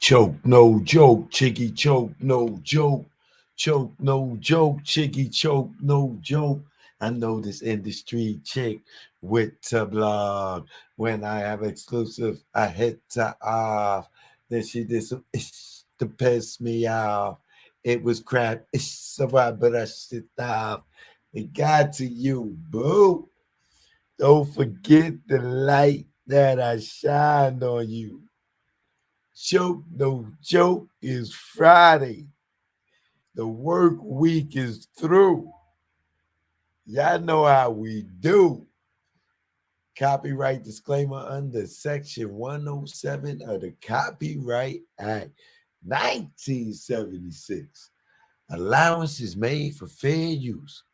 Choke, no joke, chicky choke, no joke. Choke, no joke, chicky choke, no joke. I know this industry chick with a blog. When I have exclusive, I hit her off. Then she did some ish to piss me off. It was crap, ish, so I better shit off. It got to you, boo. Don't forget the light that I shined on you. Joke, no joke is Friday. The work week is through. Y'all know how we do. Copyright disclaimer under Section 107 of the Copyright Act 1976. Allowance is made for fair use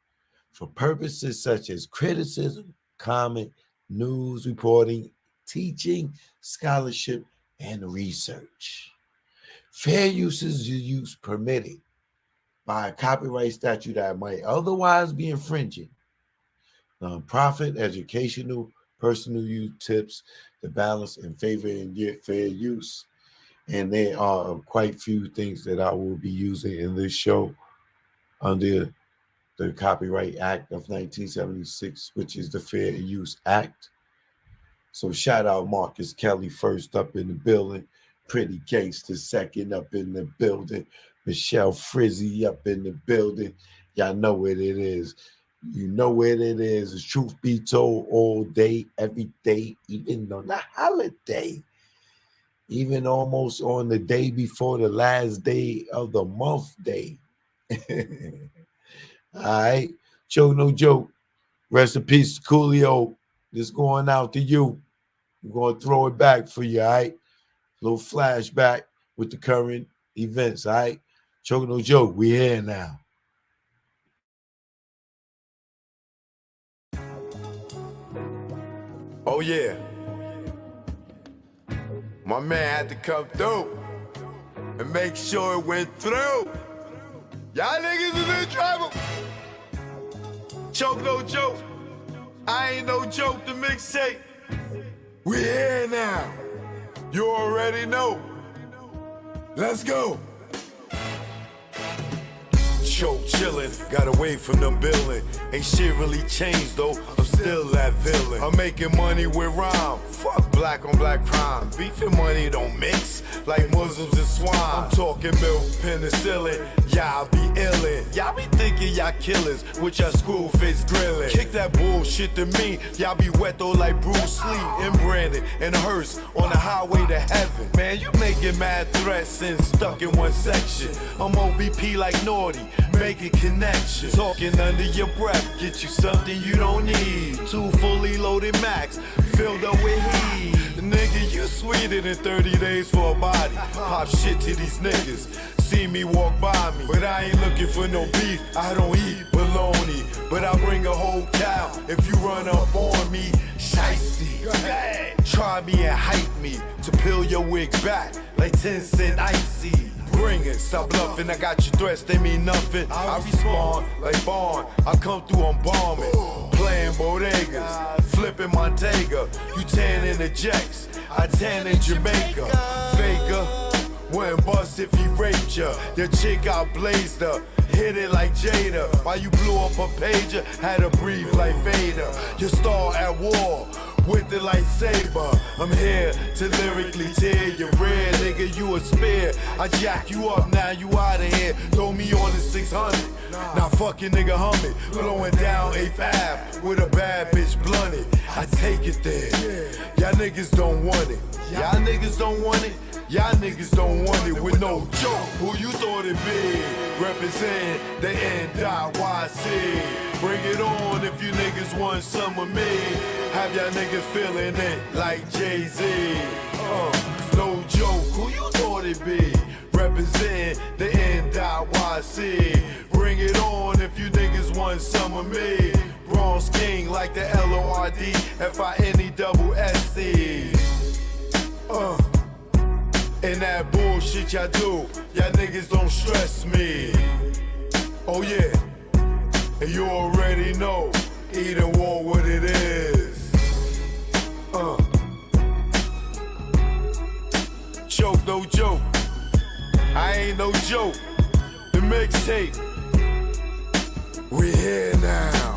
for purposes such as criticism, comment, news reporting, teaching, scholarship, and research. Fair use is use permitted by a copyright statute that might otherwise be infringing. Nonprofit, educational, personal use tips the balance in favor and yet fair use. And there are quite few things that I will be using in this show under the Copyright Act of 1976, which is the Fair Use Act. So shout out Marcus Kelly first up in the building, Pretty Gangster second up in the building, Michelle Frizzy up in the building. Y'all know what it is. You know what it is. The truth be told, all day, every day, even on the holiday, even almost on the day before the last day of the month day. All right. Joke, no joke. Rest in peace, Coolio. This going out to you. I'm going to throw it back for you, all right? Little flashback with the current events, all right? Joke, no joke. We here now. Oh, yeah. My man had to come through and make sure it went through. Y'all niggas is in trouble. Choke, no joke. I ain't no joke, the mixtape. We here now. You already know. Let's go. Choke chillin', got away from them billin'. Ain't shit really changed though, I'm still that villain. I'm making money with rhyme, fuck black on black crime. Beef and money don't mix, like Muslims and swine. I'm talking milk, penicillin, y'all be illin'. Y'all be thinking y'all killers, with y'all screw face grillin'. Kick that bullshit to me, y'all be wet though like Bruce Lee and Brandon and Hearst on the highway to heaven. Man, you making mad threats and stuck in one section. I'm OBP like Naughty, making connections. Talking under your breath, get you something you don't need. 2 fully loaded Macs, filled up with heat. Nigga, you sweeter than 30 days for a body. Pop shit to these niggas, see me walk by me. But I ain't looking for no beef, I don't eat bologna. But I'll bring a whole cow if you run up on me. Shiesty, try me and hype me to peel your wig back like 10 cent icy. Bring it, stop bluffing, I got your threats, they mean nothing. I respond like Bond, I come through, I'm bombing. Playing bodegas, flipping Montega. You tan in the Jacks, I tan in Jamaica. Faker, wouldn't bust if he raped ya. Your chick got blazed up, hit it like Jada. While you blew up a pager, had to breathe like Vader. Your star at war, with the lightsaber. I'm here to lyrically tear your red, nigga, you a spear. I jack you up, now you out of here. Throw me on the 600. Now fucking nigga humming, blowing down 8th Ave with a bad bitch blunted. I take it there. Y'all niggas don't want it. Y'all niggas don't want it. Y'all niggas don't want it with no joke. Who you thought it be? Represent the NYC. Bring it on if you niggas want some of me. Have y'all niggas feeling it like Jay-Z. No joke, who you thought it be? Represent the NYC. Bring it on if you niggas want some of me. Bronze King like the LORDFINESSC. And that bullshit y'all do, y'all niggas don't stress me. Oh yeah, and you already know, either war what it is. Choke, no joke. I ain't no joke. The mixtape. We here now.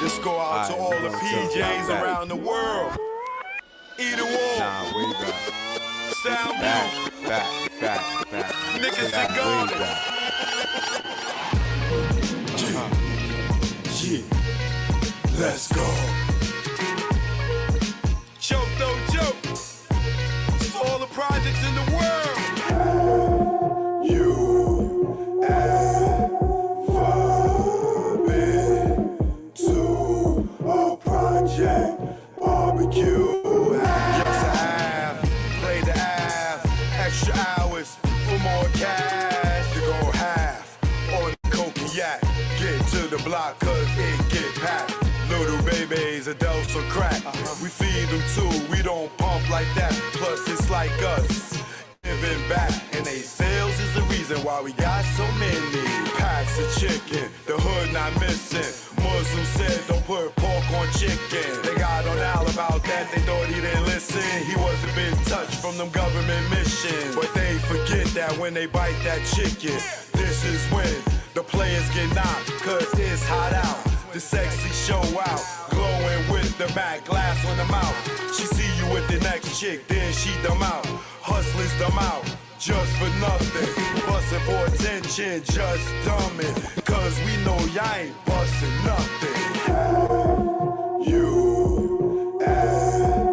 This go out to all the PJs around the world. Either war. Nah, way back. Sound Back. niggas Back, are gone. way back. Yeah, let's go. Choke, no joke. It's all the projects in the world. You ever been to a project barbecue? Yes, I have. Played the half. Extra hours for more cash. To go half on the coke and yak. Get to the block cause it get packed. Little babies, adults or crack. We feed them too, we don't pump like that. Plus it's like us, giving back. And they sales is the reason why we got so many packs of chicken. The hood not missing. Muslim said don't put pork on chicken. They got on Al about that, they thought he didn't listen. He wasn't been touched from them government missions. But they forget that when they bite that chicken, this is when the players get knocked, cause it's hot out. The sexy show out, glowing with the back glass on the mouth. She see you with the next chick, then she them out. Hustlers them out, just for nothing. Bustin' for attention, just dumbin'. Cause we know y'all ain't bustin' nothing. You ever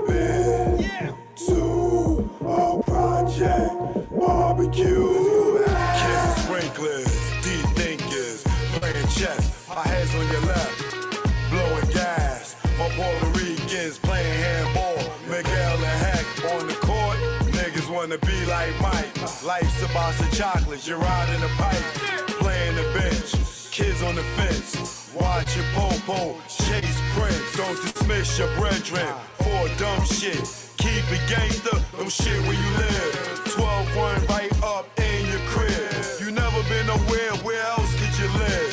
been to a project barbecue? Kids, sprinklers, deep thinkers, playing chess, our heads on your left, blowing gas. My Puerto Ricans playing handball, Miguel and Heck on the court. Niggas wanna be like Mike. Life's a box of chocolates, you're riding a pipe, playing the bench. Kids on the fence, watch your po-po, chase Prince. Don't dismiss your brethren for dumb shit. Keep it gangster, them shit where you live. 12-1 right up in your crib. You never been nowhere, where else could you live?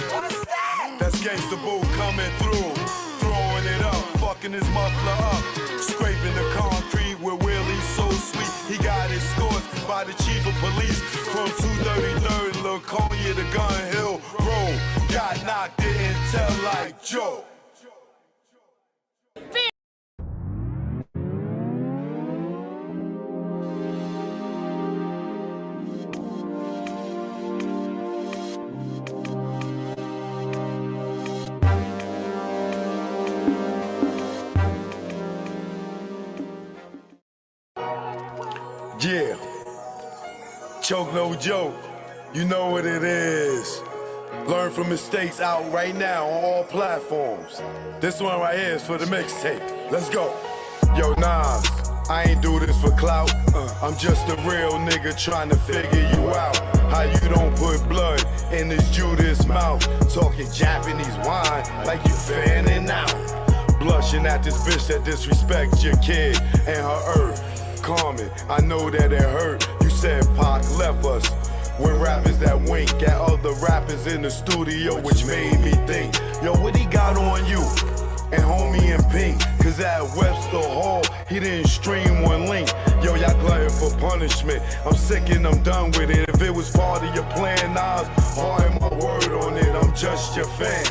That's gangsta boo coming through, throwing it up, fucking his muffler up, scraping the concrete with Willie's so sweet. He got escorted by the chief of police from 233rd Laconia to Gun Hill Road. Got knocked, didn't tell like Joe. Yeah, choke no joke, you know what it is. Learn from mistakes out right now on all platforms. This one right here is for the mixtape. Let's go. Yo, Nas, I ain't do this for clout. I'm just a real nigga trying to figure you out. How you don't put blood in this Judas mouth. Talking Japanese wine like you fanning out. Blushing at this bitch that disrespects your kid and her earth. Carmen, I know that it hurt. You said Pac left us with rappers that wink at other rappers in the studio, which made me think, yo, what he got on you? And homie in pink, cause at Webster Hall, he didn't stream one link. Yo, y'all glutton for punishment. I'm sick and I'm done with it. If it was part of your plan, Nas, hard my word on it, I'm just your fan.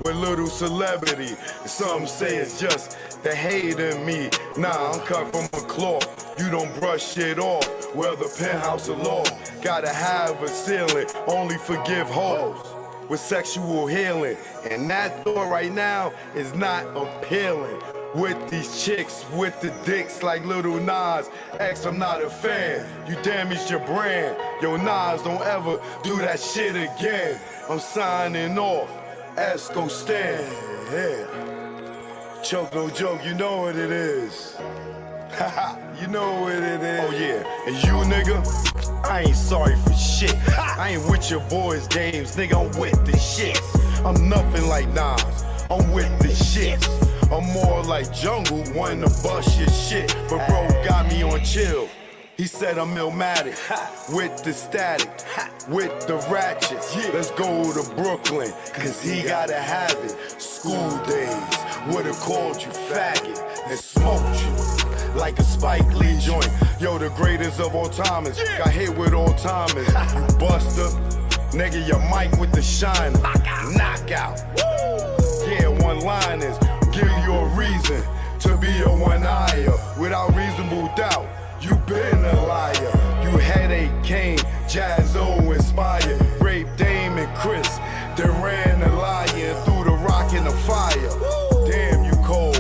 With little celebrity, some say it's just the hate in me. Nah, I'm cut from a cloth. You don't brush it off. Well, the penthouse of law gotta have a ceiling. Only forgive hoes with sexual healing. And that thought right now is not appealing. With these chicks, with the dicks like Little Nas. X, I'm not a fan. You damaged your brand. Yo, Nas, don't ever do that shit again. I'm signing off. Esco stand, yeah. Choke no joke, you know what it is. You know what it is. Oh yeah, and you nigga, I ain't sorry for shit. I ain't with your boys' games, nigga, I'm with the shits. I'm nothing like Nas, I'm with the shits. I'm more like Jungle, wanting to bust your shit. But bro got me on chill. He said I'm illmatic, with the static, with the ratchets. Let's go to Brooklyn, cause he gotta have it. School days, would've called you faggot and smoked you like a Spike Lee joint. Yo, the greatest of all timers, got hit with all timers. You buster, nigga, your mic with the shiner. Knockout, yeah, one-liners, give you a reason to be a one-eyer without reasonable doubt. You been a liar, you headache Kane, Jazzo inspired, Rape Dame and Chris, they ran a lion through the rock and the fire. Damn, you cold,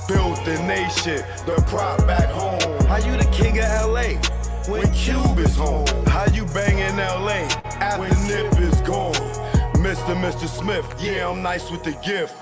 built the nation, the prop back home. How you the king of LA when Cube is home? How you bang in LA after Nip is gone? Mr. Smith, yeah, I'm nice with the gift,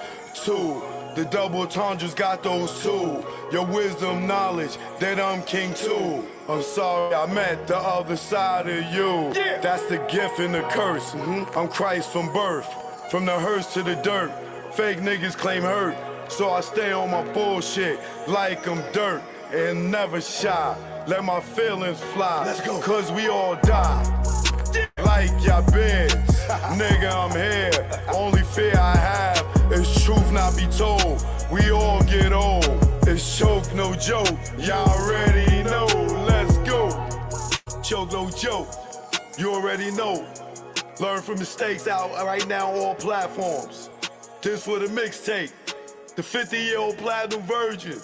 too. The double entendres got those too. Your wisdom, knowledge, that I'm king too. I'm sorry I met the other side of you. That's the gift and the curse. I'm Christ from birth. From the hearse to the dirt. Fake niggas claim hurt. So I stay on my bullshit like I'm dirt. And never shy. Let my feelings fly. Let's go. Cause we all die. Like y'all been. Nigga, I'm here. Only fear I have is truth not be told. We all get old. It's choke, no joke. Y'all already know. Let's go. Choke, no joke. You already know. Learn from mistakes out right now on all platforms. This for the mixtape. The 50-year-old platinum virgin.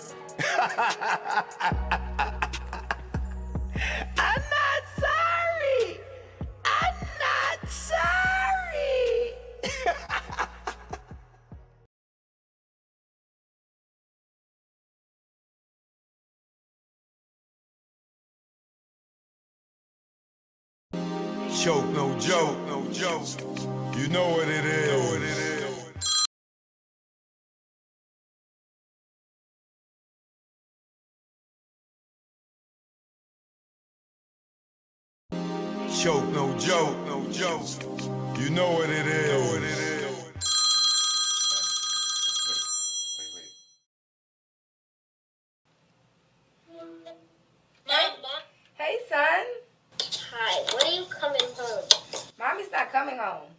I'm not sorry. I'm not sorry. Choke, no joke, no joke. You know what it is. Choke, no joke, no joke. You know what it is. Hey, son. Hi, when are you coming home? Mommy's not coming home.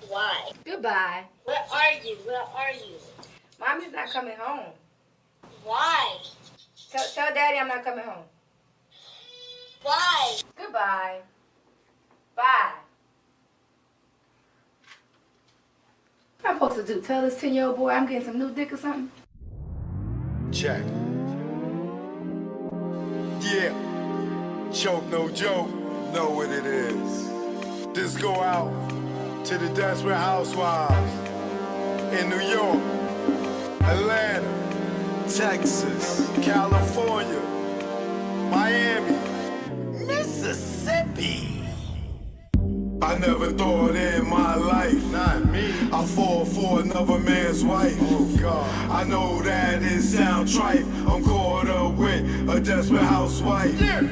Why? Goodbye. Where are you? Where are you? Mommy's not coming home. Why? Tell Daddy I'm not coming home. Why? Goodbye. Bye. What am I supposed to do? Tell this 10-year-old boy I'm getting some new dick or something? Check. Yeah. Choke, no joke. Know what it is. This go out to the desperate housewives in New York, Atlanta, Texas, California, Miami, Mississippi. I never thought in my life, not me, I fall for another man's wife. Oh God, I know that it sound trite. I'm caught up with a desperate housewife. Yeah.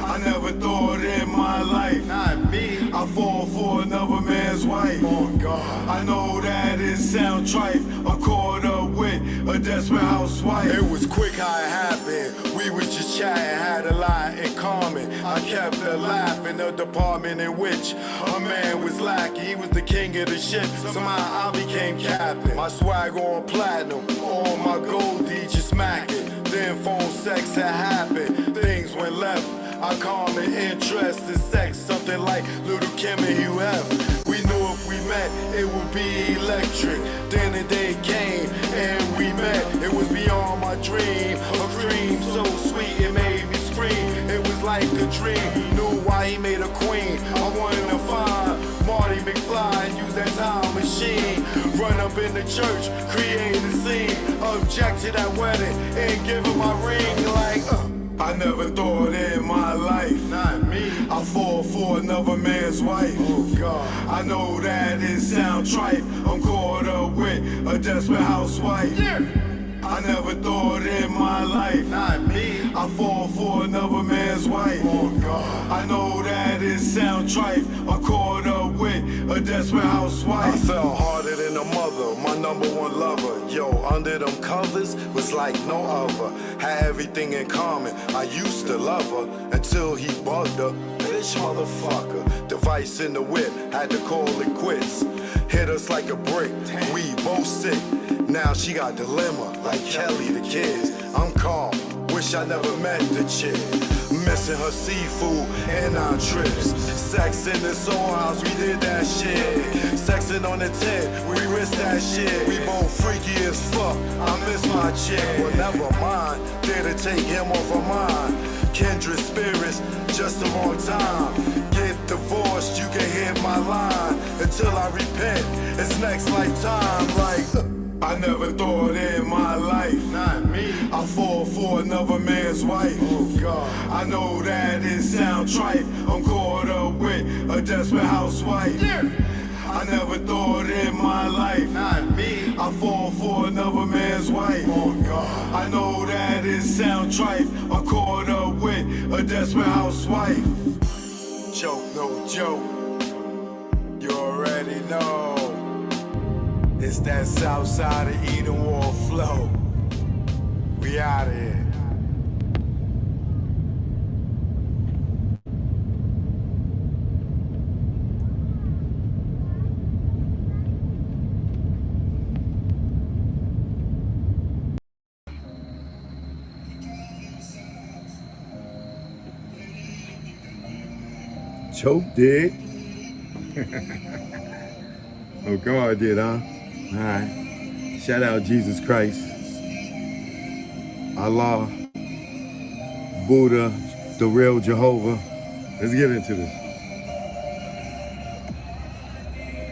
I never thought in my life, not me, I fall for another man's wife. Oh God, I know that it sound trite. I'm caught up with a desperate housewife. It was quick how it happened. We was just chatting, had a lot in common. I kept a laugh in the department in which a man was lacking. He was the king of the ship. Somehow I became captain. My swag on platinum, all my goldie just smacking. Then phone sex had happened. Things went left. I common interest in sex, something like Little Kim and Hugh F. We knew if we met, it would be electric. Then the day came and we met. It was beyond my dream, a dream so sweet it made me scream. It was like a dream, knew why he made a queen. I wanted to find Marty McFly and use that time machine. Run up in the church, create a scene. Object to that wedding and give her my ring like I never thought in my life, not me, I fall for another man's wife. Oh God, I know that it sound trite. I'm caught a desperate housewife. I never thought in my life, not me, I fall for another man's wife. Oh God, I know that it sound trite. I'm caught up with a desperate housewife. I fell harder than a mother, my number one lover. Yo, under them covers was like no other. Had everything in common. I used to love her until he bugged her. Bitch motherfucker, device in the whip, had to call it quits. Hit us like a brick, we both sick. Now she got dilemma, like Kelly the kids. I'm calm, wish I never met the chick. Missing her seafood and our trips. Sex in the soul house, we did that shit. Sexing on the tent, we risked that shit. We both freaky as fuck, I miss my chick. Well, never mind, dare to take him off of mine. Kindred spirits, just the wrong time. Get divorced, you can hear my line. Until I repent, it's next lifetime. Like, I never thought in my life, not me, I fall for another man's wife. Oh God, I know that it sound trite. I'm caught up with a desperate housewife. I never thought in my life, not me, I fall for another man's wife. Oh God, I know that it sound trite. I'm caught up with a desperate housewife. Joke, no joke, you already know. It's that south side of Eden Wall flow. We out of here. Choke did. Oh, God did, huh? All right. Shout out Jesus Christ, Allah, Buddha, the real Jehovah. Let's get into this.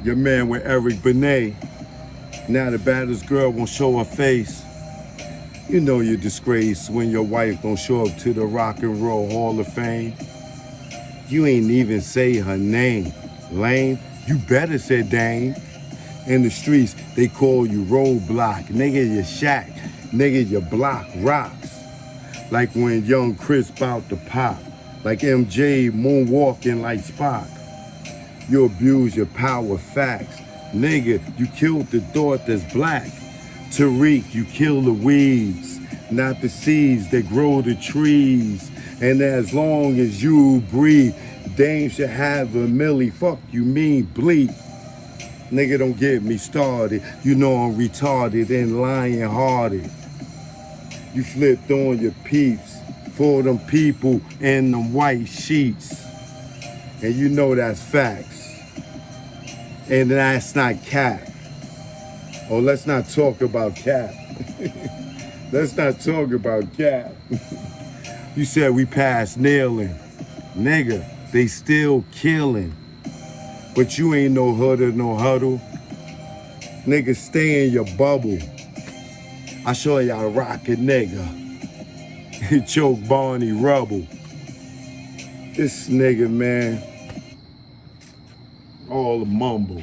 Your man with Eric Benet. Now the baddest girl won't show her face. You know you're disgraced when your wife don't show up to the Rock and Roll Hall of Fame. You ain't even say her name. Lame, you better say Dame. In the streets, they call you Roadblock. Nigga, you Shaq. Nigga, your block rocks. Like when young Chris bout to pop. Like MJ moonwalking like Spock. You abuse your power facts. Nigga, you killed the thought that's black. Tariq, you kill the weeds, not the seeds that grow the trees. And as long as you breathe, Dame should have a milli. Fuck you mean bleep. Nigga, don't get me started. You know I'm retarded and lion-hearted. You flipped on your peeps for them people in them white sheets. And you know that's facts. And that's not cap. Oh, let's not talk about cap. Let's not talk about cap. You said we passed kneeling. Nigga, they still killing. But you ain't no hood or no huddle. Nigga, stay in your bubble. I show y'all rocket nigga. Choke Barney Rubble. This nigga, man. All the mumble.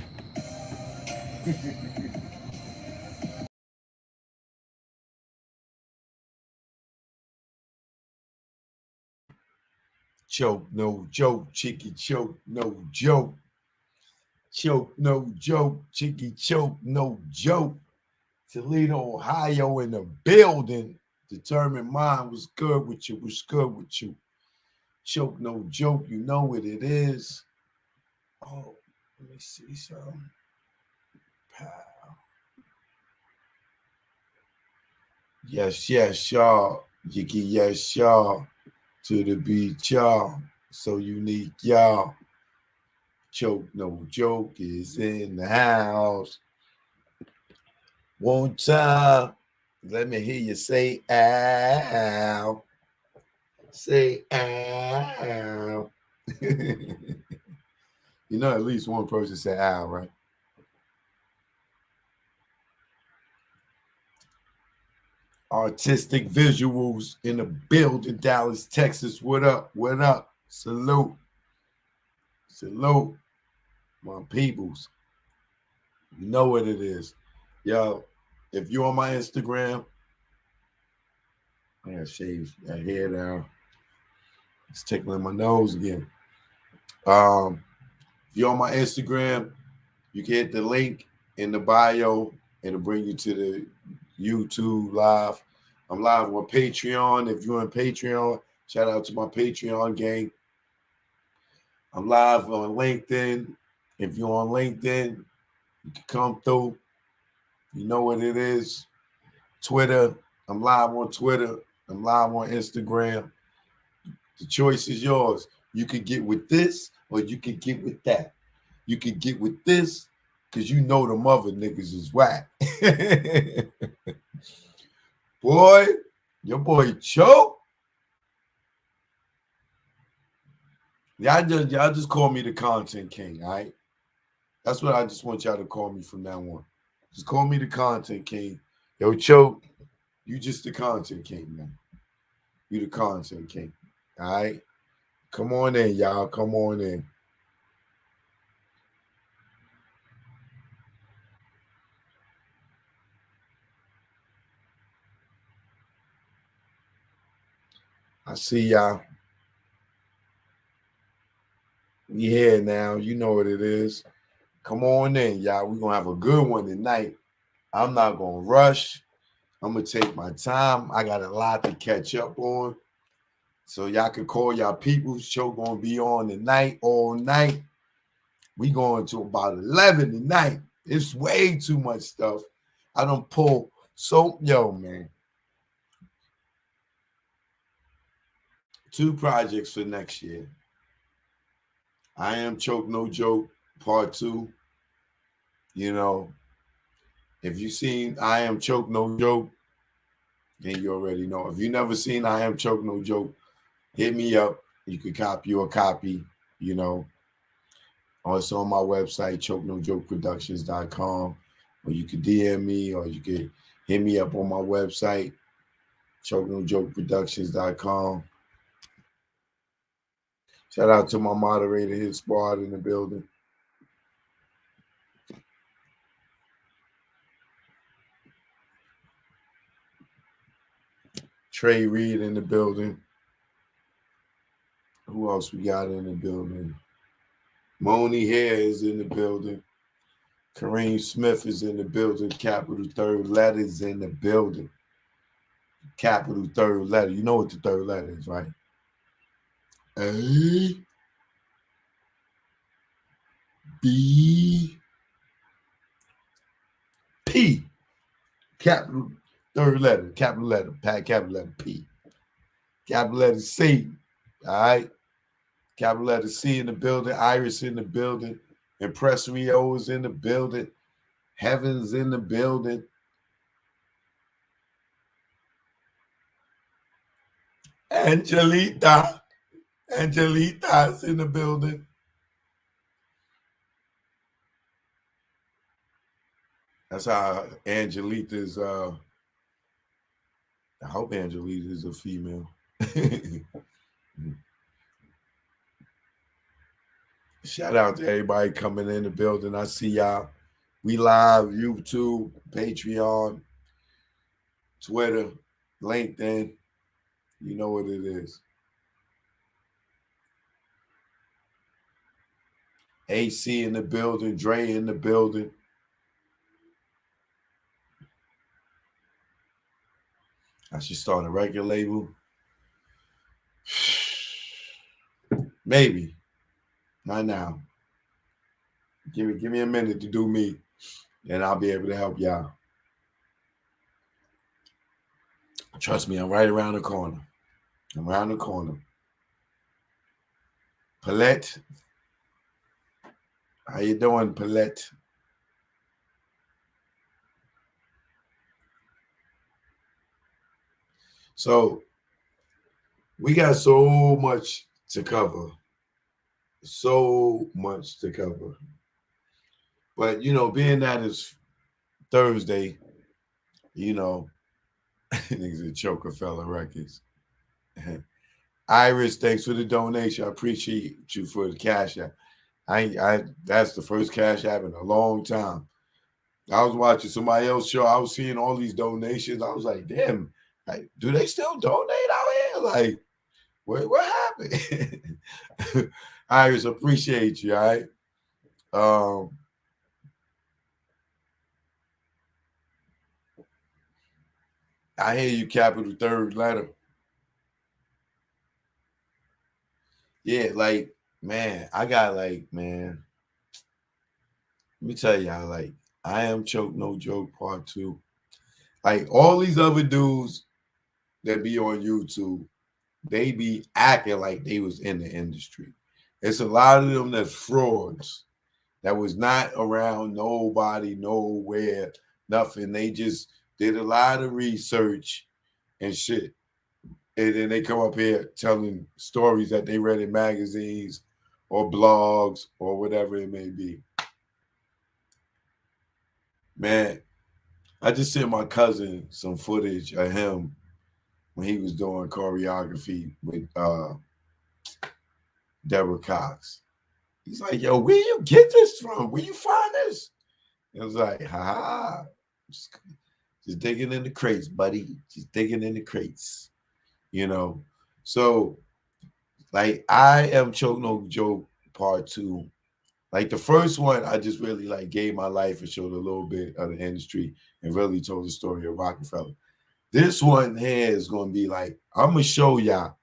Choke, no joke, chicky choke, no joke. Choke, no joke, chicky choke, no joke. Toledo, Ohio in the building. Determined mind was good with you, was good with you. Choke, no joke, you know what it is. Oh, let me see something. Pow. Yes, yes, y'all. Yicky, yes, y'all. To the beat, y'all. So unique, y'all. Choke, no joke is in the house. One time, let me hear you say ow. Say ow. You know, at least one person said ow, right? Artistic visuals in the building, Dallas, Texas. What up? What up? Salute. Salute, my peoples. You know what it is. Yo, if you're on my Instagram, I gotta shave that hair down. It's tickling my nose again. If you're on my Instagram, you can hit the link in the bio. It'll bring you to the YouTube live. I'm live on Patreon. If you're on Patreon, shout out to my Patreon gang. I'm live on LinkedIn. If you're on LinkedIn, you can come through. You know what it is. Twitter. I'm live on Twitter. I'm live on Instagram. The choice is yours. You could get with this or you could get with that. You could get with this because you know them other niggas is whack. Boy, your boy Choke. Y'all just call me the content king, all right? That's what I just want y'all to call me from now on. Just call me the content king. Yo, Choke, you just the content king, man. You the content king, all right? Come on in, y'all. Come on in. I see y'all. We here now. You know what it is. Come on in, y'all. We're going to have a good one tonight. I'm not going to rush. I'm going to take my time. I got a lot to catch up on. So y'all can call y'all people. Show going to be on tonight, all night. We going to about 11 tonight. It's way too much stuff. I don't pull. So, yo, man. 2 projects for next year. I Am Choke No Joke Part 2. You know, if you seen I Am Choke No Joke, then you already know. If you never seen I Am Choke No Joke, hit me up. You could copy your copy, you know. Also on my website, chokenojokeproductions.com. Or you could DM me or you could hit me up on my website, chokenojokeproductions.com. Shout out to my moderator, his squad in the building. Trey Reed in the building. Who else we got in the building? Moni Hare is in the building. Kareem Smith is in the building. Capital third letter is in the building. Capital third letter. You know what the third letter is, right? A, B, P. Capital third letter. Capital letter. Capital letter P. Capital letter C. All right. Capital letter C in the building. Iris in the building. Impresario is in the building. Heaven's in the building. Angelita's in the building. That's how Angelita's, I hope Angelita is a female. Shout out to everybody coming in the building. I see y'all. We live, YouTube, Patreon, Twitter, LinkedIn. You know what it is. AC in the building, Dre in the building. I should start a record label. Maybe. Not now. Give me a minute to do me, and I'll be able to help y'all. Trust me, I'm right around the corner. I'm around the corner. Paulette. How you doing, Paulette? So we got so much to cover. So much to cover. But, you know, being that it's Thursday, you know, niggas a Choker Fella Records. Iris, thanks for the donation. I appreciate you for the cash app. I that's the first cash app in a long time. I was watching somebody else's show. I was seeing all these donations. I was like, damn, like, do they still donate out here? Like, what happened? Iris, appreciate you, all right? I hear you, capital third letter. Yeah, like, man, I got like, man, let me tell y'all, like, I Am Choke No Joke Part 2. Like, all these other dudes that be on YouTube, they be acting like they was in the industry. It's a lot of them that's frauds that was not around nobody, nowhere, nothing. They just did a lot of research and shit. And then they come up here telling stories that they read in magazines or blogs or whatever it may be. Man, I just sent my cousin some footage of him when he was doing choreography with Deborah Cox. He's like, yo, where you get this from? Where you find this? It was like, ha, just digging in the crates, buddy. Just digging in the crates, you know. So, like, I Am Choke No Joke Part 2. Like, the first one, I just really like gave my life and showed a little bit of the industry and really told the story of Rockefeller. This one here is gonna be like, I'm gonna show y'all,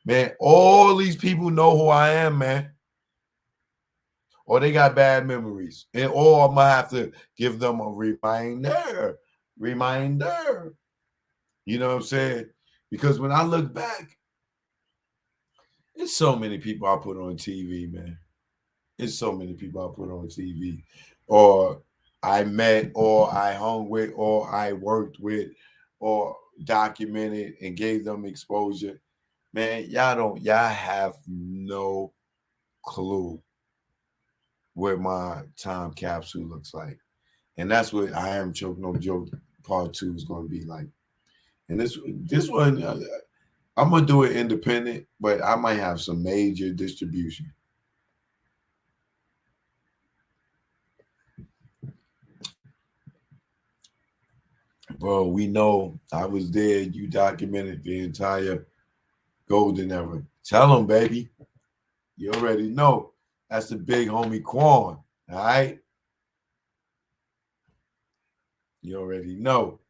man. All these people know who I am, man. Or they got bad memories. And or I'm gonna have to give them a reminder. Reminder. You know what I'm saying? Because when I look back, there's so many people I put on TV, man. There's so many people I put on TV. Or I met, or I hung with, or I worked with, or documented and gave them exposure. Man, y'all have no clue what my time capsule looks like. And that's what I Am Choke No Joke Part 2 is going to be like. And this one, I'm going to do it independent, but I might have some major distribution. Bro, we know I was there. You documented the entire golden era. Tell them, baby. You already know. That's the big homie Quan. All right? You already know.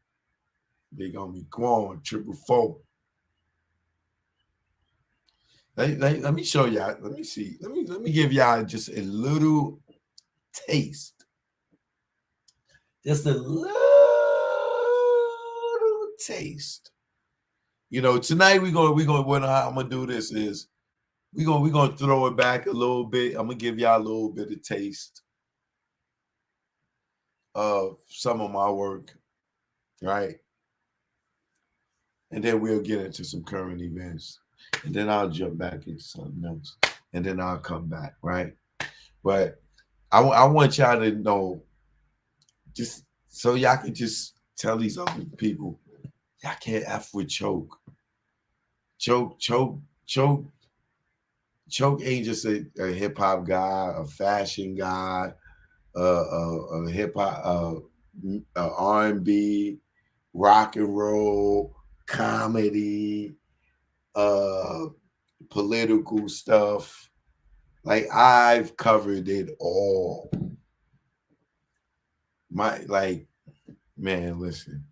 Big homie Quan, 444. Let me show y'all. Let me see. Let me give y'all just a little taste. Just a little taste. You know, tonight what I'm gonna do this is we're gonna throw it back a little bit. I'm gonna give y'all a little bit of taste of some of my work, right? And then we'll get into some current events. And then I'll jump back into something else. And then I'll come back, right? But I want y'all to know, just so y'all can just tell these other people, y'all can't F with Choke. Choke ain't just a hip hop guy, a fashion guy, a hip hop, R&B, rock and roll, comedy, political stuff. Like, I've covered it all. Man, listen.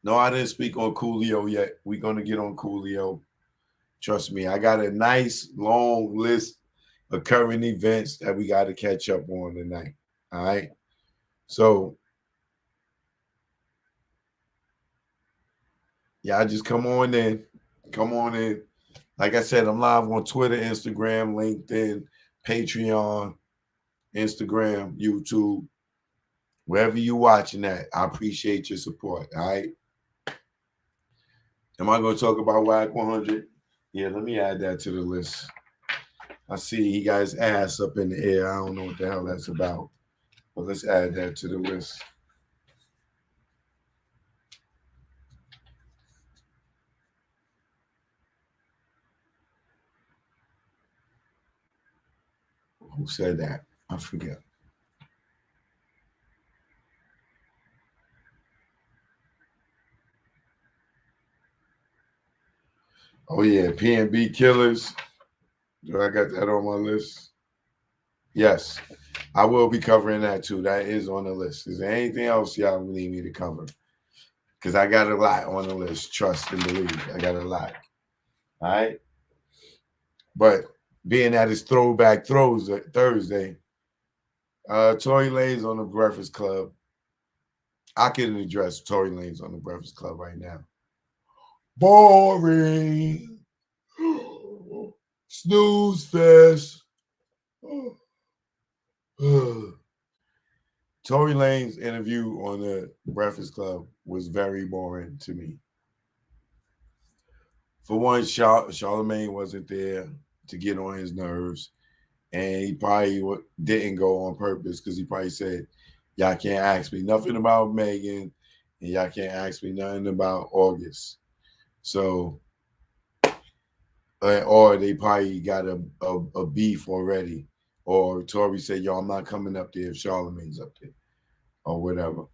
No, I didn't speak on Coolio yet. We're gonna get on Coolio. Trust me, I got a nice long list of current events that we got to catch up on tonight. All right. So, y'all just come on in. Come on in. Like I said, I'm live on Twitter, Instagram, LinkedIn, Patreon, Instagram, YouTube, wherever you watching that. I appreciate your support. All right. Am I going to talk about WAC 100? Yeah, let me add that to the list. I see he got his ass up in the air. I don't know what the hell that's about. But let's add that to the list. Who said that? I forget. Oh yeah, P&B Killers. Do I got that on my list? Yes, I will be covering that too. That is on the list. Is there anything else y'all need me to cover? Because I got a lot on the list. Trust and believe. I got a lot. All right. But being that it's Throwback Thursday, Tory Lanez on the Breakfast Club. I can address Tory Lanez on the Breakfast Club right now. Boring. Snooze fest. Tory Lanez's interview on the Breakfast Club was very boring to me. For one, Charlemagne wasn't there to get on his nerves, and he probably didn't go on purpose because he probably said, y'all can't ask me nothing about Megan, and y'all can't ask me nothing about August. So, or they probably got a beef already, or Tory said, yo, I'm not coming up there if Charlemagne's up there, or whatever.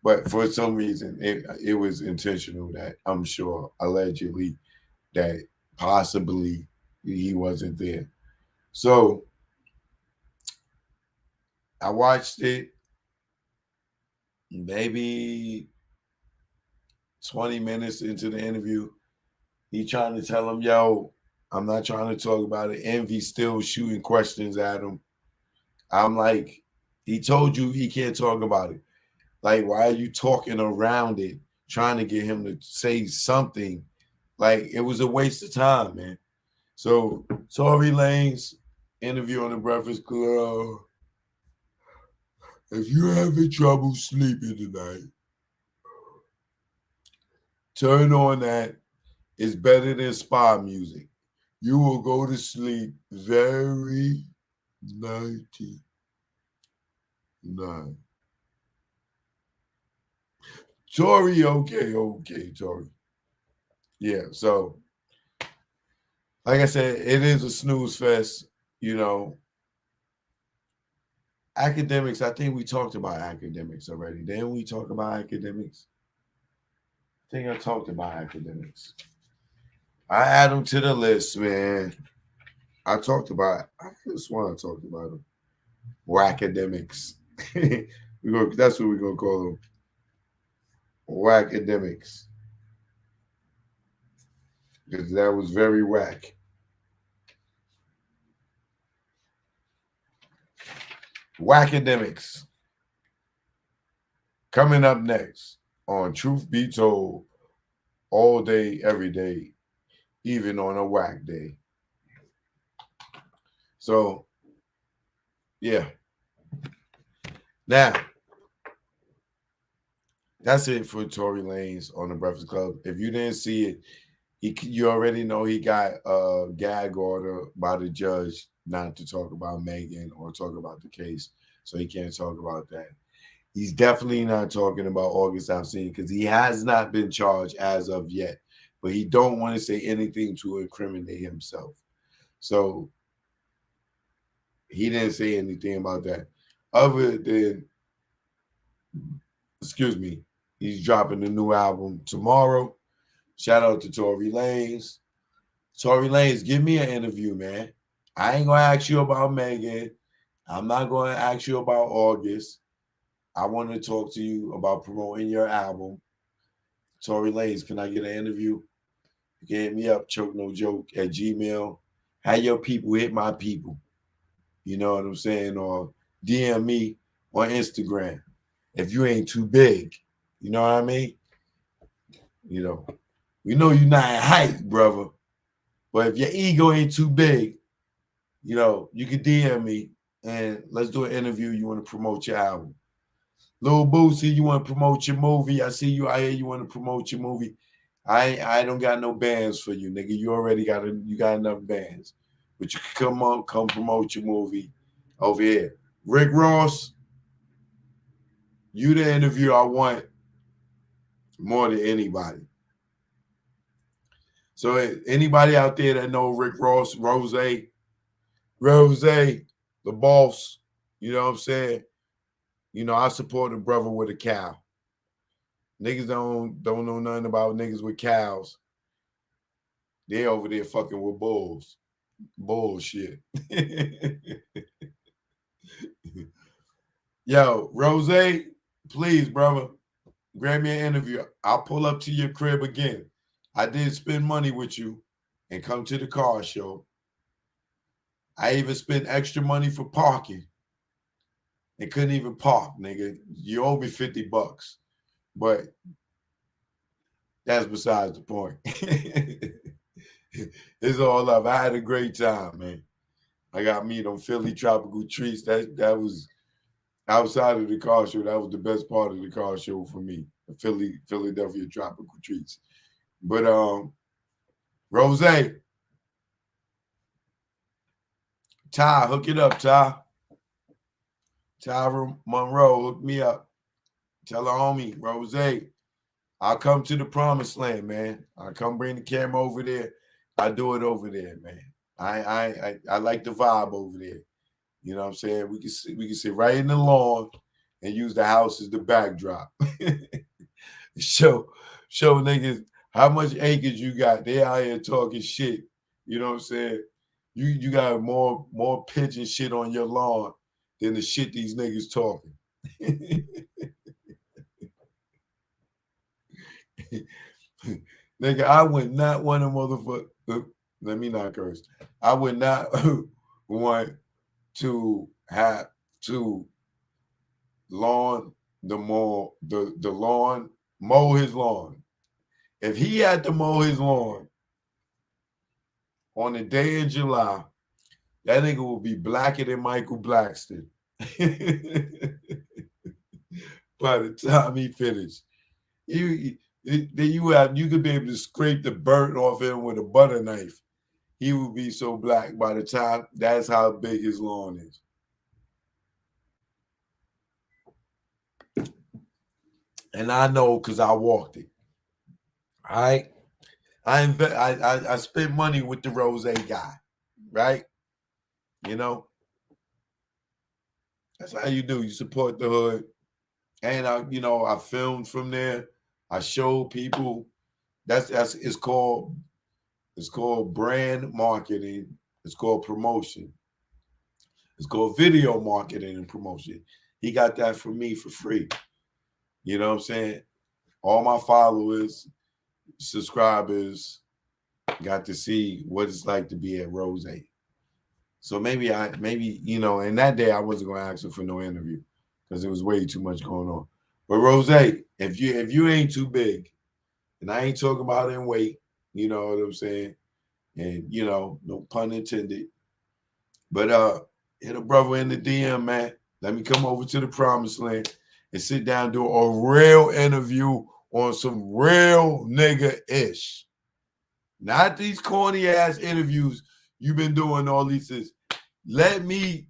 But for some reason, it was intentional that I'm sure, allegedly, that possibly he wasn't there. So I watched it maybe 20 minutes into the interview. He trying to tell him, yo, I'm not trying to talk about it. Envy still shooting questions at him. I'm like, he told you he can't talk about it. Like, why are you talking around it, trying to get him to say something? Like, it was a waste of time, man. So, Tory Lanez interview on the Breakfast Club. If you're having trouble sleeping tonight, turn on that. It's better than spa music. You will go to sleep very nighty. Night. Tory, okay, Tory. Yeah, so like I said, it is a snooze fest, you know. Academics, I think we talked about academics already. Didn't we talk about academics? I think I talked about academics. I add them to the list, man. I talked about, I just want to talk about them. Whackademics. That's what we're going to call them. Whackademics. Because that was very whack. Whackademics. Coming up next on Truth Be Told, all day, every day, even on a whack day. So, yeah. Now, that's it for Tory Lanez on the Breakfast Club. If you didn't see it, you already know he got a gag order by the judge not to talk about Megan or talk about the case. So he can't talk about that. He's definitely not talking about August Alsina because he has not been charged as of yet. But he don't want to say anything to incriminate himself. So he didn't say anything about that. Other than, he's dropping a new album tomorrow. Shout out to Tory Lanez. Tory Lanez, give me an interview, man. I ain't going to ask you about Megan. I'm not going to ask you about August. I want to talk to you about promoting your album. Tory Lanez, can I get an interview? You can hit me up, chokenojoke@gmail. Have your people hit my people. You know what I'm saying? Or DM me on Instagram. If you ain't too big. You know what I mean? You know, we know you're not in height, brother. But if your ego ain't too big, you know, you can DM me and let's do an interview. You want to promote your album. Lil Boosie, you want to promote your movie. I see you out here, you want to promote your movie. I don't got no bands for you, nigga. You already got enough bands. But you can come promote your movie over here. Rick Ross, you the interview I want more than anybody. So anybody out there that know Rick Ross, Rose, the boss, you know what I'm saying? You know, I support a brother with a cow. Niggas don't know nothing about niggas with cows. They over there fucking with bulls. Bullshit. Yo, Rose, please, brother, grab me an interview. I'll pull up to your crib again. I did spend money with you and come to the car show. I even spent extra money for parking and couldn't even park, nigga. You owe me $50. But that's besides the point. It's all love. I had a great time, man. I got meat on Philly tropical treats. That was outside of the car show. That was the best part of the car show for me. The Philadelphia tropical treats. But Rose, Ty, hook it up, Ty. Tyra Monroe, hook me up. Tell her homie, Rose, I'll come to the promised land, man. I'll come bring the camera over there. I do it over there, man. I like the vibe over there. You know what I'm saying? We can sit right in the lawn and use the house as the backdrop. show niggas how much acres you got. They out here talking shit. You know what I'm saying? You got more pitch and shit on your lawn than the shit these niggas talking. Nigga, I would not want to motherfucker. Let me not curse. I would not want to have to mow his lawn. If he had to mow his lawn on a day in July, that nigga will be blacker than Michael Blackston. By the time he finished, you could be able to scrape the burnt off him with a butter knife. He would be so black by the time. That's how big his lawn is. And I know because I walked it. All right. I spent money with the Rose guy, right? You know, that's how you do. You support the hood. And I filmed from there. I showed people. It's called brand marketing. It's called promotion. It's called video marketing and promotion. He got that from me for free. You know what I'm saying? All my followers, subscribers got to see what it's like to be at Rose. So maybe and that day I wasn't going to ask her for no interview because there was way too much going on. But Rose, if you ain't too big, and I ain't talking about in weight, you know what I'm saying? And no pun intended. But hit a brother in the DM, man. Let me come over to the promised land and sit down and do a real interview on some real nigga-ish. Not these corny ass interviews you've been doing all these things. Let me,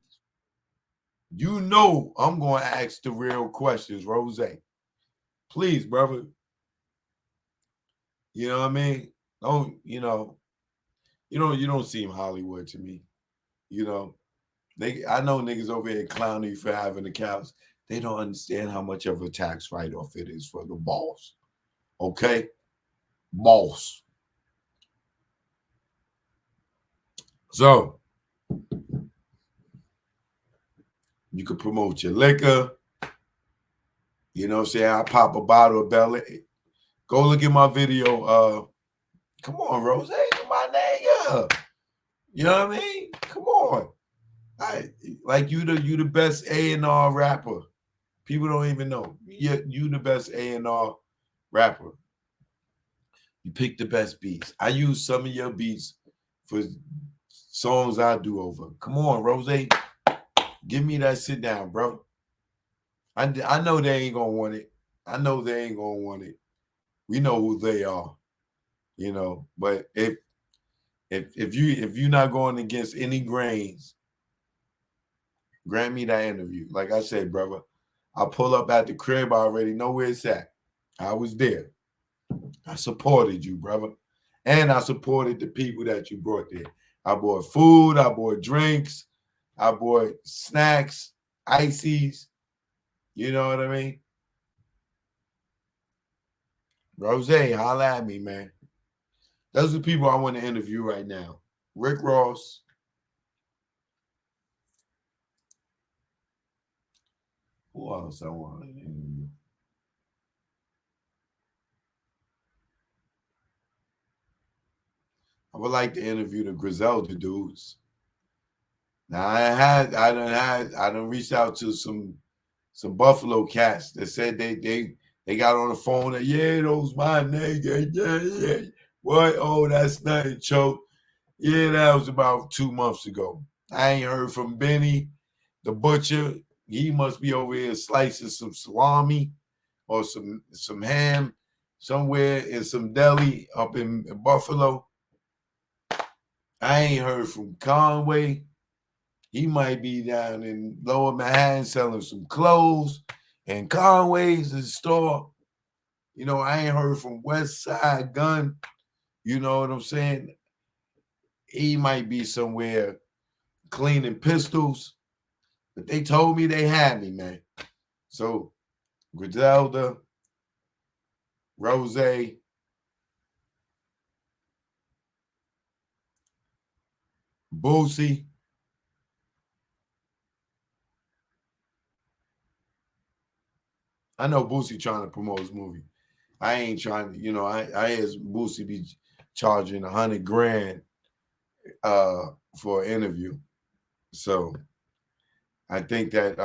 I'm going to ask the real questions, Rose. Please, brother. You know what I mean? You don't seem Hollywood to me. I know niggas over here clowning you for having the cows. They don't understand how much of a tax write-off it is for the boss. Okay? Boss. So, you could promote your liquor. You know what I'm saying? I pop a bottle of Bel Air. Go look at my video. Come on, Rose. My nigga. You know what I mean? Come on. You the best A&R rapper. People don't even know. You the best A&R rapper. You pick the best beats. I use some of your beats for songs I do over. Come on, Rose. Give me that sit down, bro. I know they ain't gonna want it. I know they ain't gonna want it. We know who they are, But if you're not going against any grains, grant me that interview. Like I said, brother, I'll pull up at the crib. I already know where it's at. I was there. I supported you, brother. And I supported the people that you brought there. I bought food. I bought drinks. I bought snacks, ices. You know what I mean? Rose, holla at me, man. Those are the people I want to interview right now. Rick Ross. Who else I want to interview? I would like to interview the Griselda dudes. Now I done reached out to some Buffalo cats that said they got on the phone that those my nigga, yeah. What? Oh, that's nothing, choke. Yeah, that was about 2 months ago. I ain't heard from Benny, the butcher. He must be over here slicing some salami or some ham somewhere in some deli up in Buffalo. I ain't heard from Conway. He might be down in Lower Manhattan selling some clothes and Conway's the store. I ain't heard from West Side Gun. You know what I'm saying? He might be somewhere cleaning pistols. But they told me they had me, man. So Griselda, Rose, Boosie. I know Boosie trying to promote his movie. I ain't trying to, I hear Boosie be charging $100,000 for an interview. So I think that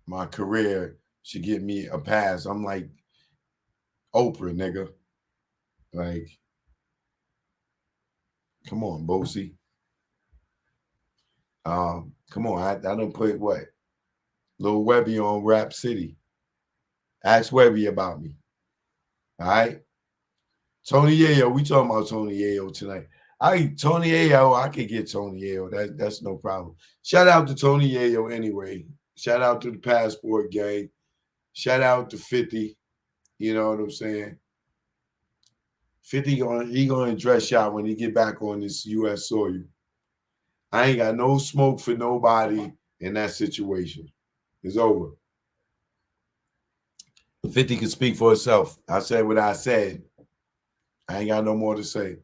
my career should give me a pass. I'm like Oprah, nigga. Like, come on, Boosie. Come on, I don't put what? Lil Webby on Rap City. Ask Webby about me. All right? Tony Yayo, we talking about Tony Yayo tonight. Tony Yayo, I could get Tony Yayo. That's no problem. Shout out to Tony Yayo anyway. Shout out to the Passport Gang. Shout out to 50. You know what I'm saying? 50 he gonna dress shot when he get back on this U.S. soil. I ain't got no smoke for nobody in that situation. It's over. 50 can speak for itself. I said what I said. I ain't got no more to say.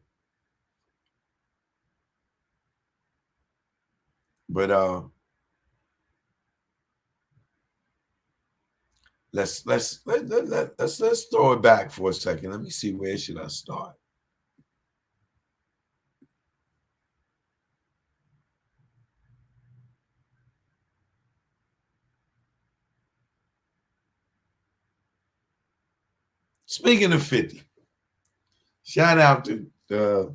But let's throw it back for a second. Let me see, where should I start? Speaking of 50, shout out to the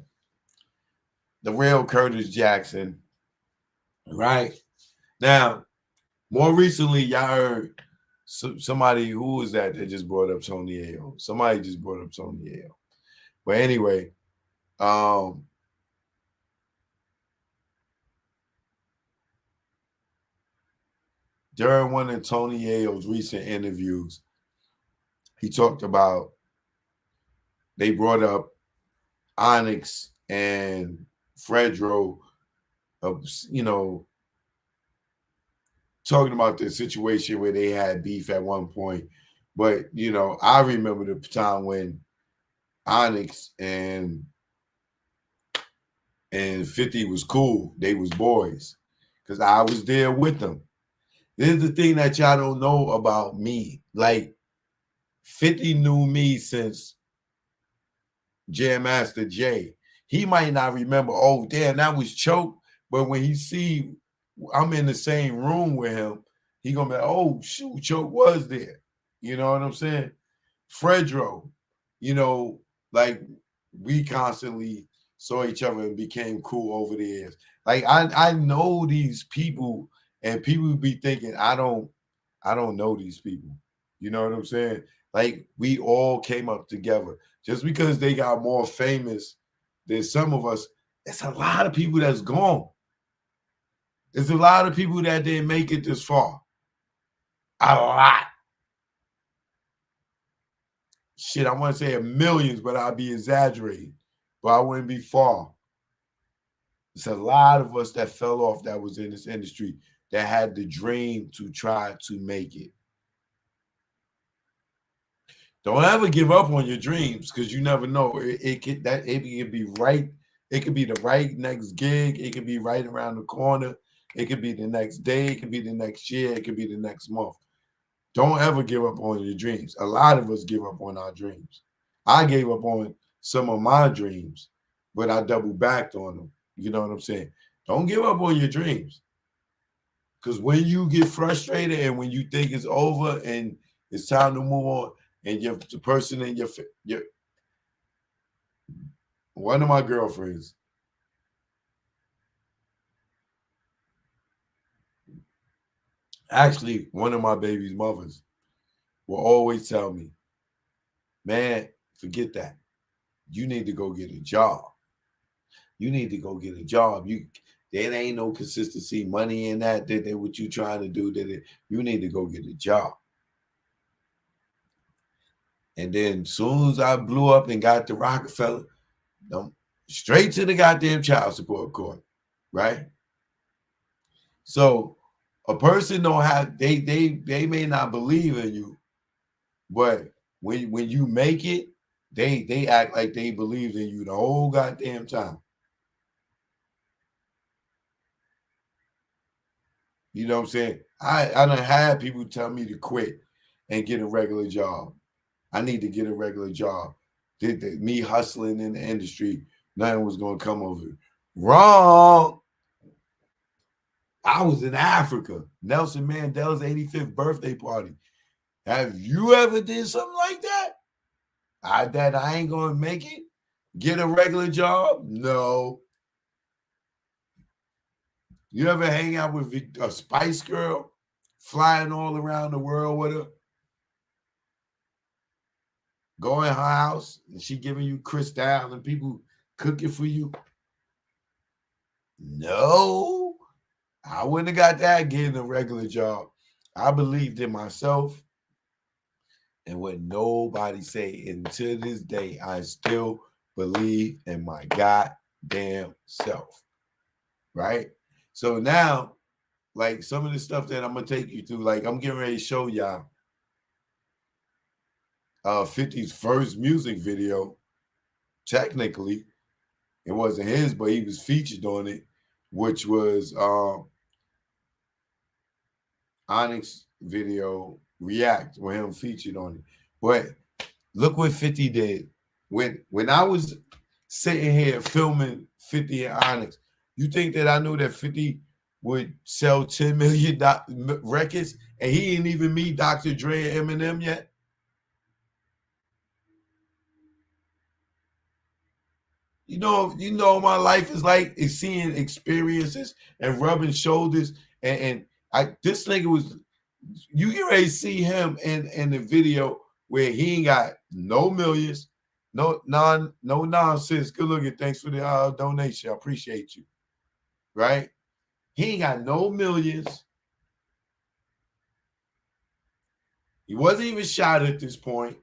real Curtis Jackson. Right now, more recently, y'all heard somebody, who was that just brought up Tony Ayo? Somebody just brought up Tony Ayo. But anyway, during one of Tony Ayo's recent interviews, he talked about, they brought up Onyx and Fredro, talking about the situation where they had beef at one point. But, I remember the time when Onyx and 50 was cool. They was boys because I was there with them. This is the thing that y'all don't know about me. Like, 50 knew me since Jam Master Jay. He might not remember, oh, damn, that was Choke. But when he see I'm in the same room with him, he gonna be like, oh, shoot, Choke was there. You know what I'm saying? Fredro, like, we constantly saw each other and became cool over the years. Like, I know these people, and people be thinking I don't know these people. You know what I'm saying? Like, we all came up together. Just because they got more famous than some of us, it's a lot of people that's gone. There's a lot of people that didn't make it this far. A lot. Shit, I want to say millions, but I'll be exaggerating. But I wouldn't be far. It's a lot of us that fell off that was in this industry that had the dream to try to make it. Don't ever give up on your dreams because you never know. It could be right. It could be the right next gig. It could be right around the corner. It could be the next day. It could be the next year. It could be the next month. Don't ever give up on your dreams. A lot of us give up on our dreams. I gave up on some of my dreams, but I double backed on them. You know what I'm saying? Don't give up on your dreams. Because when you get frustrated and when you think it's over and it's time to move on, and the person in your one of my girlfriends, actually one of my baby's mothers, will always tell me, man, forget that. You need to go get a job. You need to go get a job. There ain't no consistency, money in that. That what you trying to do. You need to go get a job. And then soon as I blew up and got to Rockefeller, straight to the goddamn child support court, right? So a person don't have they may not believe in you, but when you make it, they act like they believed in you the whole goddamn time. You know what I'm saying? I done had people tell me to quit and get a regular job. I need to get a regular job. Me hustling in the industry, nothing was gonna come of it. Wrong. I was in Africa, Nelson Mandela's 85th birthday party. Have you ever did something like that? I ain't gonna make it. Get a regular job? No. You ever hang out with a Spice Girl, flying all around the world with her? Go in her house and she giving you crystal and people cooking for you? No. I wouldn't have got that getting a regular job. I believed in myself. And what nobody say, and to this day, I still believe in my goddamn self. Right? So now, like some of the stuff that I'm gonna take you through, like I'm getting ready to show y'all 50's first music video. Technically, it wasn't his, but he was featured on it, which was Onyx video React, with him featured on it. But look what 50 did. When I was sitting here filming 50 and Onyx, you think that I knew that 50 would sell 10 million records and he didn't even meet Dr. Dre and Eminem yet? You know, my life is like seeing experiences and rubbing shoulders. And this nigga was, you get ready to see him in the video where he ain't got no millions, no nonsense. Good looking. Thanks for the donation. I appreciate you. Right? He ain't got no millions. He wasn't even shot at this point.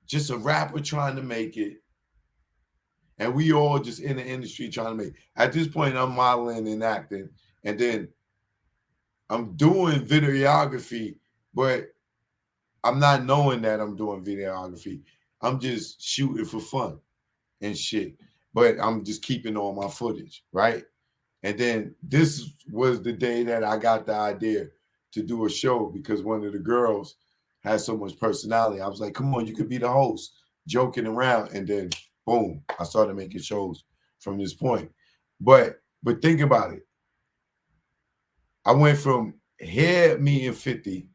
Just a rapper trying to make it. And we all just in the industry trying to make it. At this point, I'm modeling and acting. And then I'm doing videography, but I'm not knowing that I'm doing videography. I'm just shooting for fun and shit. But I'm just keeping all my footage, right? And then this was the day that I got the idea to do a show because one of the girls has so much personality. I was like, come on, you could be the host, joking around. And then boom, I started making shows from this point. But think about it. I went from here meeting 50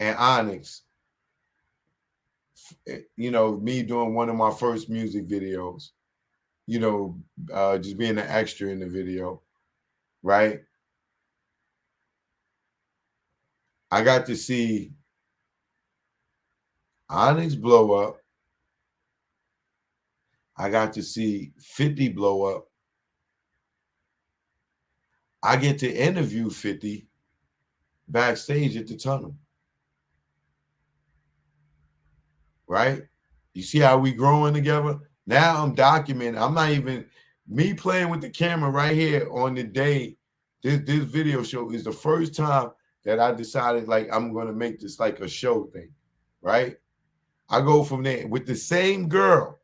and Onyx, you know, me doing one of my first music videos, you know, just being an extra in the video, right? I got to see Onyx blow up. I got to see 50 blow up. I get to interview 50 backstage at the tunnel. Right? You see how we growing together? Now I'm documenting. I'm not even me playing with the camera right here on the day This video show is the first time that I decided like I'm gonna make this like a show thing, right? I go from there with the same girl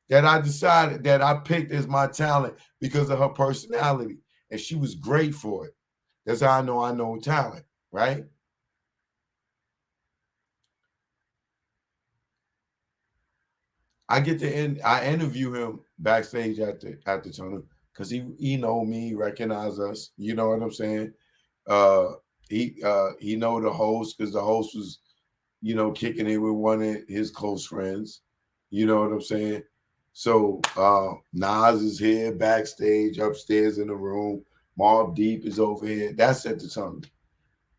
that I decided that I picked as my talent because of her personality, and she was great for it. That's how I know talent, right? I get to end. I interview him backstage at the tunnel because he know me, recognize us. You know what I'm saying? Uh, he know the host because the host was, kicking it with one of his close friends. You know what I'm saying? So Nas is here backstage, upstairs in the room. Mobb Deep is over here. That's at the tunnel.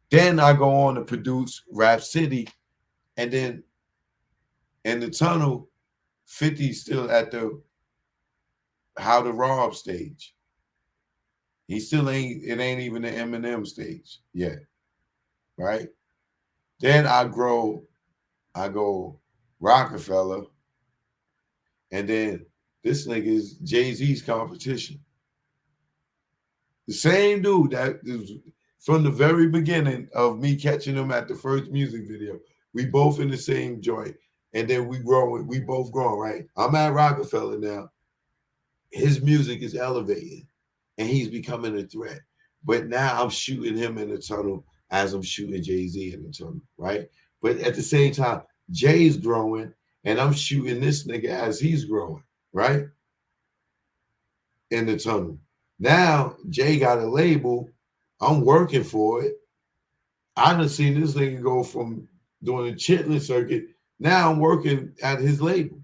Then I go on to produce Rap City, and then in the tunnel, 50's still at the How to Rob stage. He still ain't, it ain't even the Eminem stage yet, right? Then I go Rockefeller, and then this nigga is Jay-Z's competition. The same dude that is from the very beginning of me catching him at the first music video. We both in the same joint, and then we both growing, right? I'm at Rockefeller now. His music is elevating, and he's becoming a threat. But now I'm shooting him in the tunnel as I'm shooting Jay-Z in the tunnel, right? But at the same time, Jay's growing, and I'm shooting this nigga as he's growing, right? In the tunnel. Now, Jay got a label. I'm working for it. I done seen this nigga go from doing a chitlin circuit. Now I'm working at his label.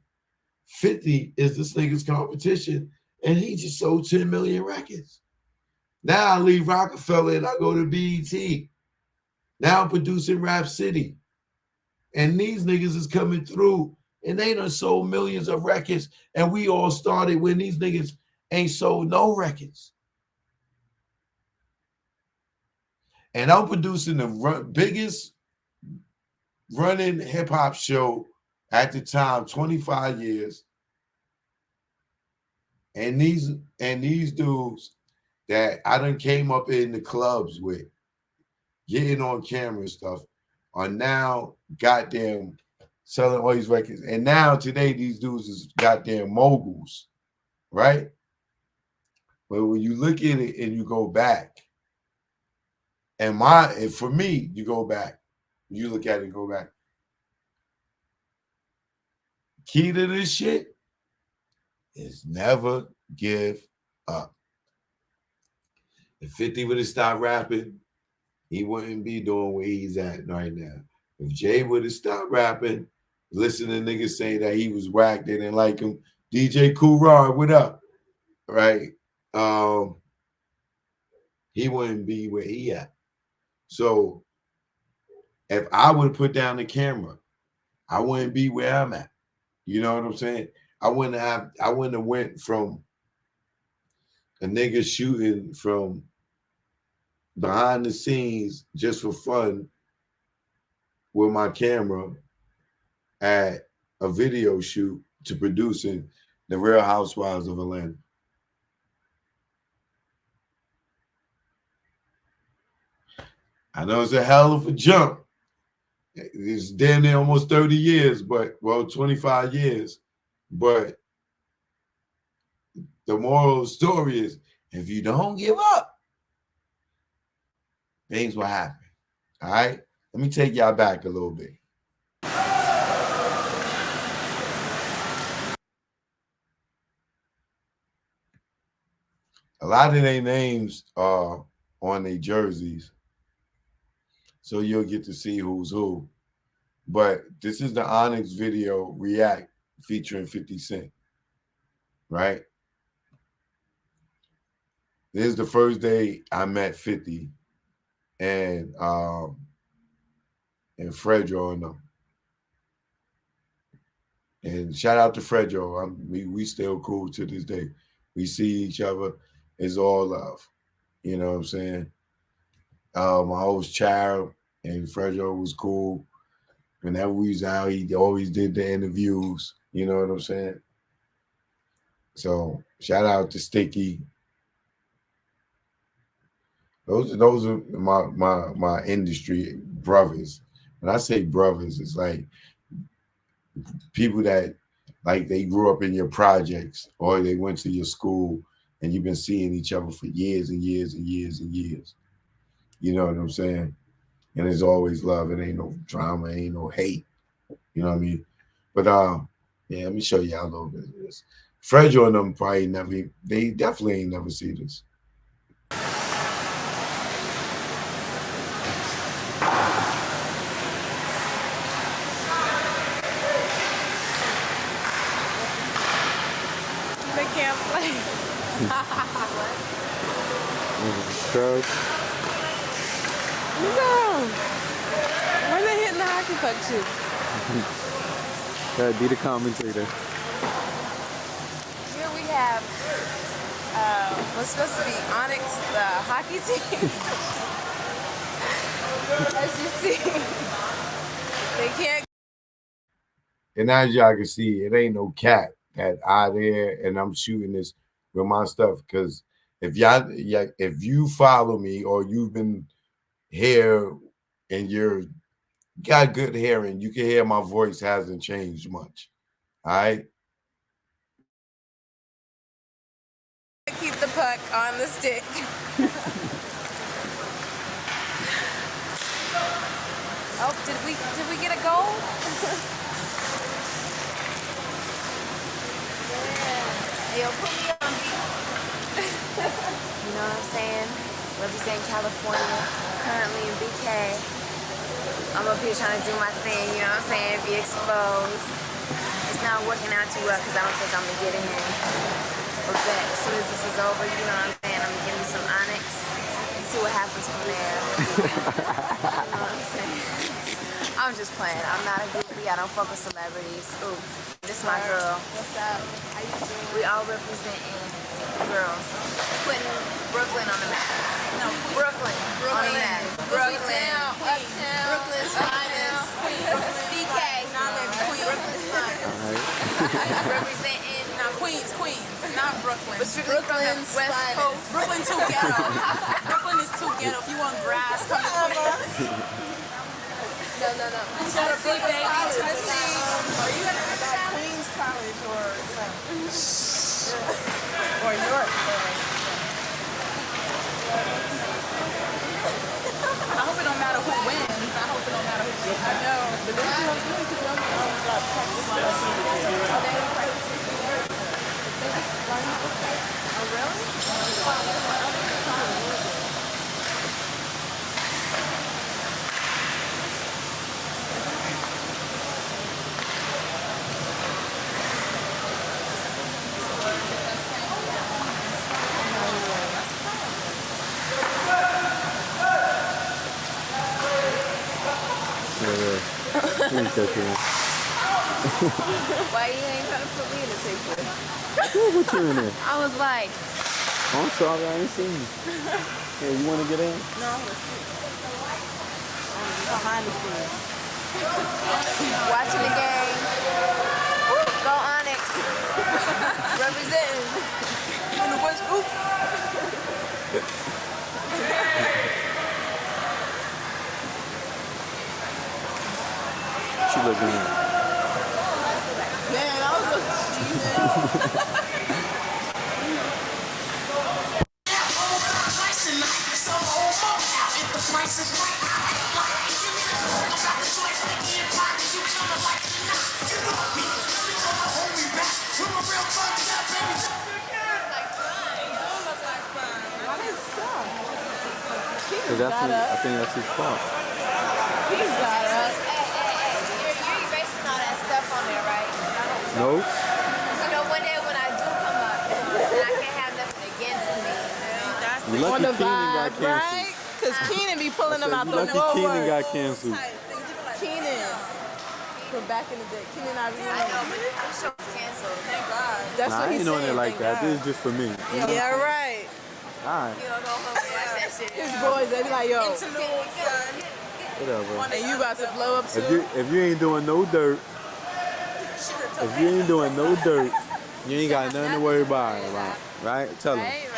50 is this nigga's competition, and he just sold 10 million records. Now I leave Rockefeller and I go to BET. Now I'm producing Rap City. And these niggas is coming through, and they done sold millions of records, and we all started when these niggas ain't sold no records. And I'm producing the biggest running hip-hop show at the time, 25 years. And these dudes that I done came up in the clubs with, getting on camera and stuff, are now goddamn selling all these records. And now today, these dudes is goddamn moguls, right? But when you look at it and you go back, and for me, you go back, you look at it and go back. Key to this shit is never give up. If 50 would have stopped rapping, he wouldn't be doing where he's at right now. If Jay would have stopped rapping, listening to niggas saying that he was whack, they didn't like him. DJ Coolio, what up? Right? He wouldn't be where he at. So if I would have put down the camera, I wouldn't be where I'm at. You know what I'm saying? I wouldn't have went from a nigga shooting from behind the scenes just for fun with my camera at a video shoot to producing the Real Housewives of Atlanta. I know it's a hell of a jump. It's damn near almost 30 years, 25 years. But the moral of the story is, if you don't give up, things will happen. All right? Let me take y'all back a little bit. A lot of their names are on their jerseys, so you'll get to see who's who. But this is the Onyx video react featuring 50 Cent, right? This is the first day I met 50 and Fredro and them. And shout out to Fredro. We still cool to this day. We see each other. It's all love. You know what I'm saying? My host Child and Fredro was cool. Whenever we was out, he always did the interviews. You know what I'm saying? So shout out to Sticky Those are my industry brothers. When I say brothers, it's like people that like they grew up in your projects or they went to your school and you've been seeing each other for years and years and years and years. You know what I'm saying? And there's always love. It ain't no drama, ain't no hate. You know what I mean? But yeah, let me show y'all a little bit of this. Fredro and them probably never, they definitely ain't never see this. They can't play. Scrub. No. Where they hitting the hockey puck to? That'd be the commentator. Here we have what's supposed to be Onyx, the hockey team. As you see, they can't. And as y'all can see, it ain't no cat that out there and I'm shooting this with my stuff. Because if if you follow me or you've been here and you're got good hearing, you can hear my voice hasn't changed much. All right. Keep the puck on the stick. Oh, did we get a goal? Yeah. Yo, put me on beat. You know what I'm saying? Representing California, currently in BK. I'm up here trying to do my thing, you know what I'm saying? Be exposed. It's not working out too well because I don't think I'm gonna get in here. But back as soon as this is over, you know what I'm saying? I'm gonna give me some Onyx and see what happens from there. You know what I'm saying? I'm just playing. I'm not a groupie. I don't fuck with celebrities. Ooh, this is my girl. What's up? How you doing? We all representing girls. Putting Brooklyn on the map. No, Brooklyn. On the map. Brooklyn. Uptown. Brooklyn's finest. BK. Brooklyn's finest. Representing Queens, not Brooklyn. But Brooklyn's West Coast. Brooklyn too ghetto. Brooklyn is too ghetto. If you want grass, come to Queens. No. Tennessee, baby. Tennessee. Are you at Queens College or York? I hope it don't matter who wins. I hope it don't matter who wins. I know. But then you oh, really? Why you ain't trying to put me in the picture? What you in there? I was like, Oh, I'm sorry, I ain't seen you. Hey, you want to get in? no, I'm behind the scenes. Watching the game. Go Onyx. Representing. In the West Group. She looking at. Man, I was just I think that's his fault. He's got us. Hey. You're erasing all that stuff on there, right? No? You know, when I do come up, and I can't have nothing against me. You lucky Keenan got canceled. Right? Because Keenan be pulling them out the Lucky Keenan got canceled. Keenan. From back in the day. Keenan, I know, but the show was canceled. Thank God. That's Nah, what I he's ain't on saying. it like that. This is just for me. Yeah, right. Alright. You don't know how to watch that shit. His boys, they be like, yo. Whatever. And you about to blow up too? If you ain't doing no dirt, you ain't got nothing to worry about, right? Tell him. Right.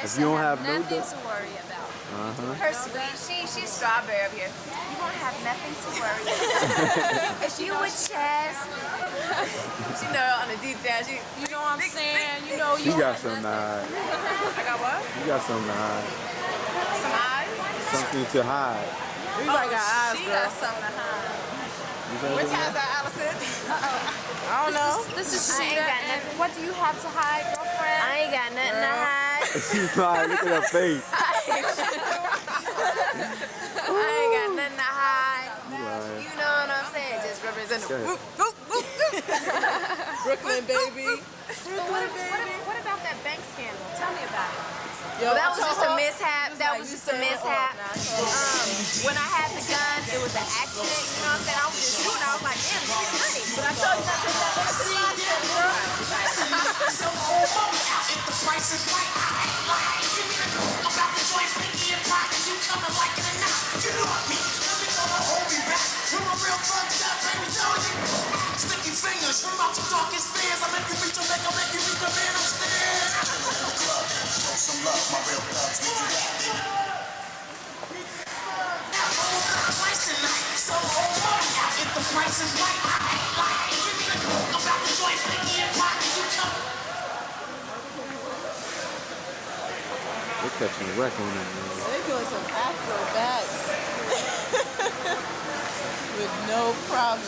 If you don't have no nothing dirt, to worry about. Her sweet, she's strawberry up here. You won't have nothing to worry about. You a chest. She know on the deep down, you know what I'm saying? You know You got something to hide. I got what? You got something to hide. Some eyes? Something to hide. We got eyes, she got something to hide. What time's that, Allison? I don't know. This is I ain't got nothing. What do you have to hide, girlfriend? I ain't got nothing to hide. She's lying. Look at her face. I ain't got nothing to hide. You know what I'm saying? Just represent the Brooklyn, baby. Brooklyn, baby. What about that bank scandal? Tell me about it. Yo, that was just a mishap. That was just a mishap. When I had the gun, it was an accident. You know what I'm saying? I was just shooting. I was like, damn, give me the money. But I told you not to take that back to the hospital, girl. If the price is right, I ain't lying. Give me the about the joint, pinky and pocket. You coming like it or not? You know me. Let me go and hold me back. You're a real fucked up, baby. Tell you. Sticky fingers from out your darkest fears. I make you reach your neck. I make you reach the man upstairs. Show some love, my real thugs. Make you that, baby. Twice tonight, so hold on now. If the price is right, I ain't lying. Give me the about the joint, pinky and pocket. You coming. They're catching a wreck on that, man. They're doing some acrobats with no problem.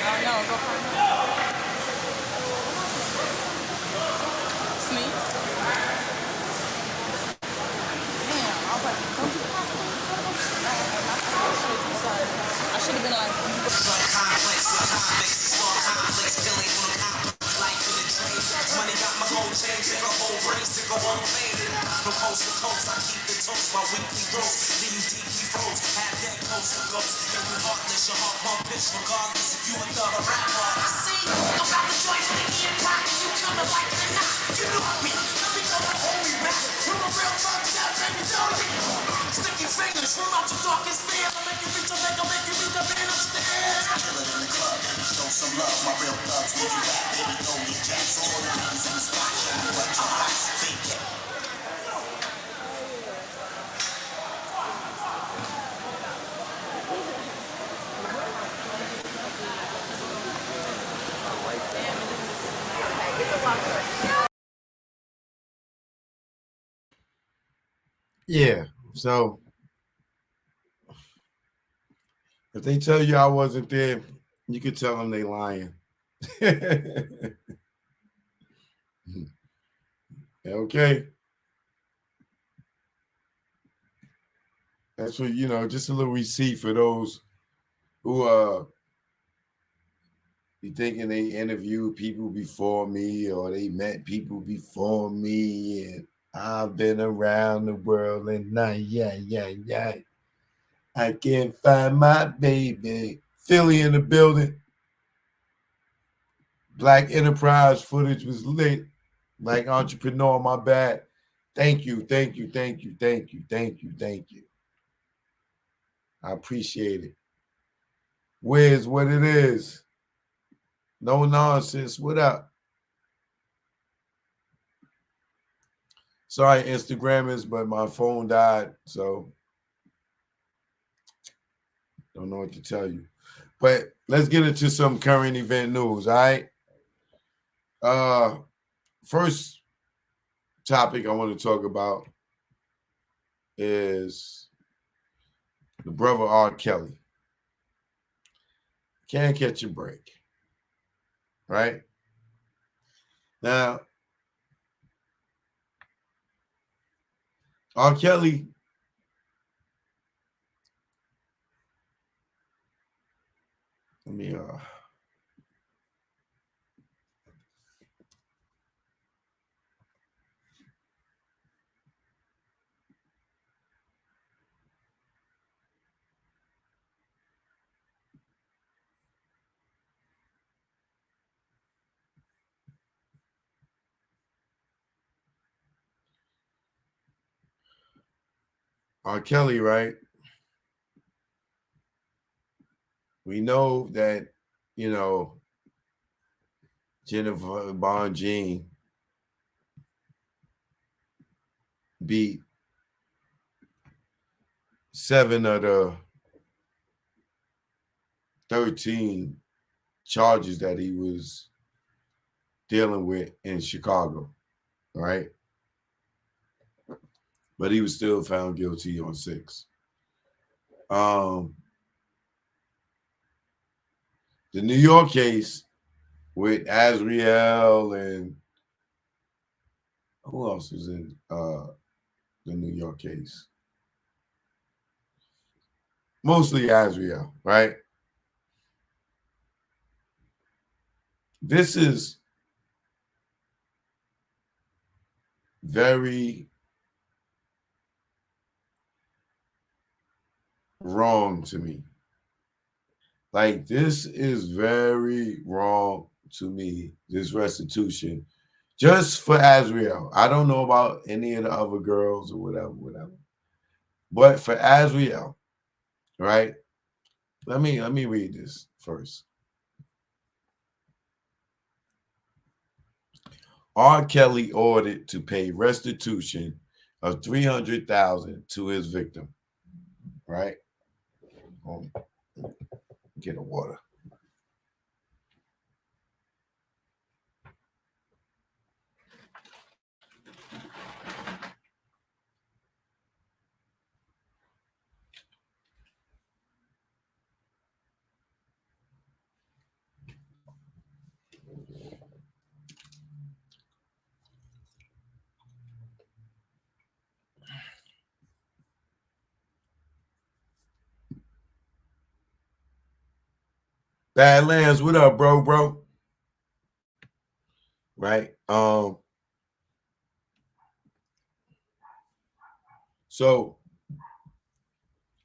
I don't know, go find out. Sneeze? Damn, I was like, don't you I should have been like, money got my whole chain, take a whole race to go on faded. From coast to coast, I keep the toast, my weekly roast. Then you deeply froze, have that coast to ghost. And you heartless, your heart pump bitch, regardless if you a thug or rap artist. See, about the joint, pinky and pocket, you coming like it or not. You know me, let me go and hold me back. You're a real fucked up, baby, don't you? Sticky fingers from out your darkest fears. I make you reach your neck, I make you reach the man upstairs. Kill it in the club, baby, show some love, my real thugs. Make you rap, baby, throw your jacks. All the ladies in the spot, show me what you got. Fake it. Yeah. So if they tell you I wasn't there, you could tell them they lying. Okay. That's what, just a little receipt for those who be thinking they interviewed people before me or they met people before me and I've been around the world and I can't find my baby. Philly in the building. Black Enterprise footage was lit. Black Entrepreneur, my bad. Thank you. I appreciate it. Where's what it is? No nonsense. What up? Sorry, Instagrammers, but my phone died, so don't know what to tell you. But let's get into some current event news, all right? First topic I want to talk about is the brother R. Kelly. Can't catch a break, right? Now, R. Kelly let me R. Kelly, right? We know that, Jennifer Bonjean beat 7 of the 13 charges that he was dealing with in Chicago, right? But he was still found guilty on 6. The New York case with Azriel and who else was in the New York case? Mostly Azriel, right? This is very wrong to me. Like, this is very wrong to me, this restitution, just for Azriel. I don't know about any of the other girls or whatever. But for Azriel, right? Let me read this first. R. Kelly ordered to pay restitution of $300,000 to his victim, right? Get a water. Badlands, what up, bro? Right. So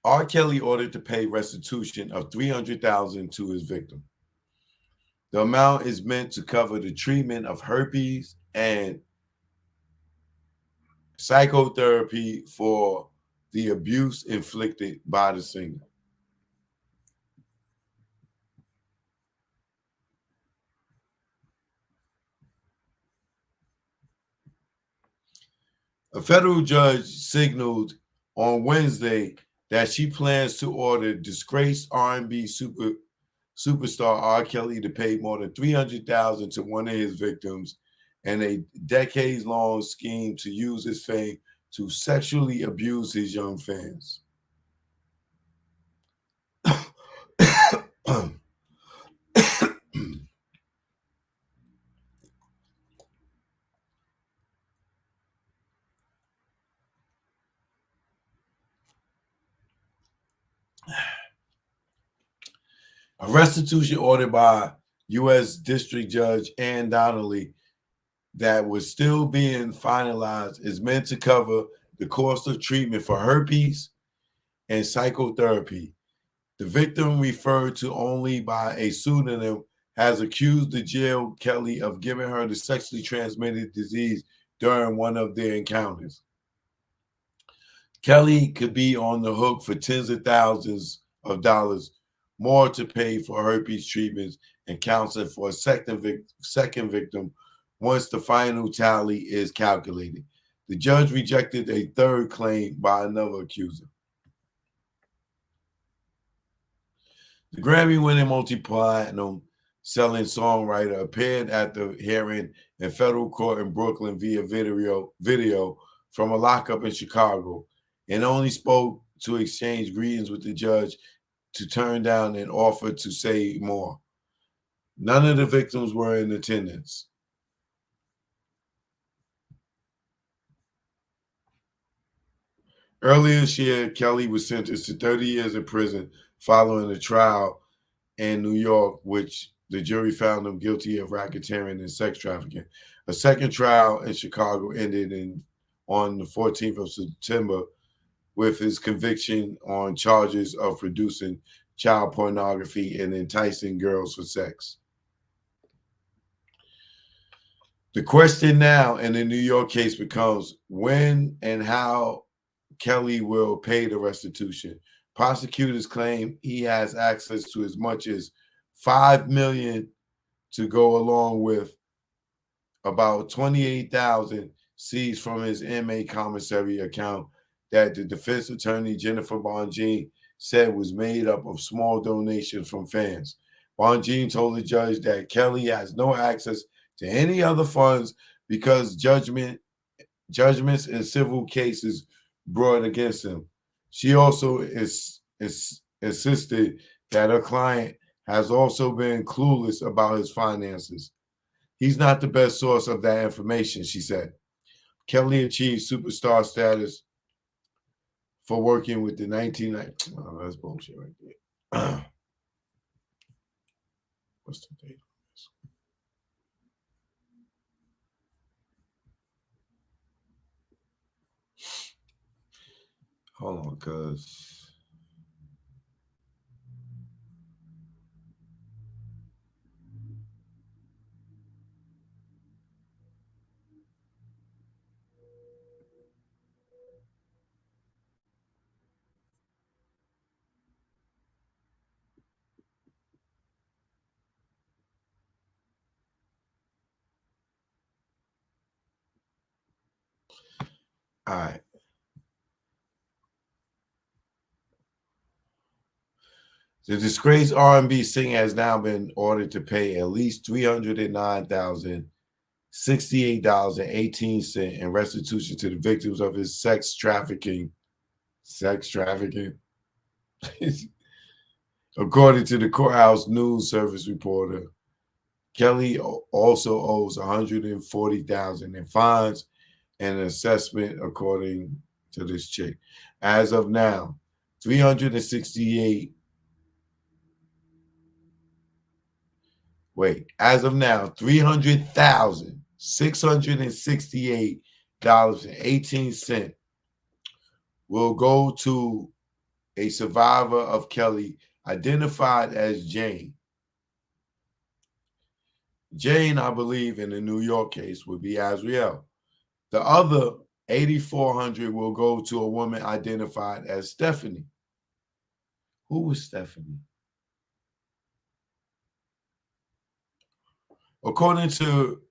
R. Kelly ordered to pay restitution of $300,000 to his victim. The amount is meant to cover the treatment of herpes and psychotherapy for the abuse inflicted by the singer. A federal judge signaled on Wednesday that she plans to order disgraced R&B superstar R. Kelly to pay more than $300,000 to one of his victims in a decades-long scheme to use his fame to sexually abuse his young fans. A restitution ordered by U.S. District Judge Ann Donnelly that was still being finalized is meant to cover the cost of treatment for herpes and psychotherapy. The victim, referred to only by a pseudonym, has accused the jail Kelly of giving her the sexually transmitted disease during one of their encounters. Kelly could be on the hook for tens of thousands of dollars more to pay for herpes treatments and counseling for a second victim once the final tally is calculated. The judge rejected a third claim by another accuser. The Grammy-winning multi-platinum selling songwriter appeared at the hearing in federal court in Brooklyn via video from a lockup in Chicago, and only spoke to exchange greetings with the judge to turn down an offer to say more. None of the victims were in attendance. Earlier this year, Kelly was sentenced to 30 years in prison following a trial in New York, which the jury found him guilty of racketeering and sex trafficking. A second trial in Chicago ended on the 14th of September with his conviction on charges of producing child pornography and enticing girls for sex. The question now in the New York case becomes when and how Kelly will pay the restitution. Prosecutors claim he has access to as much as $5 million to go along with about 28,000 seized from his inmate commissary account that the defense attorney Jennifer Bonjean said was made up of small donations from fans. Bonjean told the judge that Kelly has no access to any other funds because judgments in civil cases brought against him. She also insisted that her client has also been clueless about his finances. He's not the best source of that information, she said. Kelly achieved superstar status for working with the 1990s. Oh, that's bullshit right there. What's the date on this? Hold on, cuz. All right. The disgraced R&B singer has now been ordered to pay at least $309,068.18 in restitution to the victims of his sex trafficking. According to the courthouse news service reporter, Kelly also owes $140,000 in fines and an assessment, according to this chick. As of now, 368. As of now, $300,668.18 will go to a survivor of Kelly identified as Jane. Jane, I believe, in the New York case would be Azriel. The other $8,400 will go to a woman identified as Stephanie. Who was Stephanie? According to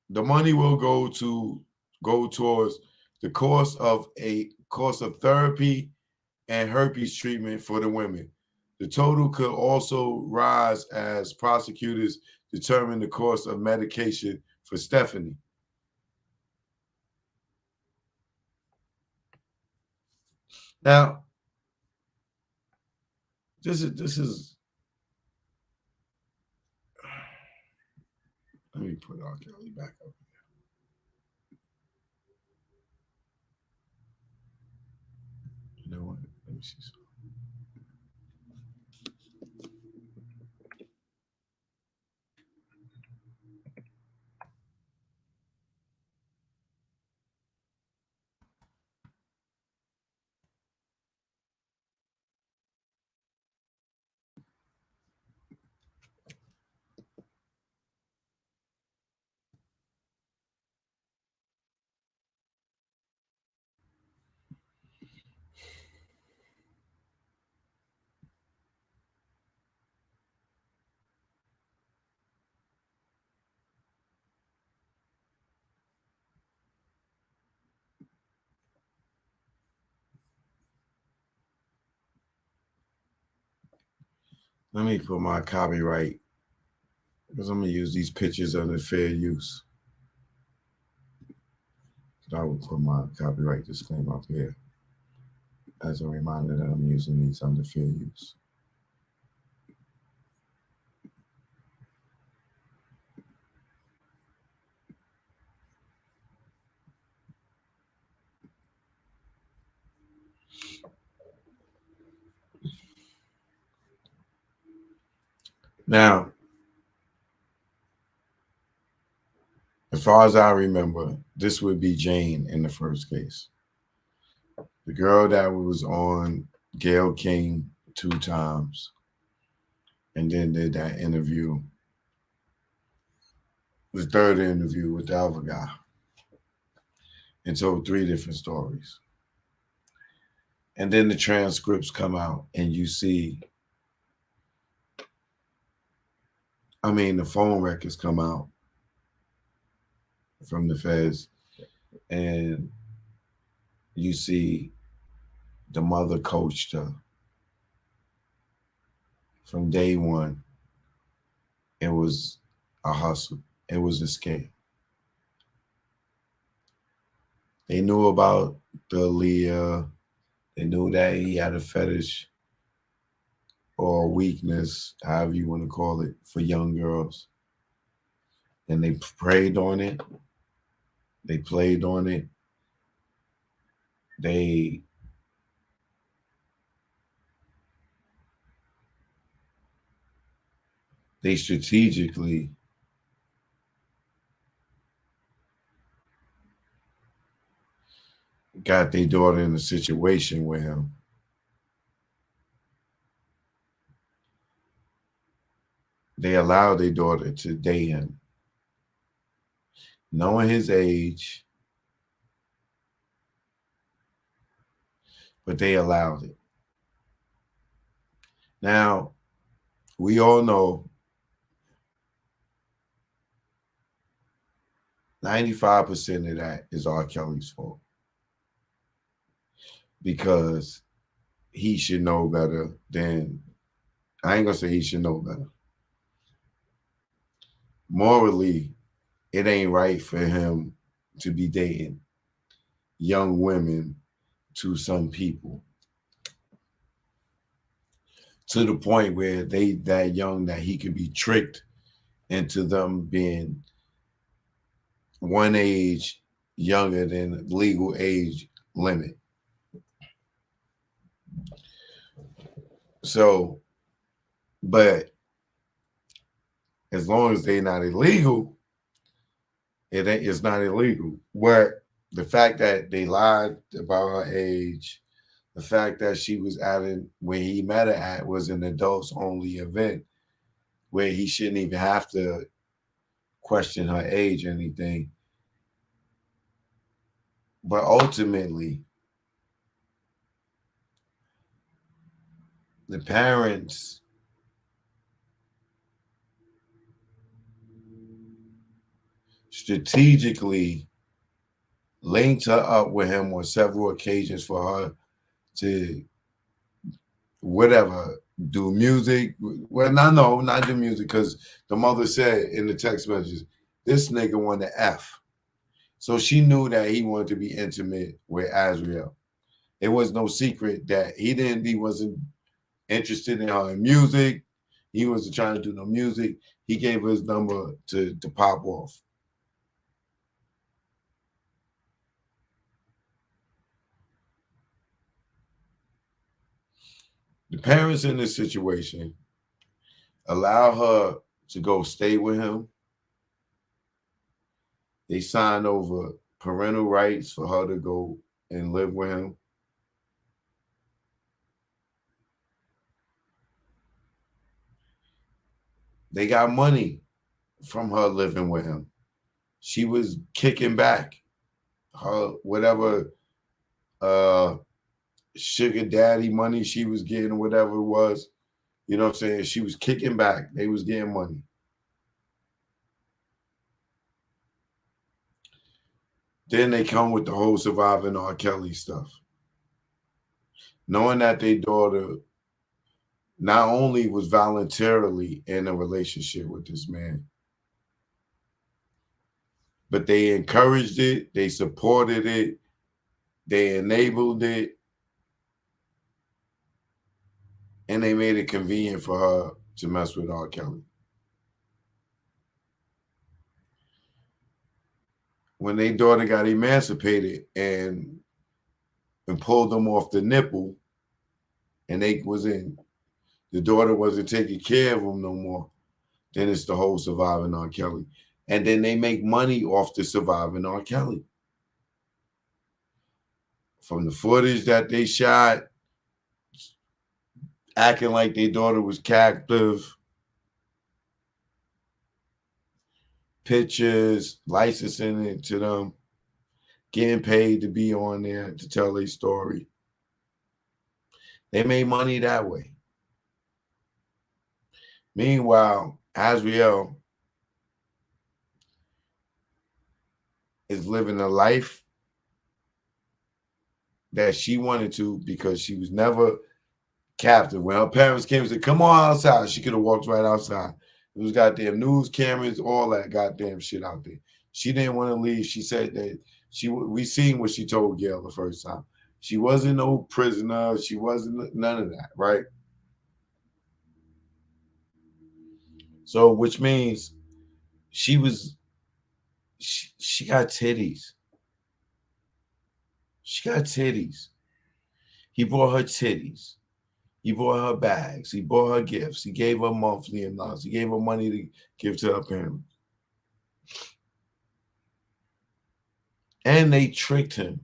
the money will go towards the cost of therapy and herpes treatment for the women. The total could also rise as prosecutors determine the cost of medication for Stephanie. Now, this is. Let me put R. Kelly back up. You know what? Let me see something. Let me put my copyright, because I'm going to use these pictures under fair use. I will put my copyright disclaimer up here as a reminder that I'm using these under fair use. Now, as far as I remember, this would be Jane in the first case. The girl that was on Gayle King 2 times and then did that interview, the third interview with the other guy, and told 3 different stories. And then the transcripts come out and you see I mean, the phone records come out from the feds, and you see the mother coached her from day one. It was a hustle. It was a scam. They knew about the Aaliyah. They knew that he had a fetish or weakness, however you want to call it, for young girls. And they preyed on it. They played on it. They strategically got their daughter in a situation with him. They allowed their daughter to date him, knowing his age, but they allowed it. Now, we all know 95% of that is R. Kelly's fault, because he should know better than, I ain't gonna say he should know better. Morally, it ain't right for him to be dating young women to some people to the point where they that young that he could be tricked into them being one age younger than legal age limit. So, but as long as they're not illegal, it's not illegal. But the fact that they lied about her age, the fact that she was at it when he met her at was an adults only event where he shouldn't even have to question her age or anything. But ultimately, the parents strategically linked her up with him on several occasions for her to whatever, do music. Well, not do music, because the mother said in the text messages, this nigga wanted to F. So she knew that he wanted to be intimate with Azriel. It was no secret that he wasn't interested in her in music. He wasn't trying to do no music. He gave her his number to pop off. The parents in this situation allow her to go stay with him. They signed over parental rights for her to go and live with him. They got money from her living with him. She was kicking back her whatever sugar daddy money she was getting, whatever it was. You know what I'm saying? She was kicking back. They was getting money. Then they come with the whole surviving R. Kelly stuff. Knowing that their daughter not only was voluntarily in a relationship with this man, but they encouraged it, they supported it, they enabled it, and they made it convenient for her to mess with R. Kelly. When their daughter got emancipated and pulled them off the nipple, and the daughter wasn't taking care of them no more, then it's the whole surviving R. Kelly. And then they make money off the surviving R. Kelly. From the footage that they shot, acting like their daughter was captive, pictures, licensing it to them, getting paid to be on there to tell their story. They made money that way. Meanwhile, Azriel is living a life that she wanted to because she was never captive. When her parents came and said, come on outside, she could have walked right outside. It was goddamn news cameras, all that goddamn shit out there. She didn't want to leave. She said that we seen what she told Gail the first time. She wasn't no prisoner. She wasn't none of that, right? So, which means she got titties. She got titties. He bought her titties. He bought her bags. He bought her gifts. He gave her monthly amounts. He gave her money to give to her parents. And they tricked him.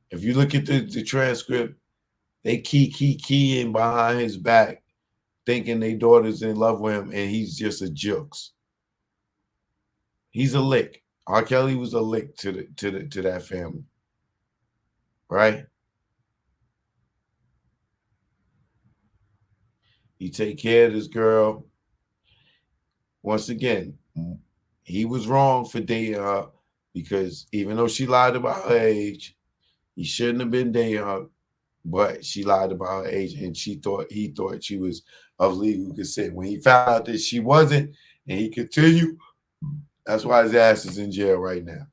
If you look at the transcript, they keying behind his back, thinking their daughter's in love with him, and he's just a jokes. He's a lick. R. Kelly was a lick to that family, right? He take care of this girl. Once again, he was wrong for dating her because even though she lied about her age, he shouldn't have been dating her. But she lied about her age, and he thought she was of legal consent. When he found out that she wasn't, and he continued, that's why his ass is in jail right now.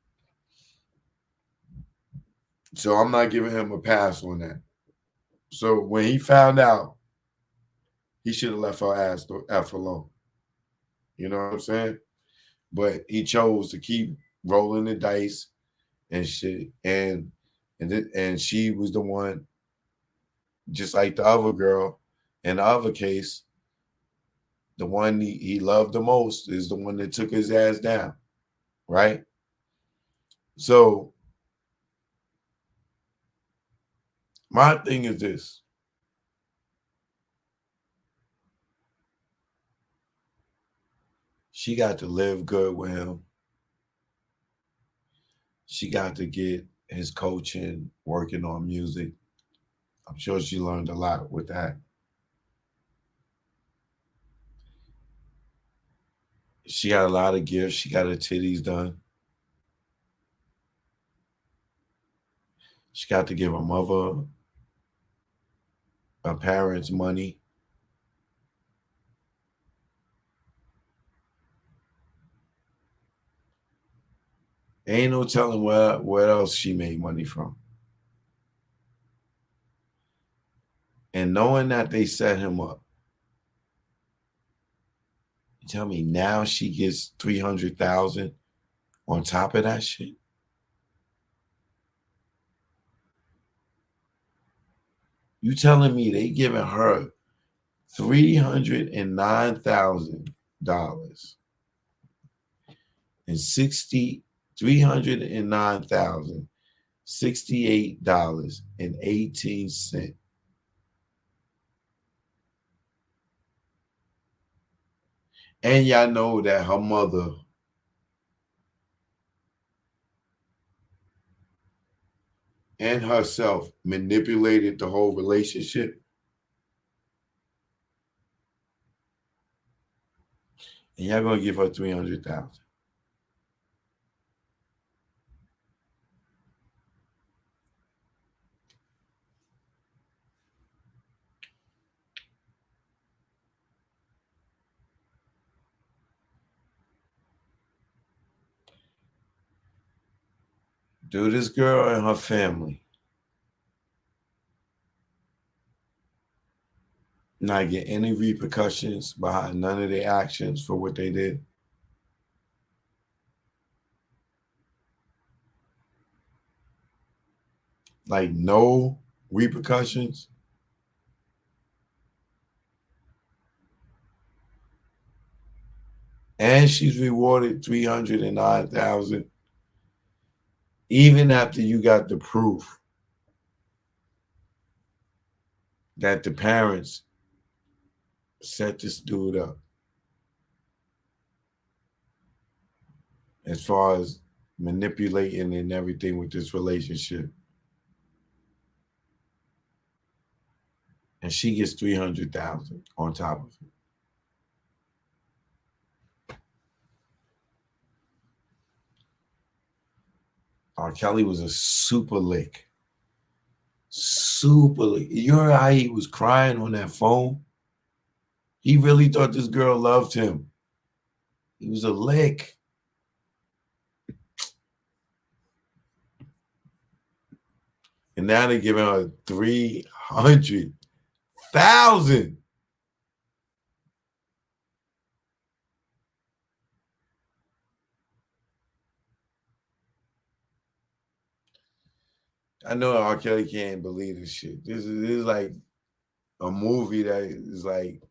So I'm not giving him a pass on that. So when he found out, he should have left her ass the F alone. You know what I'm saying? But he chose to keep rolling the dice and shit. And she was the one, just like the other girl in the other case, the one he loved the most is the one that took his ass down, right? So my thing is this. She got to live good with him. She got to get his coaching, working on music. I'm sure she learned a lot with that. She got a lot of gifts. She got her titties done. She got to give her mother, her parents money. Ain't no telling where else she made money from. And knowing that they set him up, you tell me now she gets $300,000 on top of that shit? You telling me they giving her $309,000 and $309,068.18. And y'all know that her mother and herself manipulated the whole relationship. And y'all gonna give her $300,000. Do this girl and her family not get any repercussions behind none of their actions for what they did? Like no repercussions? And she's rewarded $309,000 even after you got the proof that the parents set this dude up as far as manipulating and everything with this relationship. And she gets $300,000 on top of it. R. Kelly was a super lick. Super lick. You heard how he was crying on that phone? He really thought this girl loved him. He was a lick. And now they're giving her 300,000. I know R. Kelly can't believe this shit. This is like a movie that is like,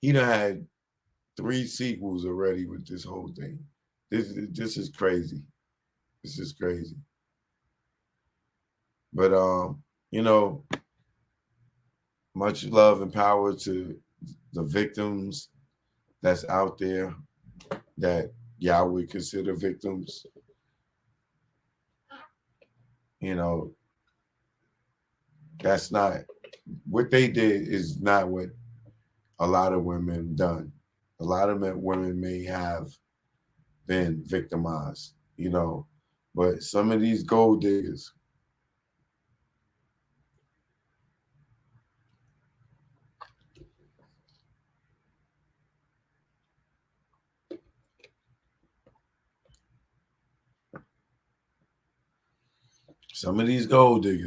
he done had 3 sequels already with this whole thing. This is crazy. This is crazy. But you know, much love and power to the victims that's out there that y'all would consider victims. You know, that's not what they did, is not what a lot of women done. A lot of women may have been victimized, you know, but some of these gold diggers,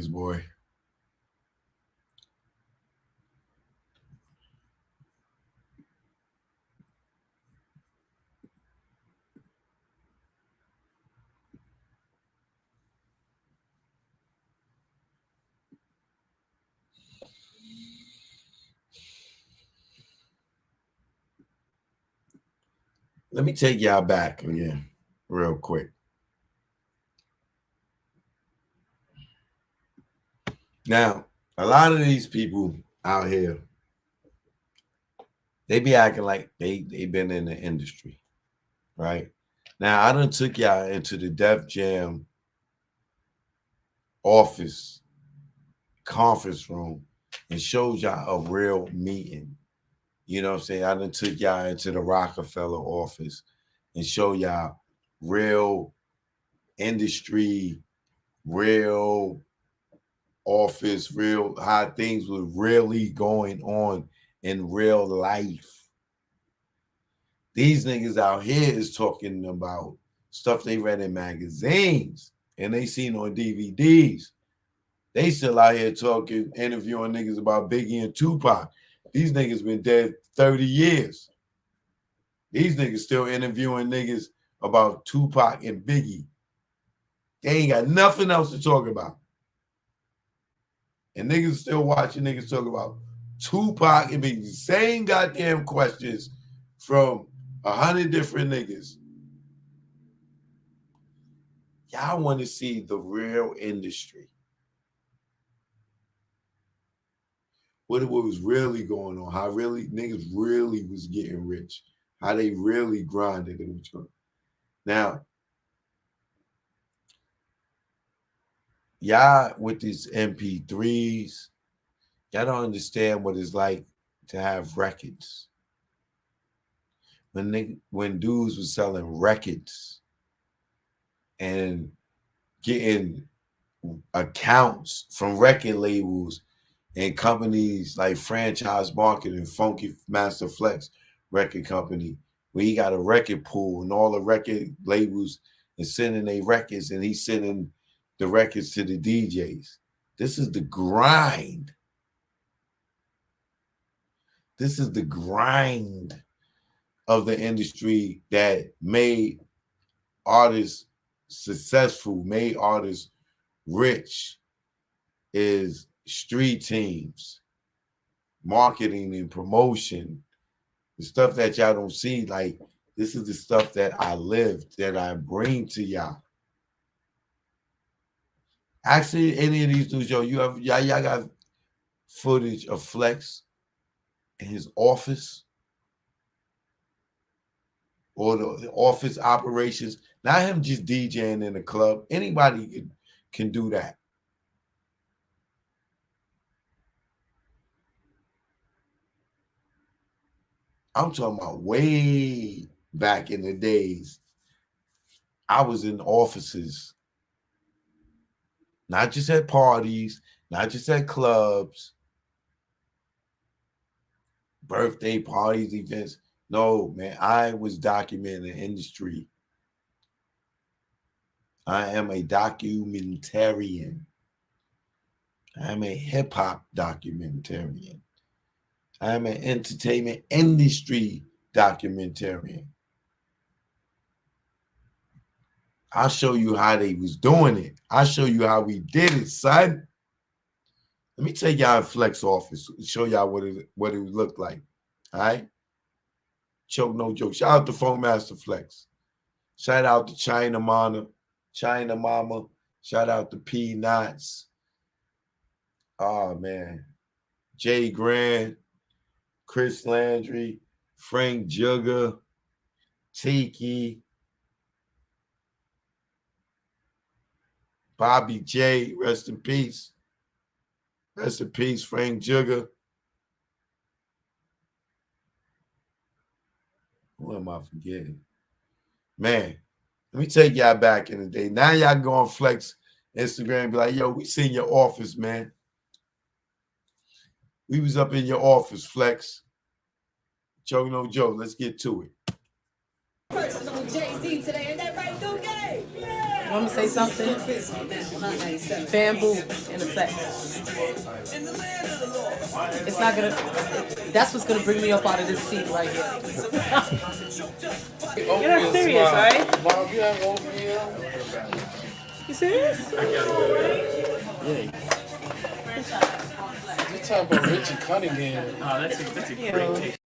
boy. Let me take y'all back again, real quick. Now, a lot of these people out here, they be acting like they been in the industry, right? Now, I done took y'all into the Def Jam office conference room and showed y'all a real meeting. You know what I'm saying? I done took y'all into the Rockefeller office and show y'all real industry, real office, real how things were really going on in real life. These niggas out here is talking about stuff they read in magazines and they seen on DVDs. They still out here talking, interviewing niggas about Biggie and Tupac. These niggas been dead 30 years. These niggas still interviewing niggas about Tupac and Biggie. They ain't got nothing else to talk about. And niggas still watching niggas talk about Tupac and Biggie. Same goddamn questions from 100 different niggas. Y'all want to see the real industry. What was really going on, how really niggas really was getting rich, how they really grinded in each other. Now, y'all with these MP3s, y'all don't understand what it's like to have records. When dudes was selling records and getting accounts from record labels and companies like Franchise Marketing, Funky Master Flex record company, where he got a record pool and all the record labels and sending their records and he's sending the records to the DJs. This is the grind. This is the grind of the industry that made artists successful, made artists rich, is street teams, marketing and promotion, the stuff that y'all don't see. Like, this is the stuff that I lived, that I bring to y'all. Actually, any of these dudes, yo, y'all got footage of Flex in his office or the office operations, not him just DJing in the club. Anybody can do that. I'm talking about way back in the days. I was in offices Not just at parties, not just at clubs, birthday parties, events. No, man, I was documenting the industry. I am a documentarian. I am a hip-hop documentarian. I am an entertainment industry documentarian. I'll show you how they was doing it. I'll show you how we did it, son. Let me take y'all to Flex office, show y'all what it would look like. All right? Choke no joke. Shout out to Phone Master Flex. Shout out to China Mama. Shout out to P Knots. Oh man. Jay Grant, Chris Landry, Frank Jugger, Tiki, Bobby J, rest in peace. Rest in peace, Frank Jugger. Who am I forgetting? Man, let me take y'all back in the day. Now y'all go on Flex Instagram and be like, yo, we seen your office, man. We was up in your office, Flex. Joe, no joke. Let's get to it. Personal Jay-Z today, and that right through game. You want me to say something? Bamboo in a sec. It's not gonna. That's what's gonna bring me up out of this seat right here. You're not serious, right? Mom, you have oatmeal? You serious? Yeah. You're talking about Richie Cunningham. Oh, that's a great taste.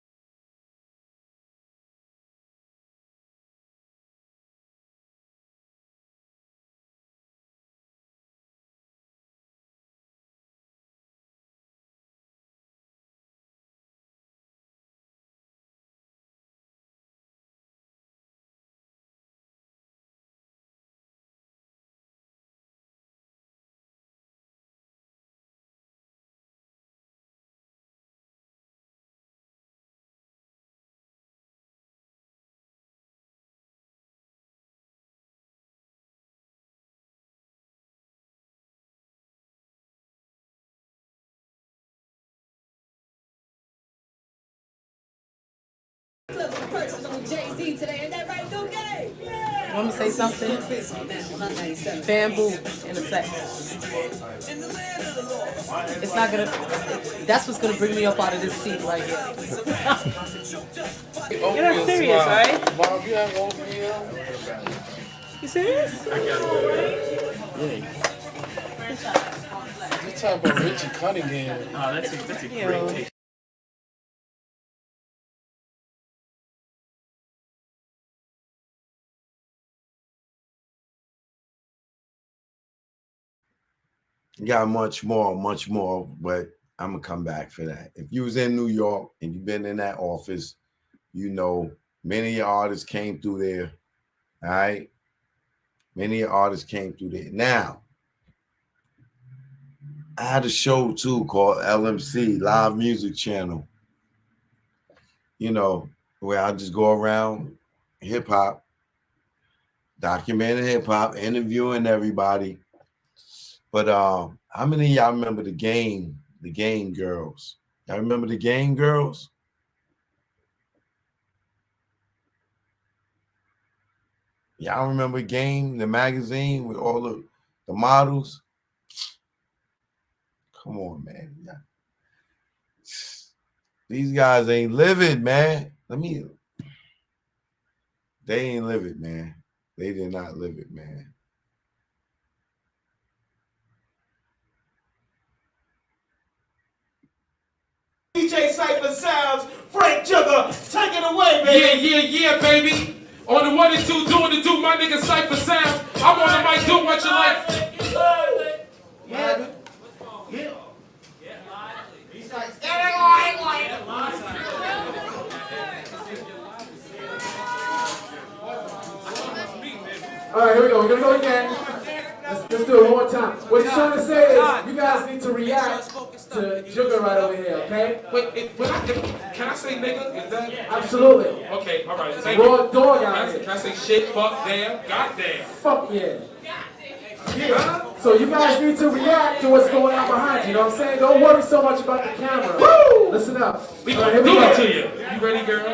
Personal Jay-Z today, and that right through game. You want me to say something? Bamboo in a sec. It's not gonna. That's what's gonna bring me up out of this seat right here. You're not serious, right? Mom, you have oatmeal? You serious? Yeah. You're talking about Richie Cunningham. Oh, that's a great taste. Got much more, but I'm gonna come back for that. If you was in New York and you've been in that office, you know many of your artists came through there. All right, many of your artists came through there. Now, I had a show too called LMC, Live Music Channel. You know, where I just go around hip hop, documenting hip hop, interviewing everybody. But how many of y'all remember the game girls? Y'all remember the game girls? Y'all remember Game, the magazine with all the models? Come on, man. Yeah. These guys ain't living, man. They ain't live it, man. They did not live it, man. DJ Cypher Sounds, Frank Jugger, take it away, baby. Yeah, baby. On the 1 and 2, doing the do, my nigga Cypher Sounds. I'm on the mic, do what you like. Yeah. All right, here we go. We're gonna go again. Let's do it one more time. What he's trying to say is, you guys need to react to Jugger right over here, okay? Wait, can I say nigga? Is that? Absolutely. Okay, all right. Raw dog out here. Can I say shit, fuck, damn, goddamn? Fuck yeah. Yeah. So you guys need to react to what's going on behind you. You know what I'm saying? Don't worry so much about the camera. Woo! Listen up. We All right, gonna here do we it go. to you. You ready, girl?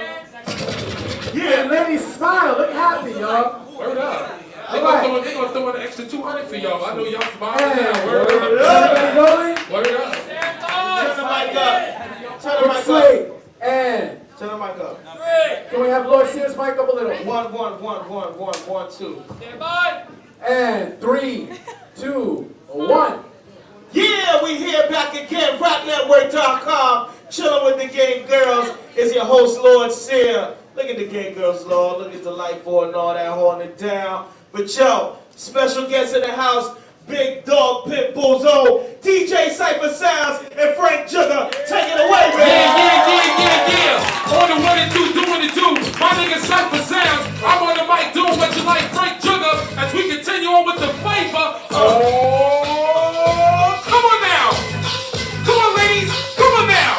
Yeah, ladies, smile. Look happy, y'all. Word up. They All gonna right. throw in an extra 200 for y'all. I know y'all smiling Hey, now. Word word up. up. Rolling. Word up. Turn the mic up. Turn the mic up. Slate. And Turn the mic up. can we have Lord Sears mic up a little? 1, 1, 1, 1, 1, 1, 2. And 3, 2, 1. Yeah, we here back again. RapNetwork.com. Chilling with the Game Girls. Is your host, Lord Sear. Look at the Game Girls, Lord. Look at the light board and all that holding it down. But yo, special guests in the house. Big Dog Pitbull's old DJ Cypher Sounds and Frank Jugger. Take it away, man. Yeah. On the 1 and 2, doing the 2. My nigga Cypher Sounds. I'm on the mic doing what you like, Frank Jugger. As we continue on with the flavor. Oh, come on now. Come on, ladies. Come on now.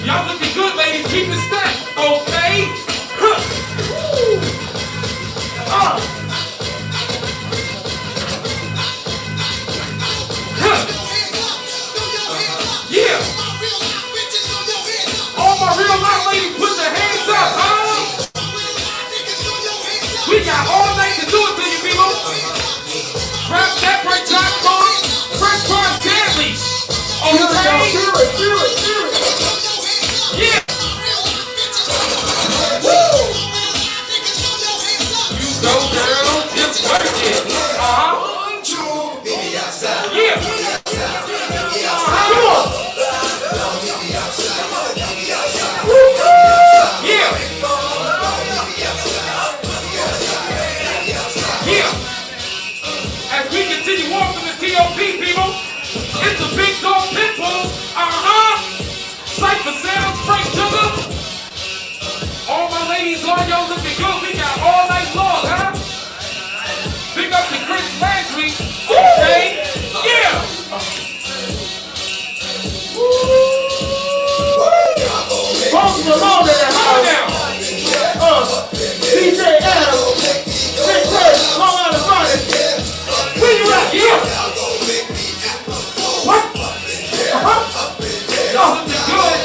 Y'all looking good, ladies. Keep the step, okay? Yeah. All my real life ladies, put your hands up, huh? We got all night to do it to you, people. Grab that break time phone. Fresh Prime Daily. Okay? Yeah. Woo. You go, girl. Just work it. Uh-huh. Yeah. Come on. Yeah. Yeah. As we continue on from the TOP, people, it's the Big Dog Pitbull. Uh-huh. Cypher Sounds, Frank Jugger. All my ladies, all y'all looking good. We got all night long, huh? Big up to Chris Landry. Okay. Yeah. Post Malone in the house. DJ Adam. Big Chris, Long Island Friday. Where you at? Yeah. What? Y'all looking good.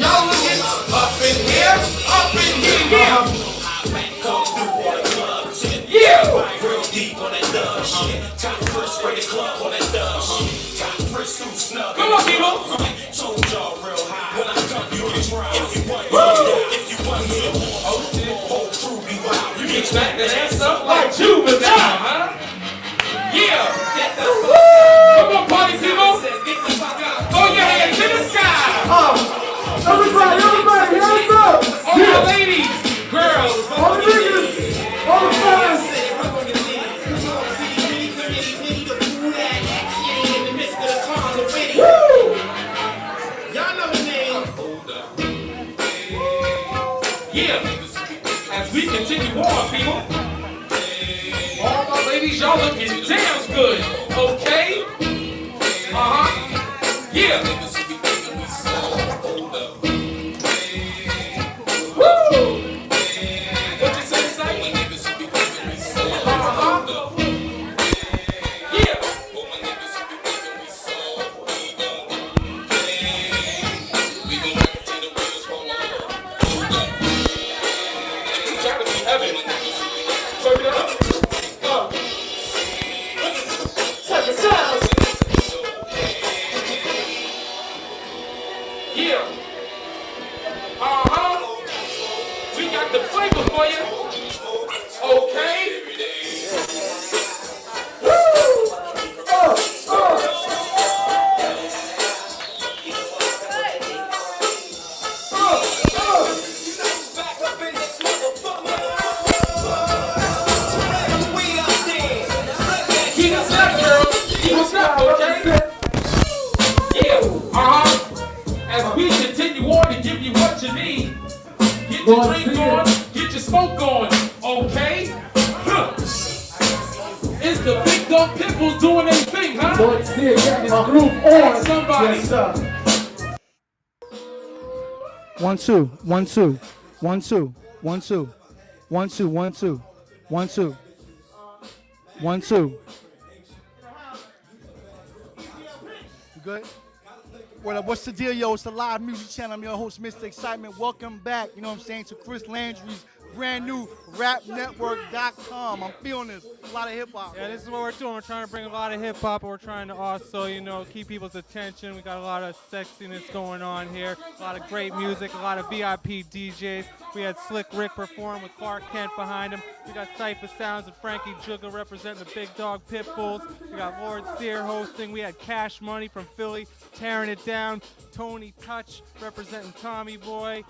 Y'all looking up in here. Up in here. Yeah. Yeah. Real deep on that dub shit. Top first spray the club on that dub shit. Top first suit snug. Come on, people. Told y'all real high. When I come, you get drowned. If you want, if you want me to whole crew be wild. You get back that ass up like Juvenile, huh? Yeah. Come on, party people. Throw your hands in the sky. Everybody, hands up. All my ladies, girls, all the niggas, all the fellas. Yeah, as we continue on, people. All my ladies, y'all looking damn good, okay? Uh-huh. Yeah. Woo! What you say, Say? Uh-huh. Yeah. Try to be heavy. Turn it up. Cypher Sounds. Yeah. Uh-huh. We got the flavor for you. Okay. Keep us up, girl. Keep us up, okay? Yeah. Uh-huh. As we continue on to give you what you need. Get your drink on, get your smoke on, okay? Huh. It's the Big Dog Pitbulls doing their thing, huh? Lord Sear, getting his groove on. Somebody. Yes, sir. 1 2 1 2 1 2 1 2. 1 2 1 2 1 2 1 2. You good? What up? What's the deal, yo? It's the live music channel. I'm your host, Mr. Excitement. Welcome back, you know what I'm saying, to Chris Landry's brand new rapnetwork.com. I'm feeling this. A lot of hip hop. Yeah, this is what we're doing. We're trying to bring a lot of hip hop, but we're trying to also, you know, keep people's attention. We got a lot of sexiness going on here, a lot of great music, a lot of VIP DJs. We had Slick Rick perform with Clark Kent behind him. We got Cypher Sounds and Frankie Jugga representing the Big Dog Pitbulls. We got Lord Sear hosting. We had Cash Money from Philly tearing it down. Tony Touch representing Tommy Boy.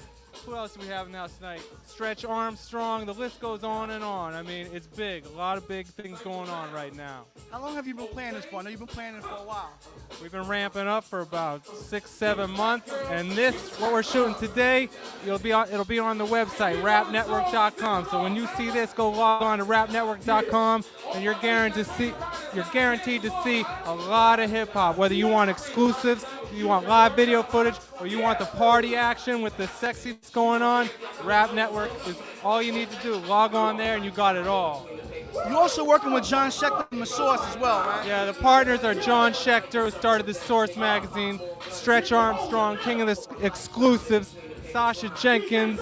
Who else do we have in the house tonight? Stretch Armstrong. The list goes on and on. I mean, it's big. A lot of big things going on right now. How long have you been playing this for? I know you've been playing it for a while. We've been ramping up for about 6-7 months, and this, what we're shooting today, it'll be on the website, rapnetwork.com. So when you see this, go log on to rapnetwork.com, and you're guaranteed to see a lot of hip hop. Whether you want exclusives, you want live video footage, or you want the party action with the sexy that's going on, Rap Network is all you need to do. Log on there, and you got it all. You're also working with John Schechter from The Source as well, right? Yeah, the partners are John Schechter, who started The Source magazine, Stretch Armstrong, king of the exclusives, Sasha Jenkins,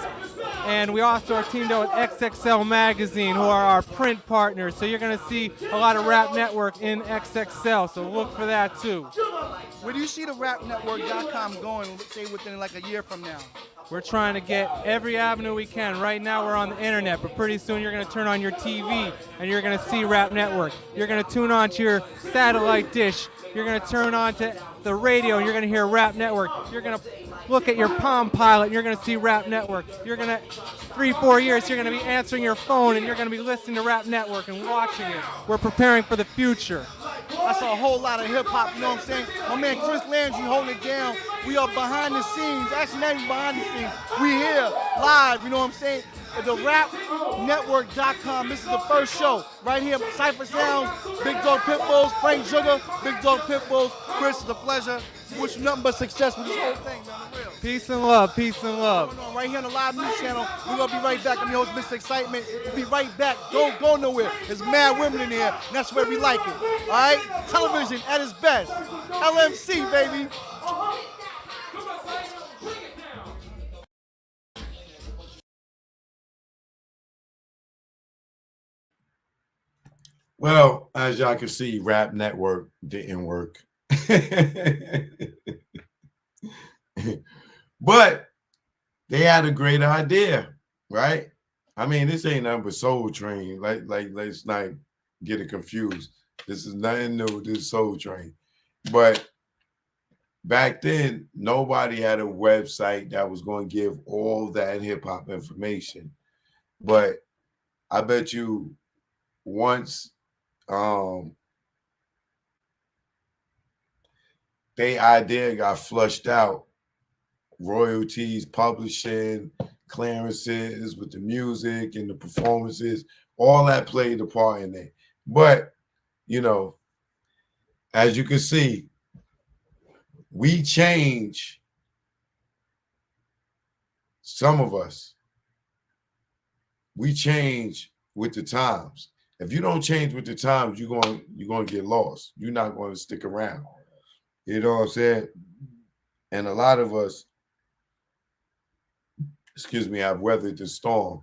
and we also are teamed up with XXL Magazine, who are our print partners. So you're going to see a lot of Rap Network in XXL, so look for that too. Where do you see the rapnetwork.com going, say, within like a year from now? We're trying to get every avenue we can. Right now we're on the internet, but pretty soon you're going to turn on your TV and you're going to see Rap Network. You're going to tune on to your satellite dish. You're going to turn on to the radio and you're going to hear Rap Network. You're going to look at your Palm Pilot and you're going to see Rap Network. You're going to, 3-4 years, you're going to be answering your phone and you're going to be listening to Rap Network and watching it. We're preparing for the future. I saw a whole lot of hip hop, you know what I'm saying? My man Chris Landry holding it down. We are behind the scenes, actually not even behind the scenes. We here live, you know what I'm saying? At the rapnetwork.com. This is the first show right here. Cypher Sounds, Big Dog Pitbulls, Frank Jugga, Big Dog Pitbulls. Chris, it's a pleasure. Wish you nothing but success with this whole thing, man. For real. Peace and love, peace and love. Right here on the live news channel. We're gonna be right back. I'm your host, Mr. Excitement. We'll be right back. Don't go nowhere. There's mad women in here, and that's where we like it. All right? Television at its best. LMC, baby. Well, as y'all can see, Rap Network didn't work. But they had a great idea, right? I mean, this ain't nothing but Soul Train. Let's not get it confused. This is nothing new. This is Soul Train. But back then, nobody had a website that was going to give all that hip hop information. But I bet you once their idea got flushed out, royalties, publishing, clearances with the music and the performances, all that played a part in it. But, you know, as you can see, we change, some of us, we change with the times. If you don't change with the times, you're going to get lost. You're not going to stick around. You know what I'm saying? And a lot of us, have weathered the storm.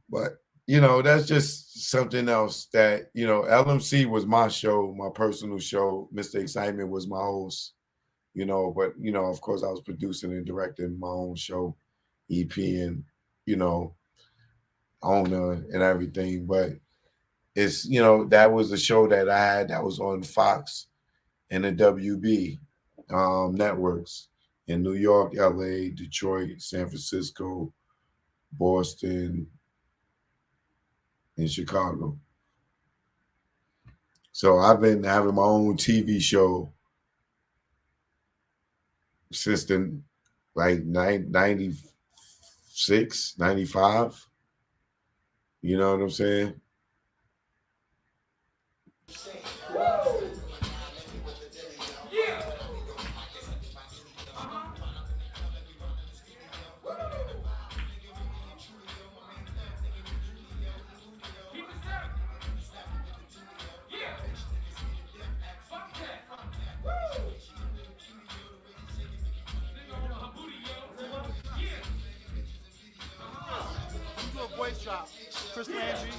But, you know, that's just something else that, you know, LMC was my show, my personal show. Mr. Excitement was my host, you know, but, you know, of course I was producing and directing my own show, EP, and, you know, owner and everything. But it's, you know, that was the show that I had that was on Fox and the WB networks in New York, LA, Detroit, San Francisco, Boston, and Chicago. So I've been having my own TV show since then, like 96, 95. You know what I'm saying? Chris Landry,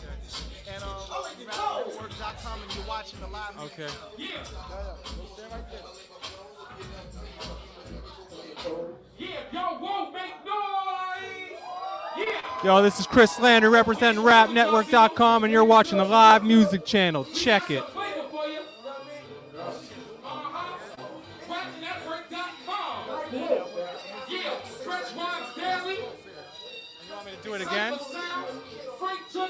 and rapnetwork.com, and you're watching the live. Okay. Yeah. Stand right there. Yeah, y'all won't make noise. Yeah. Yo, this is Chris Landry representing rapnetwork.com, and you're watching the live music channel. Check it. Yeah, Stretch Marks Daily. You want me to do it again? Frank Sugar,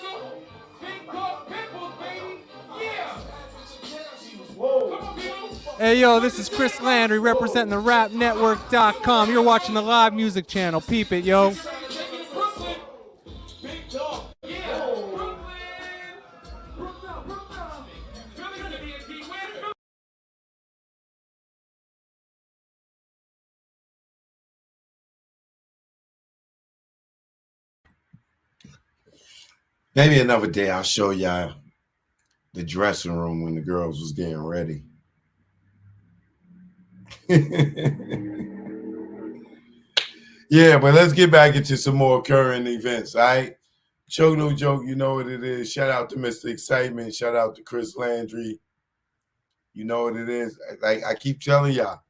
Big Dog Pimples, baby. Yeah. Hey, yo, this is Chris Landry representing the rapnetwork.com. You're watching the live music channel. Peep it, yo. Maybe another day I'll show y'all the dressing room when the girls was getting ready. Yeah, but let's get back into some more current events, all right? Choke No Joke, you know what it is. Shout out to Mr. Excitement. Shout out to Chris Landry. You know what it is. Like I keep telling y'all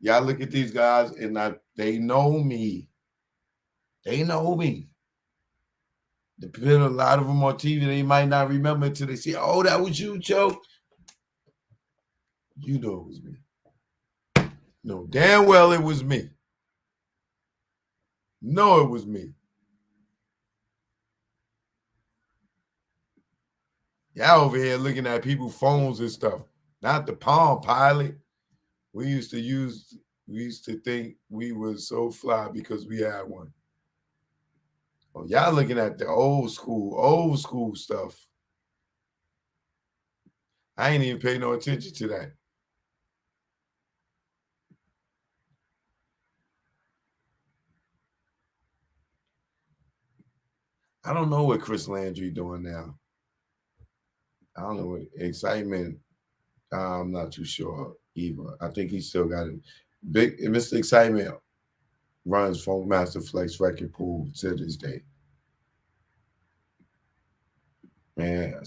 look at these guys and they know me. They know me. They put a lot of them on TV. They might not remember until they see, oh, that was you, Choke. You know it was me. No, damn well it was me. No, it was me. Y'all over here looking at people's phones and stuff. Not the Palm Pilot. We used to think we were so fly because we had one. Oh, y'all looking at the old school stuff. I ain't even pay no attention to that. I don't know what Chris Landry doing now. I don't know what Excitement. I'm not too sure either. I think he still got it. Big Mr. Excitement runs Funk Master Flex record pool to this day. Man,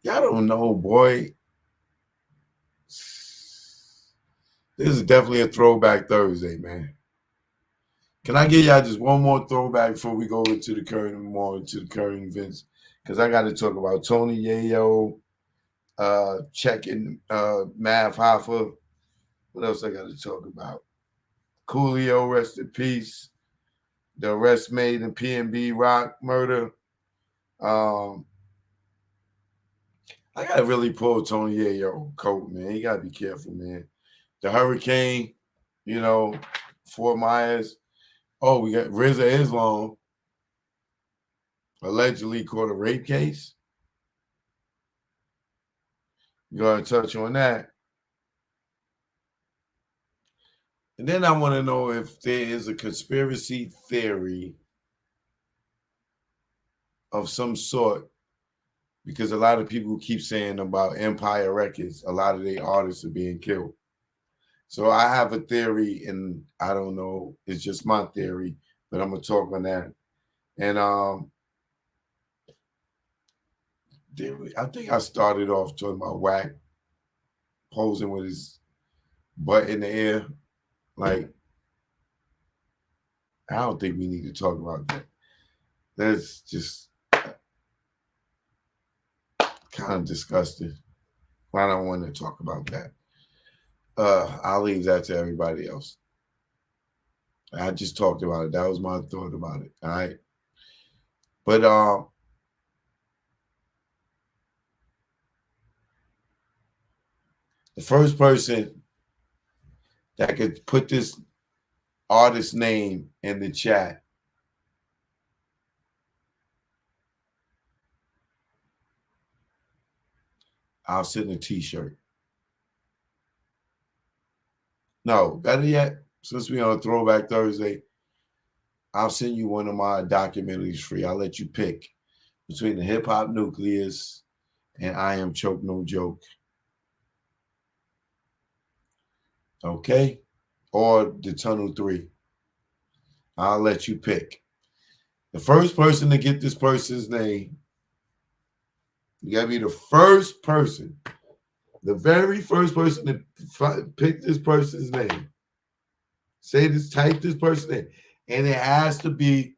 y'all don't know, boy. This is definitely a throwback Thursday, man. Can I give y'all just one more throwback before we go into the current events? Because I got to talk about Tony Yayo, checking Mav Hoffa. What else I got to talk about? Coolio, rest in peace. The arrest made in PNB Rock murder. I got to really pull Tony Yayo coat, man. You got to be careful, man. The hurricane, Fort Myers. Oh, we got Rizza Islam allegedly caught a rape case. You got to touch on that. And then I want to know if there is a conspiracy theory of some sort, because a lot of people keep saying about Empire Records, a lot of their artists are being killed. So I have a theory, and I don't know, it's just my theory, but I'm going to talk on that. And I think I started off talking about Wack posing with his butt in the air. Like, I don't think we need to talk about that. That's just kind of disgusting. I don't want to talk about that. I'll leave that to everybody else. I just talked about it. That was my thought about it. All right. But the first person that could put this artist name in the chat, I'll send a t-shirt. No, better yet, since we on Throwback Thursday, I'll send you one of my documentaries free. I'll let you pick between the Hip Hop Nucleus and I Am Choke No Joke. Okay? Or the Tunnel 3. I'll let you pick. The first person to get this person's name, you gotta be the first person, the very first person to pick this person's name. Say this, type this person's name, and it has to be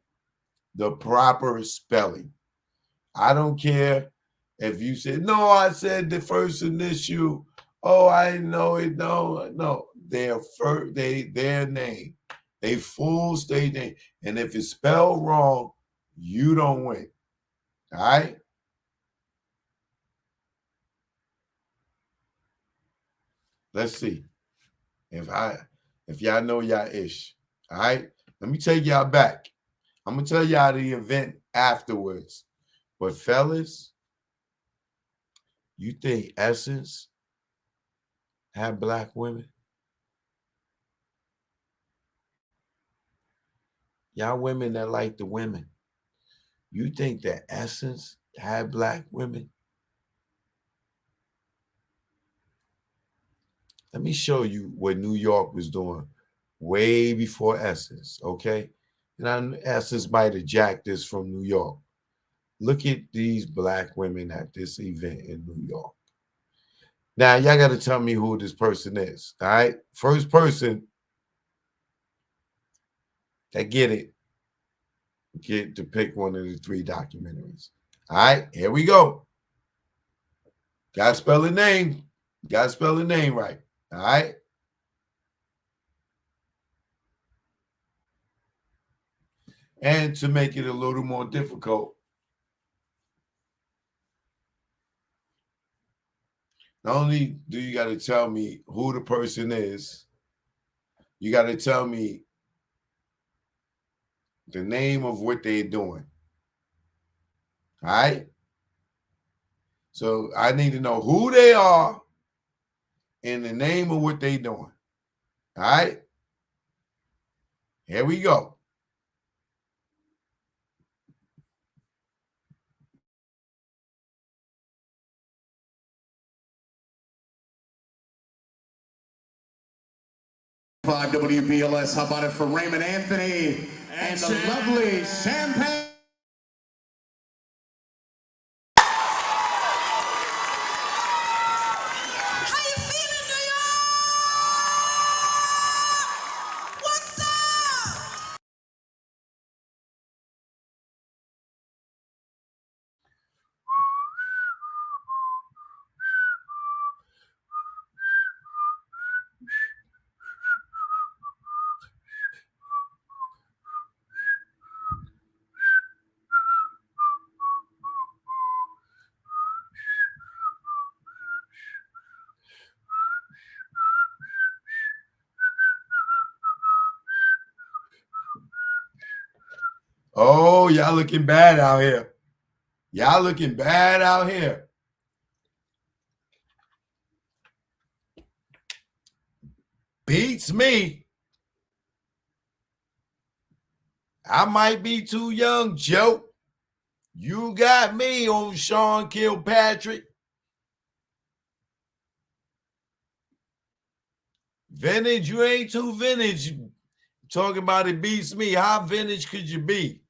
the proper spelling. I don't care if you said, no, I said the first initial. Oh, I didn't know it. No. Their name, they full stage name. And if it's spelled wrong, you don't win. All right? Let's see. If y'all know y'all ish. All right? Let me take y'all back. I'm gonna tell y'all the event afterwards. But fellas, you think Essence had black women? Y'all women that like the women, you think that Essence had black women? Let me show you what New York was doing way before Essence, okay? And Essence might have jacked this from New York. Look at these black women at this event in New York. Now, y'all got to tell me who this person is, all right? First person that get to pick one of the 3 documentaries. All right, here we go. Got to spell the name. Got to spell the name right. All right. And to make it a little more difficult, not only do you got to tell me who the person is, you got to tell me the name of what they're doing. All right. So I need to know who they are and the name of what they're doing. All right. Here we go. WBLS, how about it for Raymond Anthony and the lovely Champagne? Oh, y'all looking bad out here. Y'all looking bad out here. Beats me. I might be too young, Joe. You got me on Sean Kilpatrick. Vintage, you ain't too vintage. Talking about it beats me. How vintage could you be?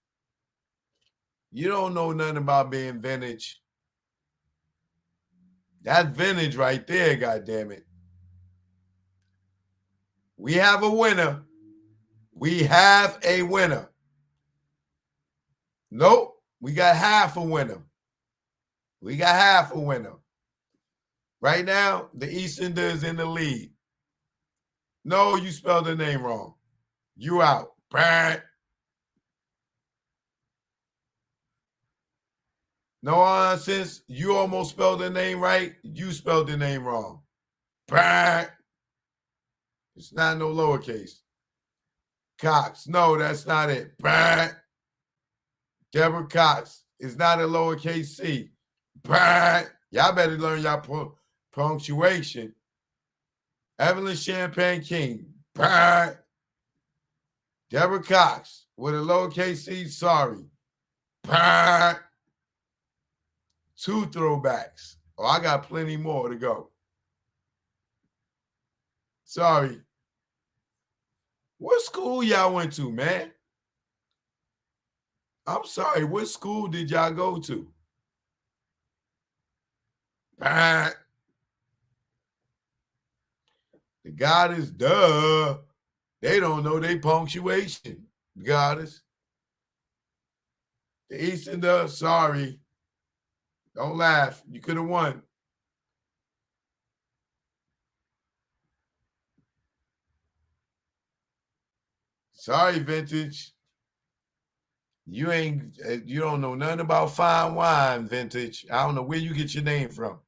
You don't know nothing about being vintage. That's vintage right there, goddammit. We have a winner. We have a winner. Nope, we got half a winner. We got half a winner. Right now, the Eastender is in the lead. No, you spelled the name wrong. You out. Bang. No nonsense. You almost spelled the name right. You spelled the name wrong. Bang. It's not no lowercase. Cox. No, that's not it. Bang. Deborah Cox. It's not a lowercase C. Bang. Y'all better learn y'all punctuation. Evelyn Champagne King. Bang. Deborah Cox with a lowercase C. Sorry. Bang. 2 throwbacks. Oh, I got plenty more to go. Sorry. What school y'all went to, man? I'm sorry, what school did y'all go to? The goddess, duh. They don't know they punctuation. Goddess. The Eastern does, sorry. Don't laugh. You could have won. Sorry, Vintage. You don't know nothing about fine wine, Vintage. I don't know where you get your name from.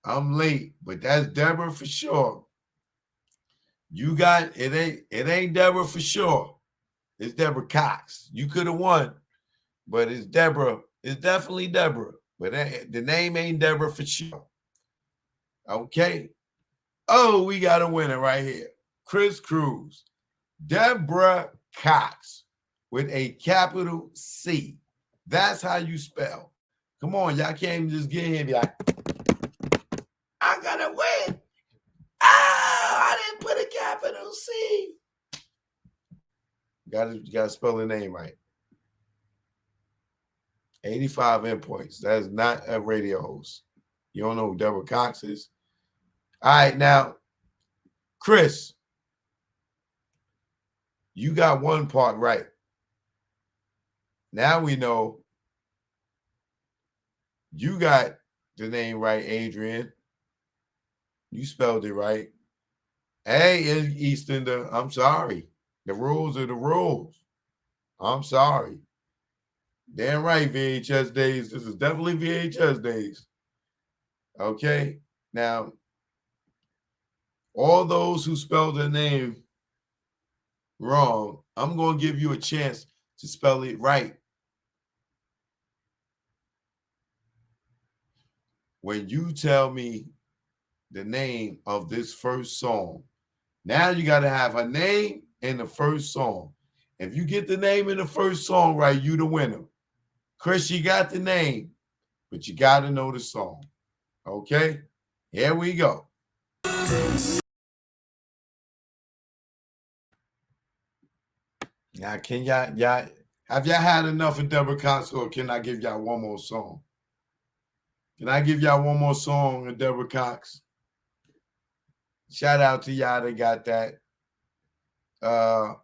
I'm late, but that's Deborah for sure. You got it ain't Deborah for sure. It's Deborah Cox. You could have won, but it's Deborah. It's definitely Deborah, but the name ain't Deborah for sure. Okay. Oh, we got a winner right here. Chris Cruz. Deborah Cox with a capital C. That's how you spell. Come on, y'all can't just get here and be like, I'm gonna win. Oh, I didn't put a capital C. You gotta spell the name right. 85 endpoints. That is not a radio host. You don't know who Deborah Cox is. All right, now, Chris, you got one part right. Now we know you got the name right, Adrian. You spelled it right. Hey, Easterner, I'm sorry. The rules are the rules. I'm sorry. Damn right, VHS days. This is definitely VHS days. Okay? Now, all those who spelled their name wrong, I'm going to give you a chance to spell it right. When you tell me the name of this first song, now you got to have a name in the first song. If you get the name in the first song right, you the winner. Chris, you got the name, but you got to know the song. Okay? Here we go. Now, can y'all have y'all had enough of Deborah Cox, or can I give y'all one more song? Can I give y'all one more song of Deborah Cox? Shout out to y'all that got that. I'm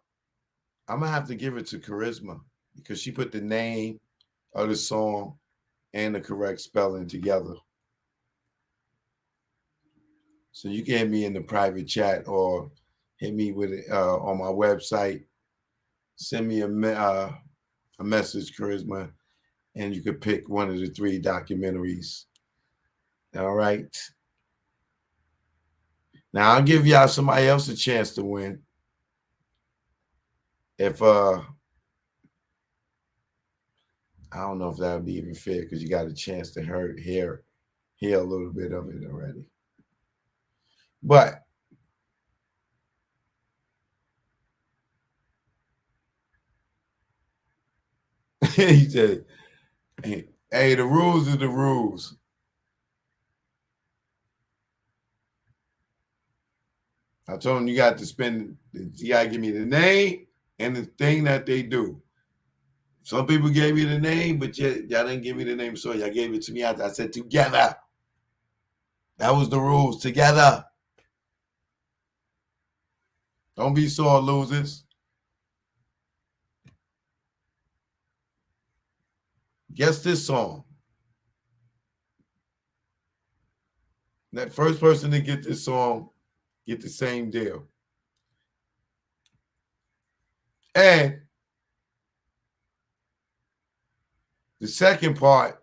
gonna have to give it to Charisma because she put the name of the song and the correct spelling together. So you can hit me in the private chat or hit me with it on my website. Send me a message, Charisma, and you could pick one of the 3 documentaries. All right. Now I'll give y'all somebody else a chance to win. If I don't know if that would be even fair because you got a chance to hear a little bit of it already. But he said, hey, the rules are the rules. I told him you got to give me the name and the thing that they do. Some people gave me the name, but y'all didn't give me the name, so y'all gave it to me after I said together. That was the rules, together. Don't be sore losers. Guess this song. That first person to get this song get the same deal. And the second part,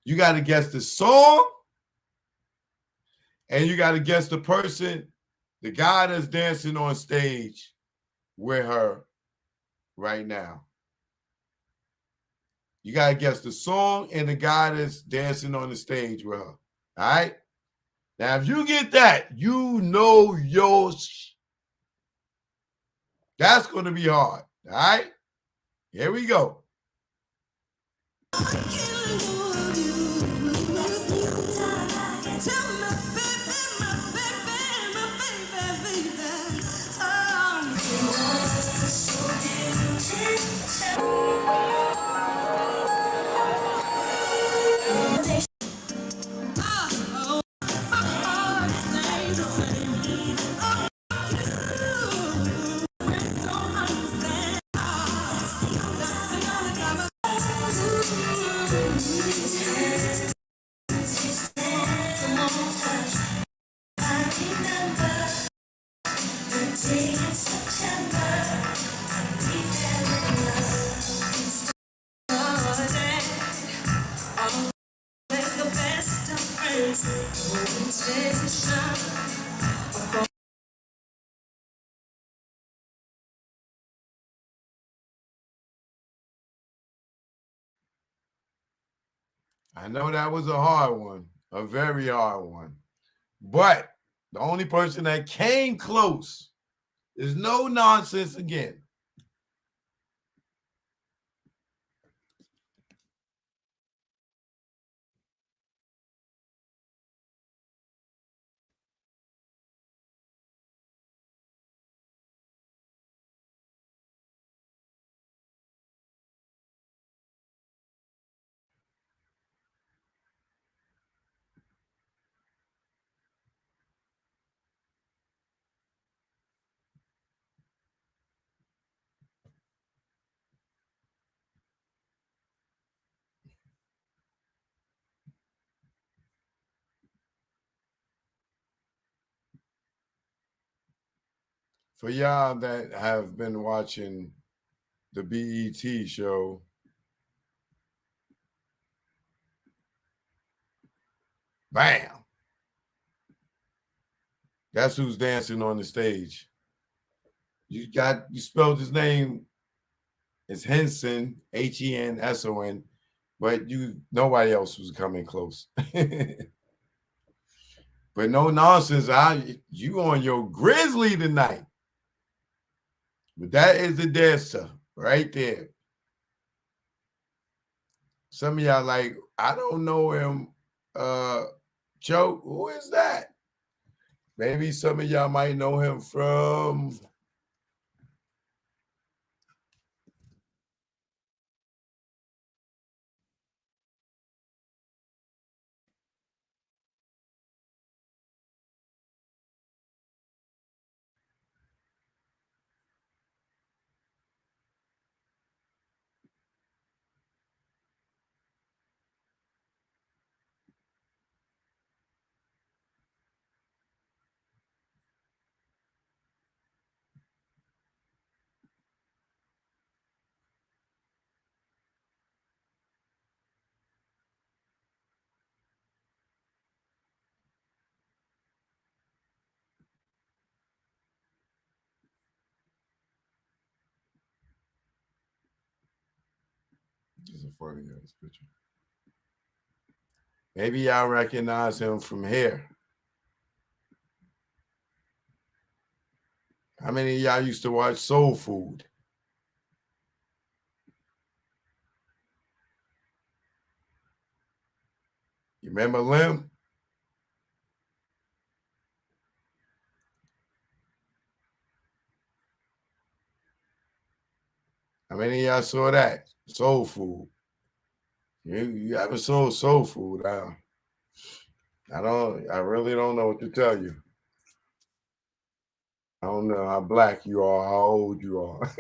you got to guess the song and you got to guess the person, the guy that's dancing on stage with her right now. You got to guess the song and the guy that's dancing on the stage with her. All right? Now, if you get that, you know yours. That's going to be hard. All right? Here we go. I know that was a hard one, a very hard one. But the only person that came close is No Nonsense again. For y'all that have been watching the BET show, bam! That's who's dancing on the stage. You spelled his name as Henson, Henson, but nobody else was coming close. But No Nonsense, you on your Grizzly tonight. But that is the dancer right there. Some of y'all like, I don't know him. Joe, who is that? Maybe some of y'all might know him from this is a funny ass picture. Maybe y'all recognize him from here. How many of y'all used to watch Soul Food? You remember Lim? How many of y'all saw that? Soul Food. You haven't saw Soul Food. I really don't know what to tell you. I don't know how black you are, how old you are.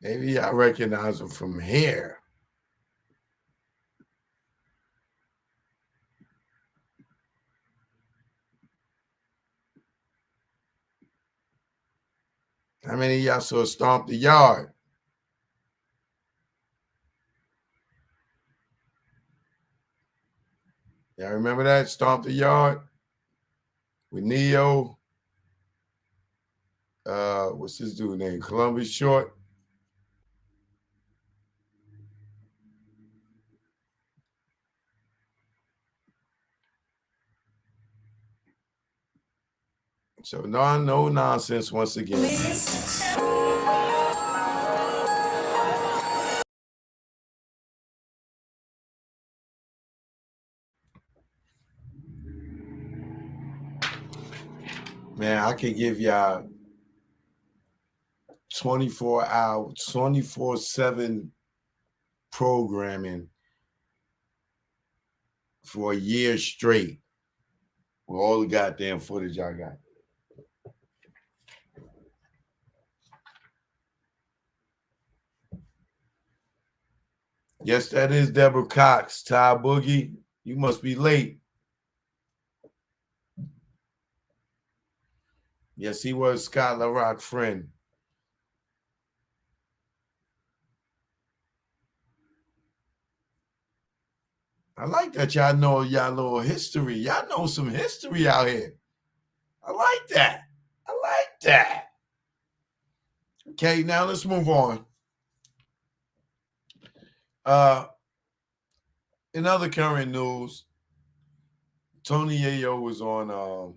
Maybe I recognize him from here. How many of y'all saw Stomp the Yard? Y'all remember that? Stomp the Yard? With Neo. What's this dude name? Columbus Short. So no nonsense once again. Man, I could give y'all 24-hour, 24/7 programming for a year straight with all the goddamn footage I got. Yes, that is Deborah Cox. Ty Boogie, you must be late. Yes, he was Scott LaRock's friend. I like that y'all know y'all little history. Y'all know some history out here. I like that. I like that. Okay, now let's move on. In other current news, Tony Yayo was on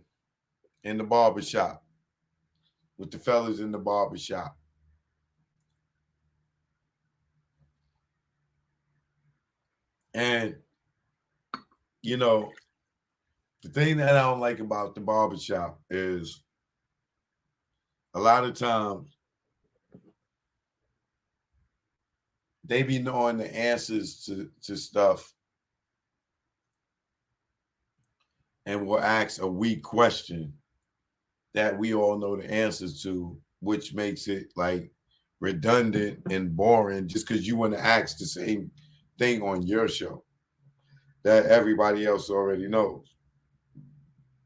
in the barbershop with the fellas in the barbershop. And, you know, the thing that I don't like about the barbershop is a lot of times they be knowing the answers to stuff and will ask a weak question that we all know the answers to, which makes it like redundant and boring just because you want to ask the same thing on your show that everybody else already knows.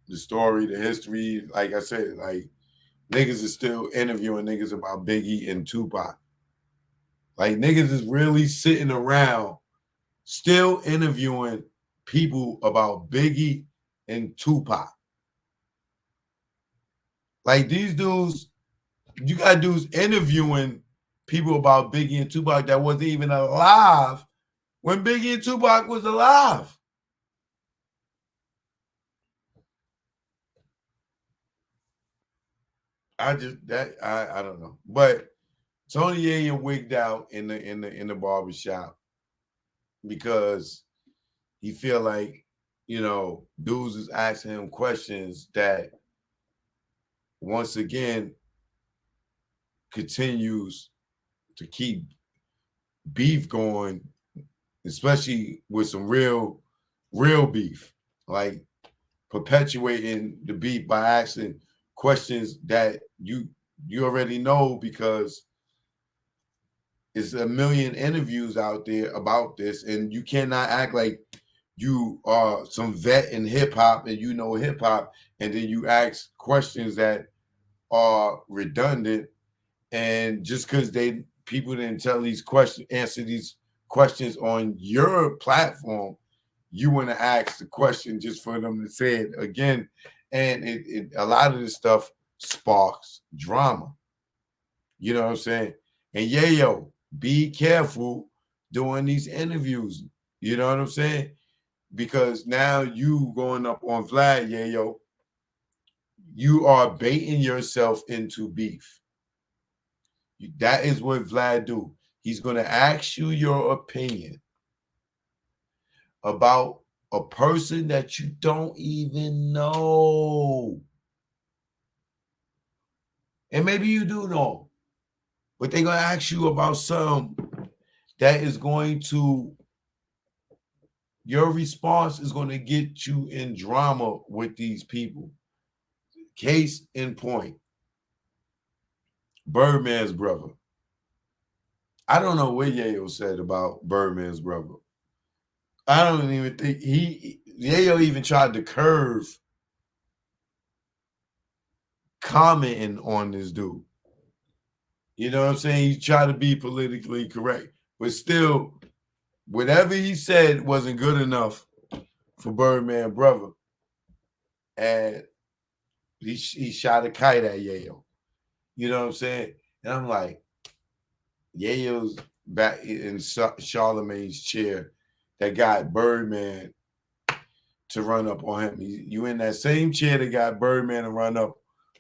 The story, the history, like I said, like niggas is still interviewing niggas about Biggie and Tupac. Like niggas is really sitting around still interviewing people about Biggie and Tupac. Like these dudes, you got dudes interviewing people about Biggie and Tupac that wasn't even alive when Biggie and Tupac was alive. I don't know. But Tony Yayo wigged out in the barbershop because he feel like, you know, dudes is asking him questions that once again continues to keep beef going, especially with some real beef, like perpetuating the beef by asking questions that you already know because it's a million interviews out there about this, and you cannot act like you are some vet in hip hop and you know hip hop, and then you ask questions that are redundant, and just because people didn't answer these questions on your platform, you want to ask the question just for them to say it again, and it a lot of this stuff sparks drama. You know what I'm saying? And Yayo, be careful doing these interviews. You know what I'm saying? Because now you going up on Vlad, Yayo, you are baiting yourself into beef. That is what Vlad do. He's going to ask you your opinion about a person that you don't even know. And maybe you do know, but they're going to ask you about something that is going to, your response is going to get you in drama with these people. Case in point, Birdman's brother. I don't know what Yayo said about Birdman's brother. I don't even think Yayo even tried to curve commenting on this dude. You know what I'm saying? He tried to be politically correct, but still, whatever he said wasn't good enough for Birdman brother. And he shot a kite at Yayo. You know what I'm saying? And I'm like, Yayo's back in Charlemagne's chair that got Birdman to run up on him. You in that same chair that got Birdman to run up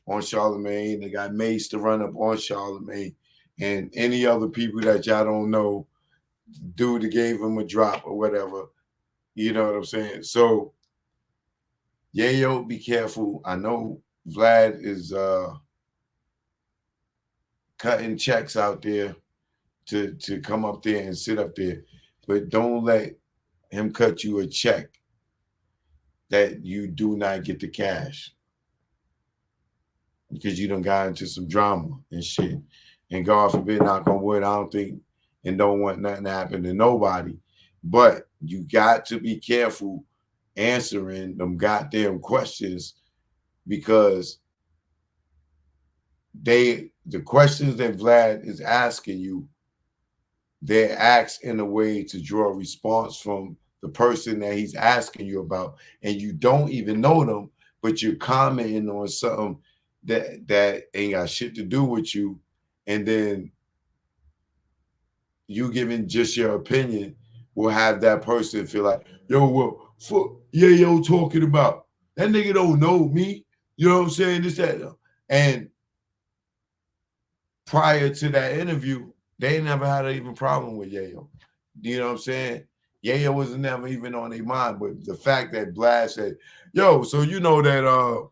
on Charlemagne, that got Mace to run up on Charlemagne, and any other people that y'all don't know, dude that gave him a drop or whatever. You know what I'm saying? So, Yayo, be careful. I know Vlad is cutting checks out there to come up there and sit up there. But don't let him cut you a check that you do not get the cash, because you done got into some drama and shit. And God forbid, knock on wood, I don't think and don't want nothing to happen to nobody. But you got to be careful answering them goddamn questions, because the questions that Vlad is asking you, they're asked in a way to draw a response from the person that he's asking you about, and you don't even know them, but you're commenting on something that ain't got shit to do with you, and then you giving just your opinion will have that person feel like, yo, well, fuck, yeah, yo, talking about that nigga don't know me, you know what I'm saying? This, that, and prior to that interview, they never had an even problem with Yayo. You know what I'm saying? Yayo was never even on their mind, but the fact that Vlad said, yo, so you know that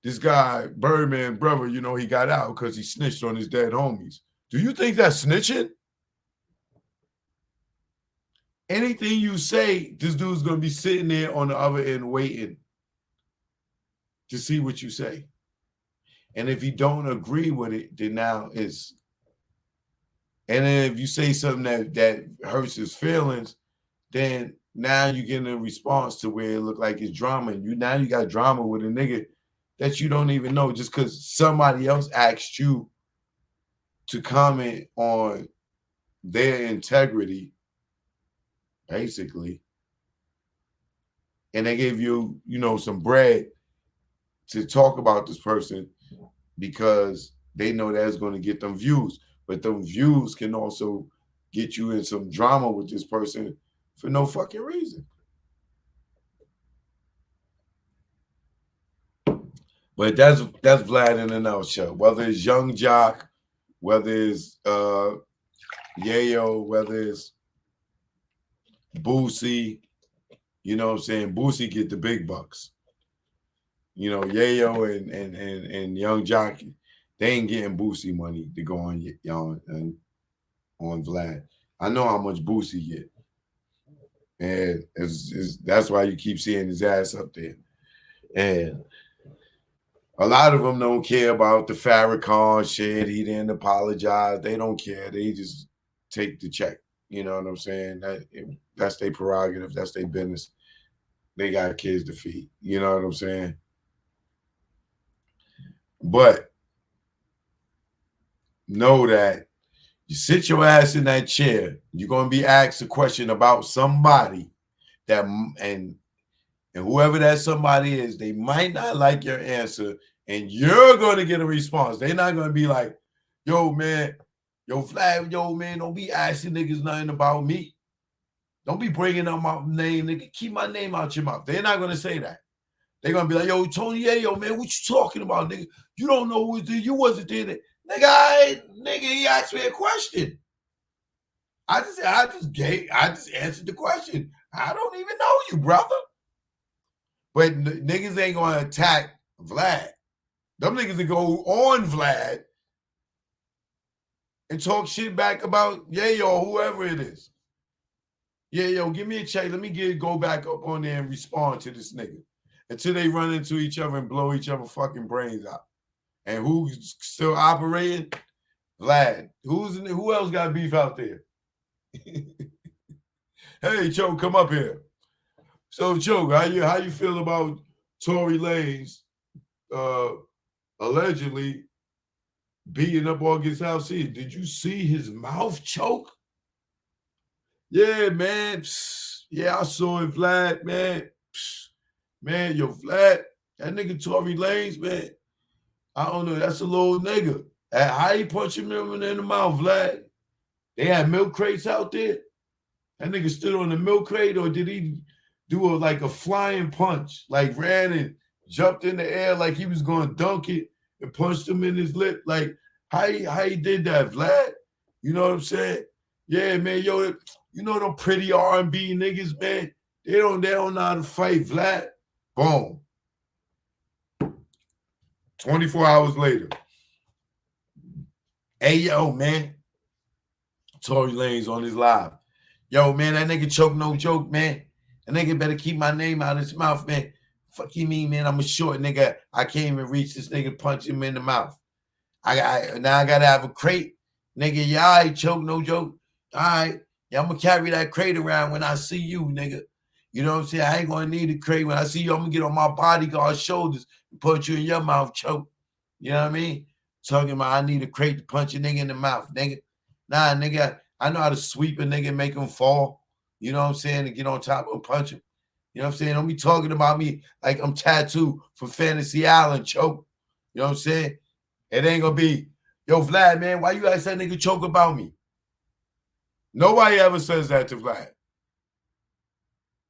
this guy, Birdman brother, you know, he got out because he snitched on his dead homies. Do you think that's snitching? Anything you say, this dude's going to be sitting there on the other end waiting to see what you say. And if you don't agree with it, then now it's, and then if you say something that hurts his feelings, then now you're getting a response to where it look like it's drama. And now you got drama with a nigga that you don't even know just because somebody else asked you to comment on their integrity, basically. And they gave you, you know, some bread to talk about this person because they know that's going to get them views. But them views can also get you in some drama with this person for no fucking reason. But that's Vlad in a nutshell. Whether it's Young Jock, whether it's Yayo, whether it's Boosie, you know what I'm saying? Boosie get the big bucks. You know, Yayo and Young Jock, they ain't getting Boosie money to go on Vlad. I know how much Boosie get. And that's why you keep seeing his ass up there. And a lot of them don't care about the Farrakhan shit. He didn't apologize. They don't care. They just take the check. You know what I'm saying? That's their prerogative. That's their business. They got kids to feed. You know what I'm saying? But know that you sit your ass in that chair, you're going to be asked a question about somebody that, and whoever that somebody is, they might not like your answer, and you're going to get a response. They're not going to be like, yo, man, yo, Vlad, yo, man, don't be asking niggas nothing about me. Don't be bringing up my name, nigga. Keep my name out your mouth. They're not going to say that. They're going to be like, yo, Tony, yeah, yo, man, what you talking about, nigga? You don't know who was there. You wasn't there. Nigga, he asked me a question. I just answered the question. I don't even know you, brother. But niggas ain't going to attack Vlad. Them niggas that go on Vlad and talk shit back about Yayo or whoever it is. Yeah, yo, give me a check. Let me go back up on there and respond to this nigga until they run into each other and blow each other fucking brains out. And who's still operating? Vlad. Who else got beef out there? Hey, Cho, come up here. So, Cho, how you feel about Tory Lanez allegedly beating up August Alsina? Did you see his mouth choke? Yeah, man. Yeah, I saw it, Vlad, man. Man, yo, Vlad, that nigga Tory Lanez, man. I don't know. That's a little nigga. How you punch him in the mouth, Vlad? They had milk crates out there. That nigga stood on the milk crate, or did he do like a flying punch? Like ran and jumped in the air like he was going to dunk it and punched him in his lip? Like how he did that, Vlad? You know what I'm saying? Yeah, man, yo, you know them pretty R&B niggas, man. They don't know how to fight, Vlad. Boom. 24 hours later. Hey, yo, man. Tory Lanez on his live. Yo, man, that nigga choke no joke, man. That nigga better keep my name out of his mouth, man. Fuck you mean, man? I'm a short nigga. I can't even reach this nigga, punch him in the mouth. Now I gotta have a crate. Nigga, yeah, I choke no joke. All right. Yeah, I'm gonna carry that crate around when I see you, nigga. You know what I'm saying? I ain't gonna need a crate. When I see you, I'm gonna get on my bodyguard's shoulders and put you in your mouth, choke. You know what I mean? Talking about I need a crate to punch a nigga in the mouth, nigga. Nah, nigga, I know how to sweep a nigga and make him fall. You know what I'm saying? And get on top of him, punch him. You know what I'm saying? Don't be talking about me like I'm tattooed from Fantasy Island, choke. You know what I'm saying? It ain't gonna be, yo, Vlad, man, why you ask that nigga choke about me? Nobody ever says that to Vlad.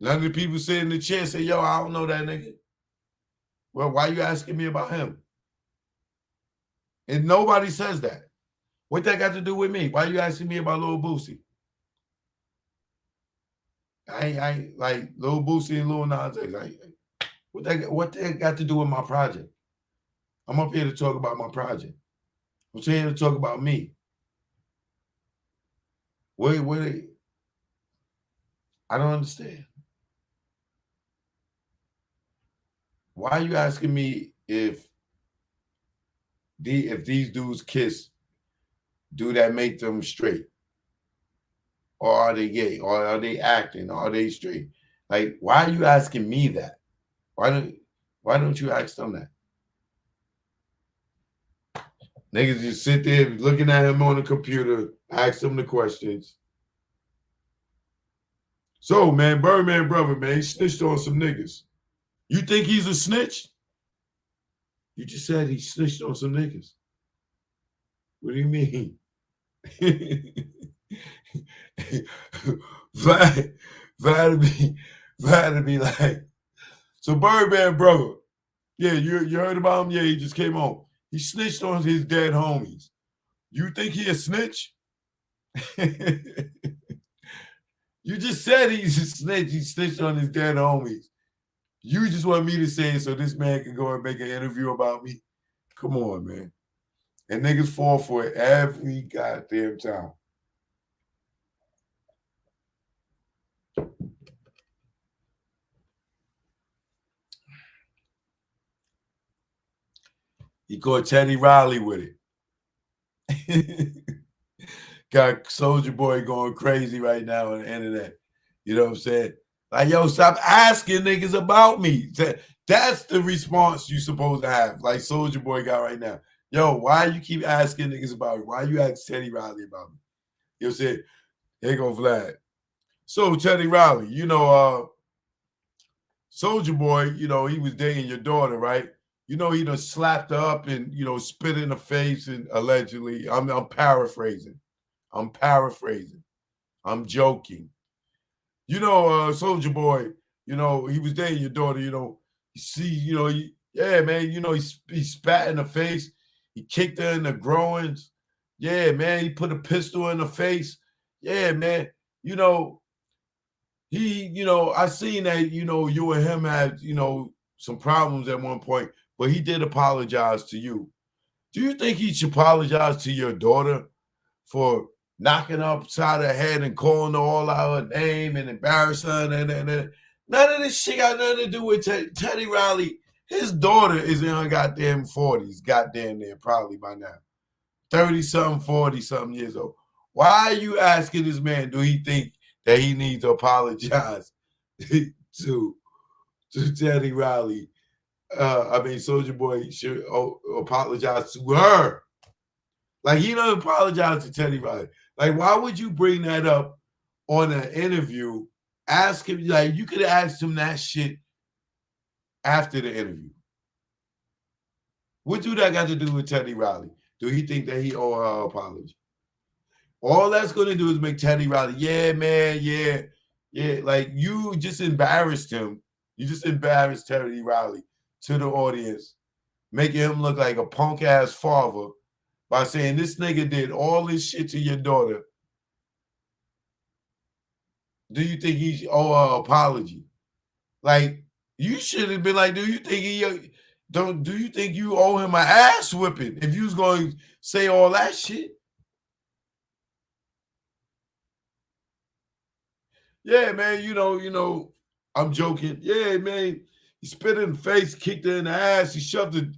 None of the people sit in the chair say, yo, I don't know that nigga. Well, why you asking me about him? And nobody says that. What that got to do with me? Why you asking me about Lil Boosie? I ain't like Lil Boosie and Lil Nas X. What that got to do with my project? I'm up here to talk about my project. I'm here to talk about me. Wait, I don't understand. Why are you asking me if these dudes kiss, do that make them straight? Or are they gay? Or are they acting? Or are they straight? Like, why are you asking me that? Why don't you ask them that? Niggas just sit there looking at him on the computer, ask him the questions. So, man, Birdman brother, man, he snitched on some niggas. You think he's a snitch? You just said he snitched on some niggas. What do you mean? Vlad be like, so Birdman brother, yeah, you heard about him? Yeah, he just came home. He snitched on his dead homies. You think he a snitch? You just said he's a snitch. He snitched on his dead homies. You just want me to say it so this man can go and make an interview about me? Come on, man. And niggas fall for it every goddamn time. He caught Teddy Riley with it. Got Soulja Boy going crazy right now on the internet. You know what I'm saying? Like, yo, stop asking niggas about me. That's the response you supposed to have, like Soulja Boy got right now. Yo, why you keep asking niggas about me? Why you ask Teddy Riley about me? You know what I'm saying? Here go Vlad. So, Teddy Riley, you know, Soulja Boy, you know, he was dating your daughter, right? You know, he done slapped her up and, you know, spit in the face and allegedly. I'm paraphrasing. I'm joking. You know, Soulja Boy, you know, he was dating your daughter, you know. You see, you know, yeah, man, you know, he spat in the face. He kicked her in the groins. Yeah, man, he put a pistol in her face. Yeah, man, you know, you know, I seen that, you know, you and him had, you know, some problems at one point, but he did apologize to you. Do you think he should apologize to your daughter for knocking her upside her head and calling her all out her name and embarrassing her? And none of this shit got nothing to do with Teddy Riley. His daughter is in her goddamn 40s, goddamn near, probably by now. 30-something, 40-something years old. Why are you asking this man, do he think that he needs to apologize to Teddy Riley? I mean, Soulja Boy should apologize to her. Like, he doesn't apologize to Teddy Riley. Like, why would you bring that up on an interview? Ask him, like, you could have asked him that shit after the interview. What do that got to do with Teddy Riley? Do he think that he owe her an apology? All that's going to do is make Teddy Riley, yeah, man, yeah. Like, you just embarrassed him. You just embarrassed Teddy Riley to the audience, making him look like a punk-ass father by saying this nigga did all this shit to your daughter. Do you think he owe her an apology? Like, you should have been like, do you think Do you think you owe him an ass whipping if you was going to say all that shit? Yeah, man, you know, I'm joking. Yeah, man, he spit in the face, kicked her in the ass, he shoved it,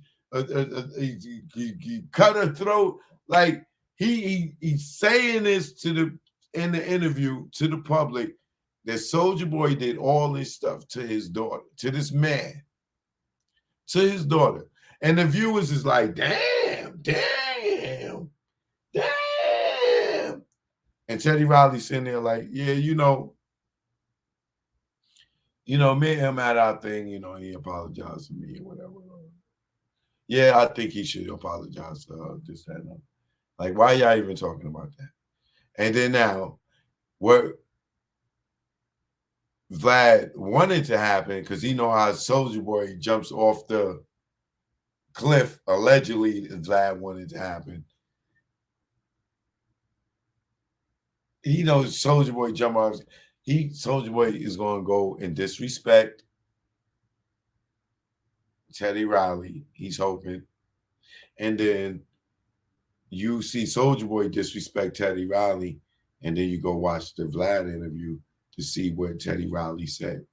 he cut her throat. Like he's saying this in the interview to the public that Soulja Boy did all this stuff to his daughter, to this man, to his daughter, and the viewers is like, damn, and Teddy Riley sitting there like, yeah, me and him had our thing, he apologized to me or whatever. Yeah, I think he should apologize to her, this, that, and that. Like, why y'all even talking about that? And then now, what Vlad wanted to happen, because he know how Soulja Boy jumps off the cliff, allegedly, Vlad wanted to happen. He knows Soulja Boy jump off. Soulja Boy is going to go and disrespect Teddy Riley. He's hoping. And then you see Soulja Boy disrespect Teddy Riley, and then you go watch the Vlad interview to see what Teddy Riley said.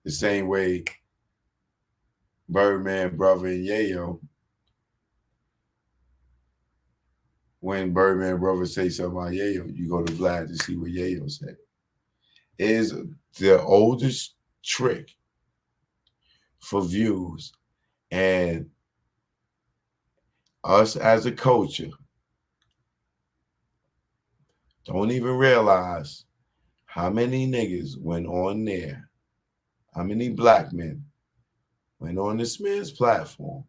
The same way Birdman, Brother, and Yayo, when Birdman Brother say something about Yayo, you go to Vlad to see what Yayo said. It is the oldest trick for views, and us as a culture don't even realize how many niggas went on there, how many black men went on this man's platform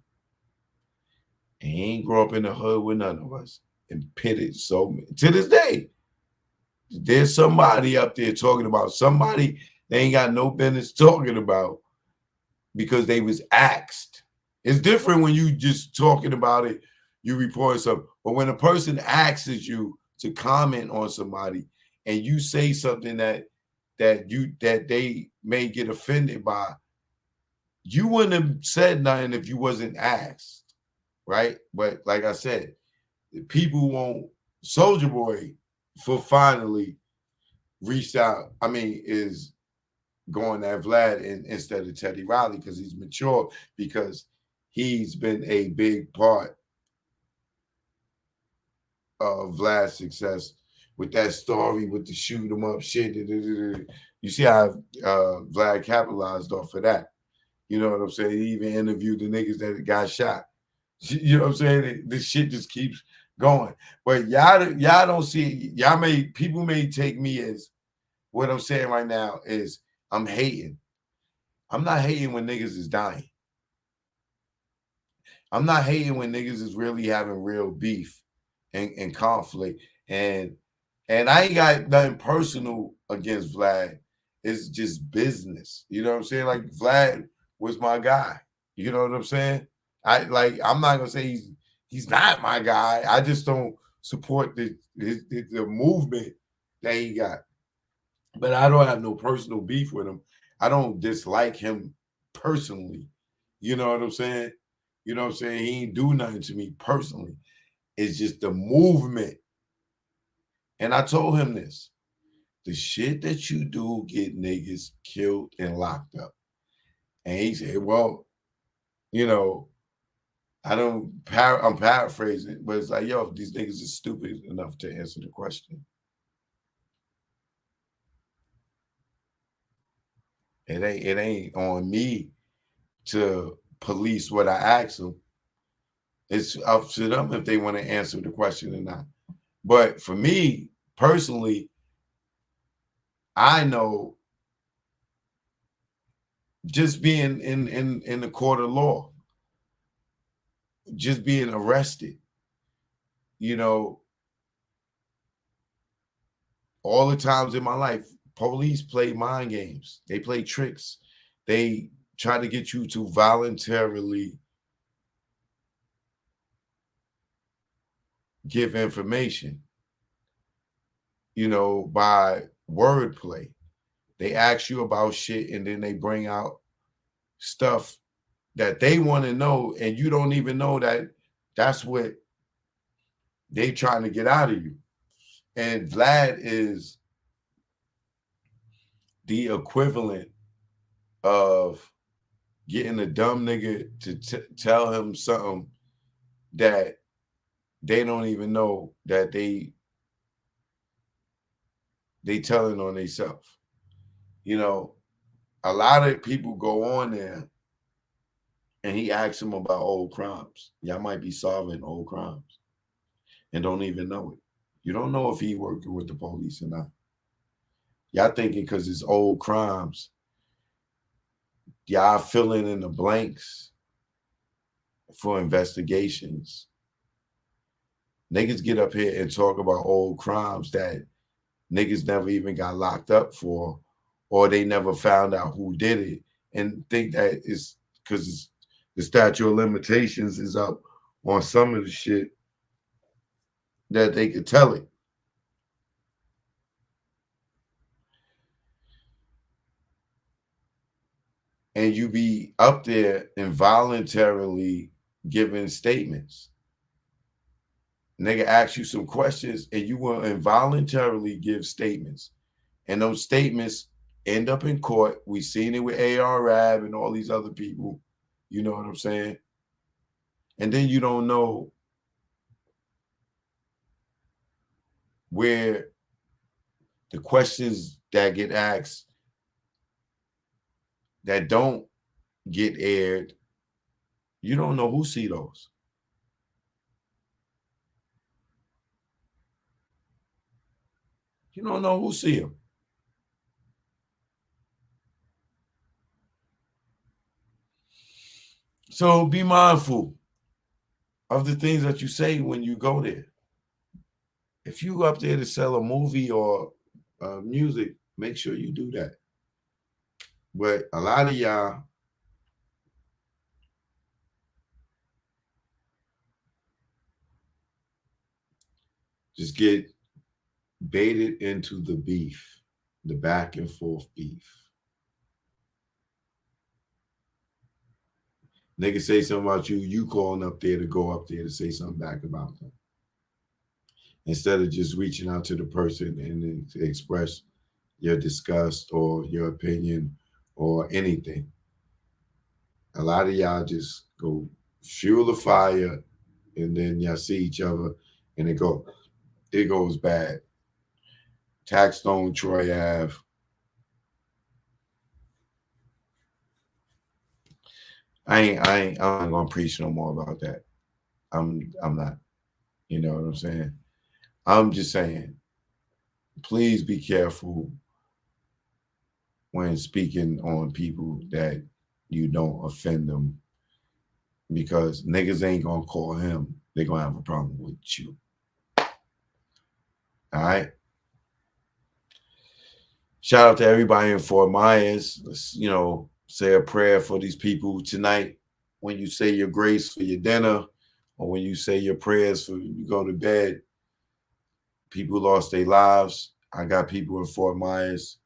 and he ain't grow up in the hood with none of us and pitted so many. To this day, there's somebody up there talking about somebody they ain't got no business talking about because they was asked. It's different when you just talking about it, you report something. But when a person asks you to comment on somebody and you say something that they may get offended by, you wouldn't have said nothing if you wasn't asked, right? But like I said, people won't. Soulja Boy for finally reached out. I mean, is going at Vlad instead of Teddy Riley because he's mature, because he's been a big part of Vlad's success with that story with the shoot 'em up shit. You see how Vlad capitalized off of that. You know what I'm saying? He even interviewed the niggas that got shot. You know what I'm saying? This shit just keeps going. But y'all don't see, people may take me as, what I'm saying right now is I'm hating. I'm not hating when niggas is dying. I'm not hating when niggas is really having real beef and conflict. And I ain't got nothing personal against Vlad. It's just business. You know what I'm saying? Like, Vlad was my guy. You know what I'm saying? I'm not gonna say he's not my guy. I just don't support the movement that he got. But I don't have no personal beef with him. I don't dislike him personally. You know what I'm saying? You know what I'm saying? He ain't do nothing to me personally. It's just the movement. And I told him this. The shit that you do get niggas killed and locked up. And he said, well, I'm paraphrasing, but it's like, yo, these niggas are stupid enough to answer the question. It ain't on me to police what I ask them. It's up to them if they want to answer the question or not. But for me personally, I know just being in the court of law, just being arrested, all the times in my life, police play mind games. They play tricks. They try to get you to voluntarily give information, by wordplay. They ask you about shit and then they bring out stuff that they want to know, and you don't even know that that's what they trying to get out of you. And Vlad is the equivalent of getting a dumb nigga to tell him something that they don't even know that they telling on themselves. You know, a lot of people go on there and he asks them about old crimes. Y'all might be solving old crimes and don't even know it. You don't know if he working with the police or not. Y'all thinking because it's old crimes, y'all filling in the blanks for investigations. Niggas get up here and talk about old crimes that niggas never even got locked up for, or they never found out who did it, and think that it's because the statute of limitations is up on some of the shit that they could tell it. And you be up there involuntarily giving statements. Nigga asks you some questions and you will involuntarily give statements. And those statements end up in court. We seen it with ARAB and all these other people. You know what I'm saying? And then you don't know where the questions that get asked that don't get aired, you don't know who see those. You don't know who see them. So be mindful of the things that you say when you go there. If you go up there to sell a movie or music, make sure you do that. But a lot of y'all just get baited into the beef, the back and forth beef. Nigga say something about you, you calling up there to go up there to say something back about them. Instead of just reaching out to the person and express your disgust or your opinion or anything. A lot of y'all just go fuel the fire and then y'all see each other and it goes bad. Taxstone, Troy Ave. I'm not gonna preach no more about that. I'm not. You know what I'm saying? I'm just saying, please be careful when speaking on people that you don't offend them, because niggas ain't gonna call him. They're gonna have a problem with you. All right. Shout out to everybody in Fort Myers. Let's, say a prayer for these people tonight. When you say your grace for your dinner, or when you say your prayers for you go to bed, people lost their lives. I got people in Fort Myers.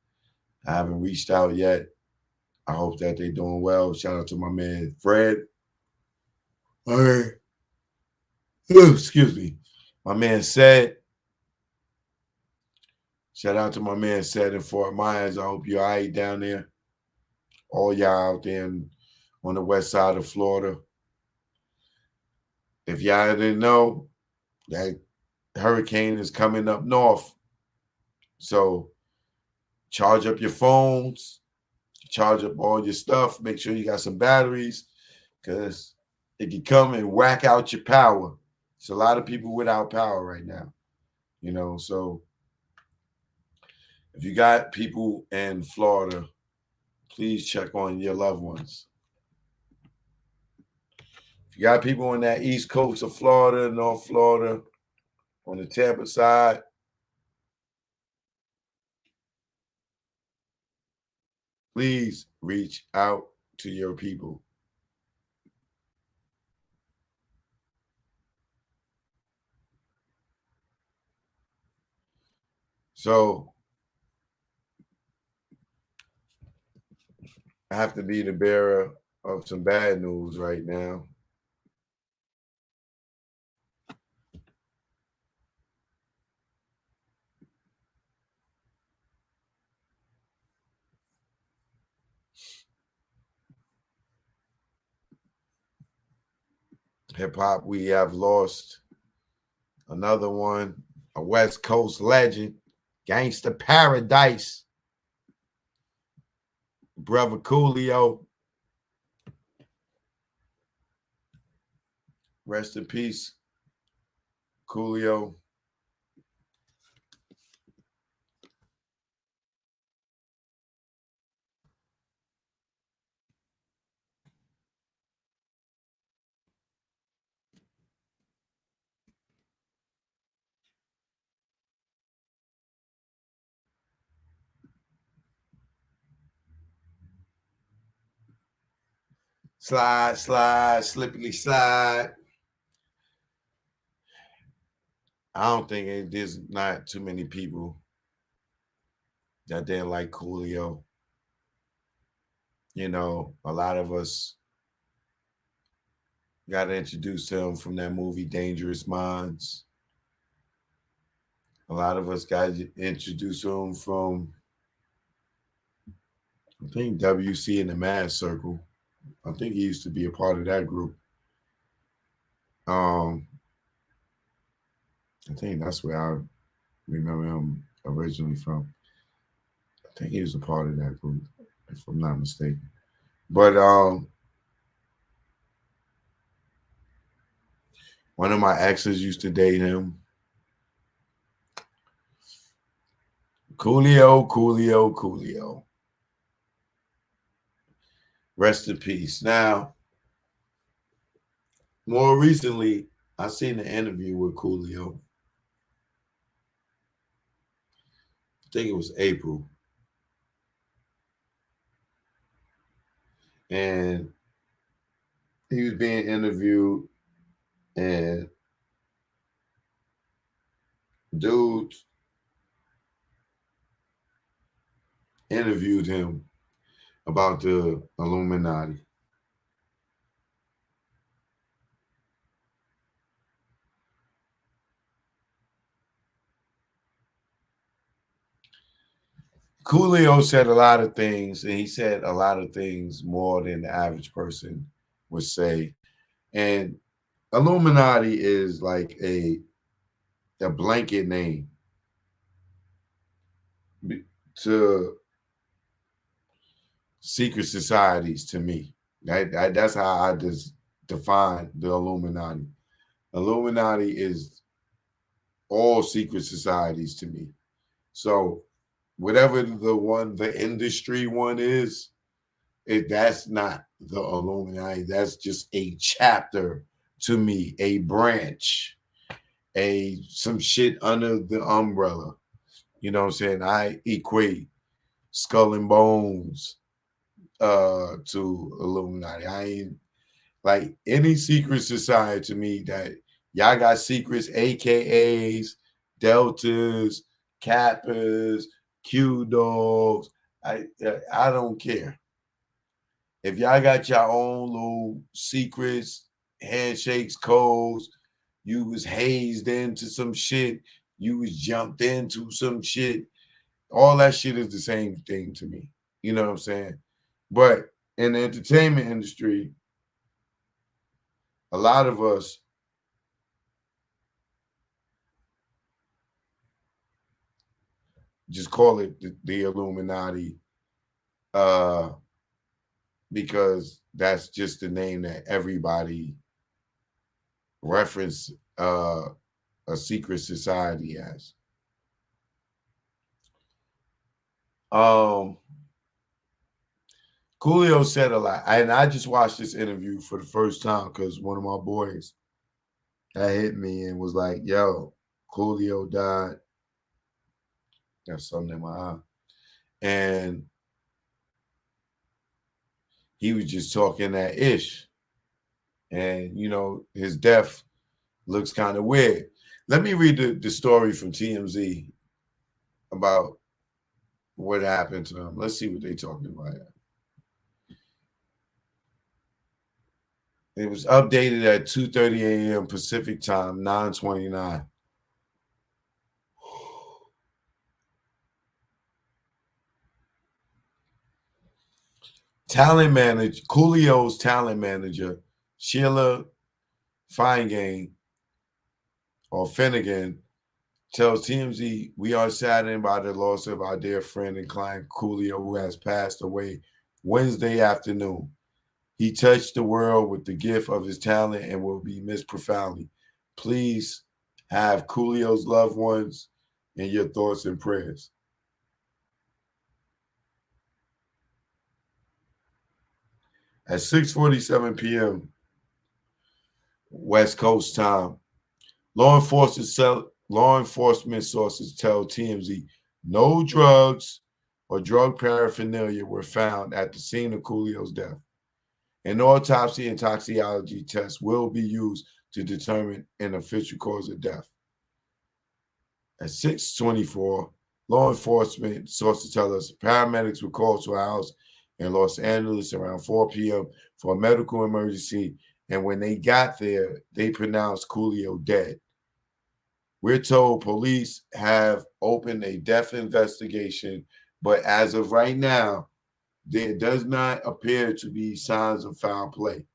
I haven't reached out yet. I hope that they're doing well. Shout out to my man Fred. All right. Excuse me. My man said. Shout out to my man said in Fort Myers. I hope you're all right down there. All y'all out there on the west side of Florida. If y'all didn't know, that hurricane is coming up north. So charge up your phones, charge up all your stuff. Make sure you got some batteries, because it can come and whack out your power. It's a lot of people without power right now, so if you got people in Florida, please check on your loved ones. If you got people on that east coast of Florida, North Florida, on the Tampa side, please reach out to your people. So I have to be the bearer of some bad news right now. Hip hop, we have lost another one, a West Coast legend, Gangsta Paradise, brother Coolio. Rest in peace, Coolio. Slide, slide, slippily slide. I don't think there's not too many people that didn't like Coolio. You know, a lot of us got introduced to him from that movie Dangerous Minds. A lot of us got introduced to him from, I think, WC in the Mad Circle. I think he used to be a part of that group. I think that's where I remember him originally from. I think he was a part of that group, if I'm not mistaken. But one of my exes used to date him. Coolio, Coolio, Coolio. Rest in peace. Now, more recently, I seen an interview with Coolio. I think it was April. And he was being interviewed, and dude interviewed him about the Illuminati. Coolio said a lot of things, and he said a lot of things more than the average person would say. And Illuminati is like a blanket name to secret societies to me. That's how I just define the Illuminati. Illuminati is all secret societies to me. So whatever the industry one is, that's not the Illuminati. That's just a chapter to me, a branch, some shit under the umbrella. You know what I'm saying? I equate Skull and Bones to Illuminati. I ain't like any secret society to me that y'all got secrets, AKAs, Deltas, Kappas, Q Dogs. I don't care. If y'all got your own little secrets, handshakes, codes, you was hazed into some shit, you was jumped into some shit, all that shit is the same thing to me. You know what I'm saying? But in the entertainment industry, a lot of us just call it the Illuminati because that's just the name that everybody reference a secret society as. Coolio said a lot, and I just watched this interview for the first time because one of my boys had hit me and was like, yo, Coolio died. Got something in my eye. And he was just talking that ish. And, you know, his death looks kind of weird. Let me read the story from TMZ about what happened to him. Let's see what they're talking about. It was updated at 2:30 a.m. Pacific time, 9:29. Talent manager, Coolio's talent manager, Sheila Finnegan or Finnegan, tells TMZ, "We are saddened by the loss of our dear friend and client Coolio, who has passed away Wednesday afternoon. He touched the world with the gift of his talent and will be missed profoundly. Please have Coolio's loved ones in your thoughts and prayers." At 6:47 p.m. West Coast time, law enforcement sources tell TMZ no drugs or drug paraphernalia were found at the scene of Coolio's death. An autopsy and toxicology test will be used to determine an official cause of death. At 6:24, law enforcement sources tell us paramedics were called to a house in Los Angeles around 4 p.m. for a medical emergency, and when they got there, they pronounced Coolio dead. We're told police have opened a death investigation, but as of right now, there does not appear to be signs of foul play.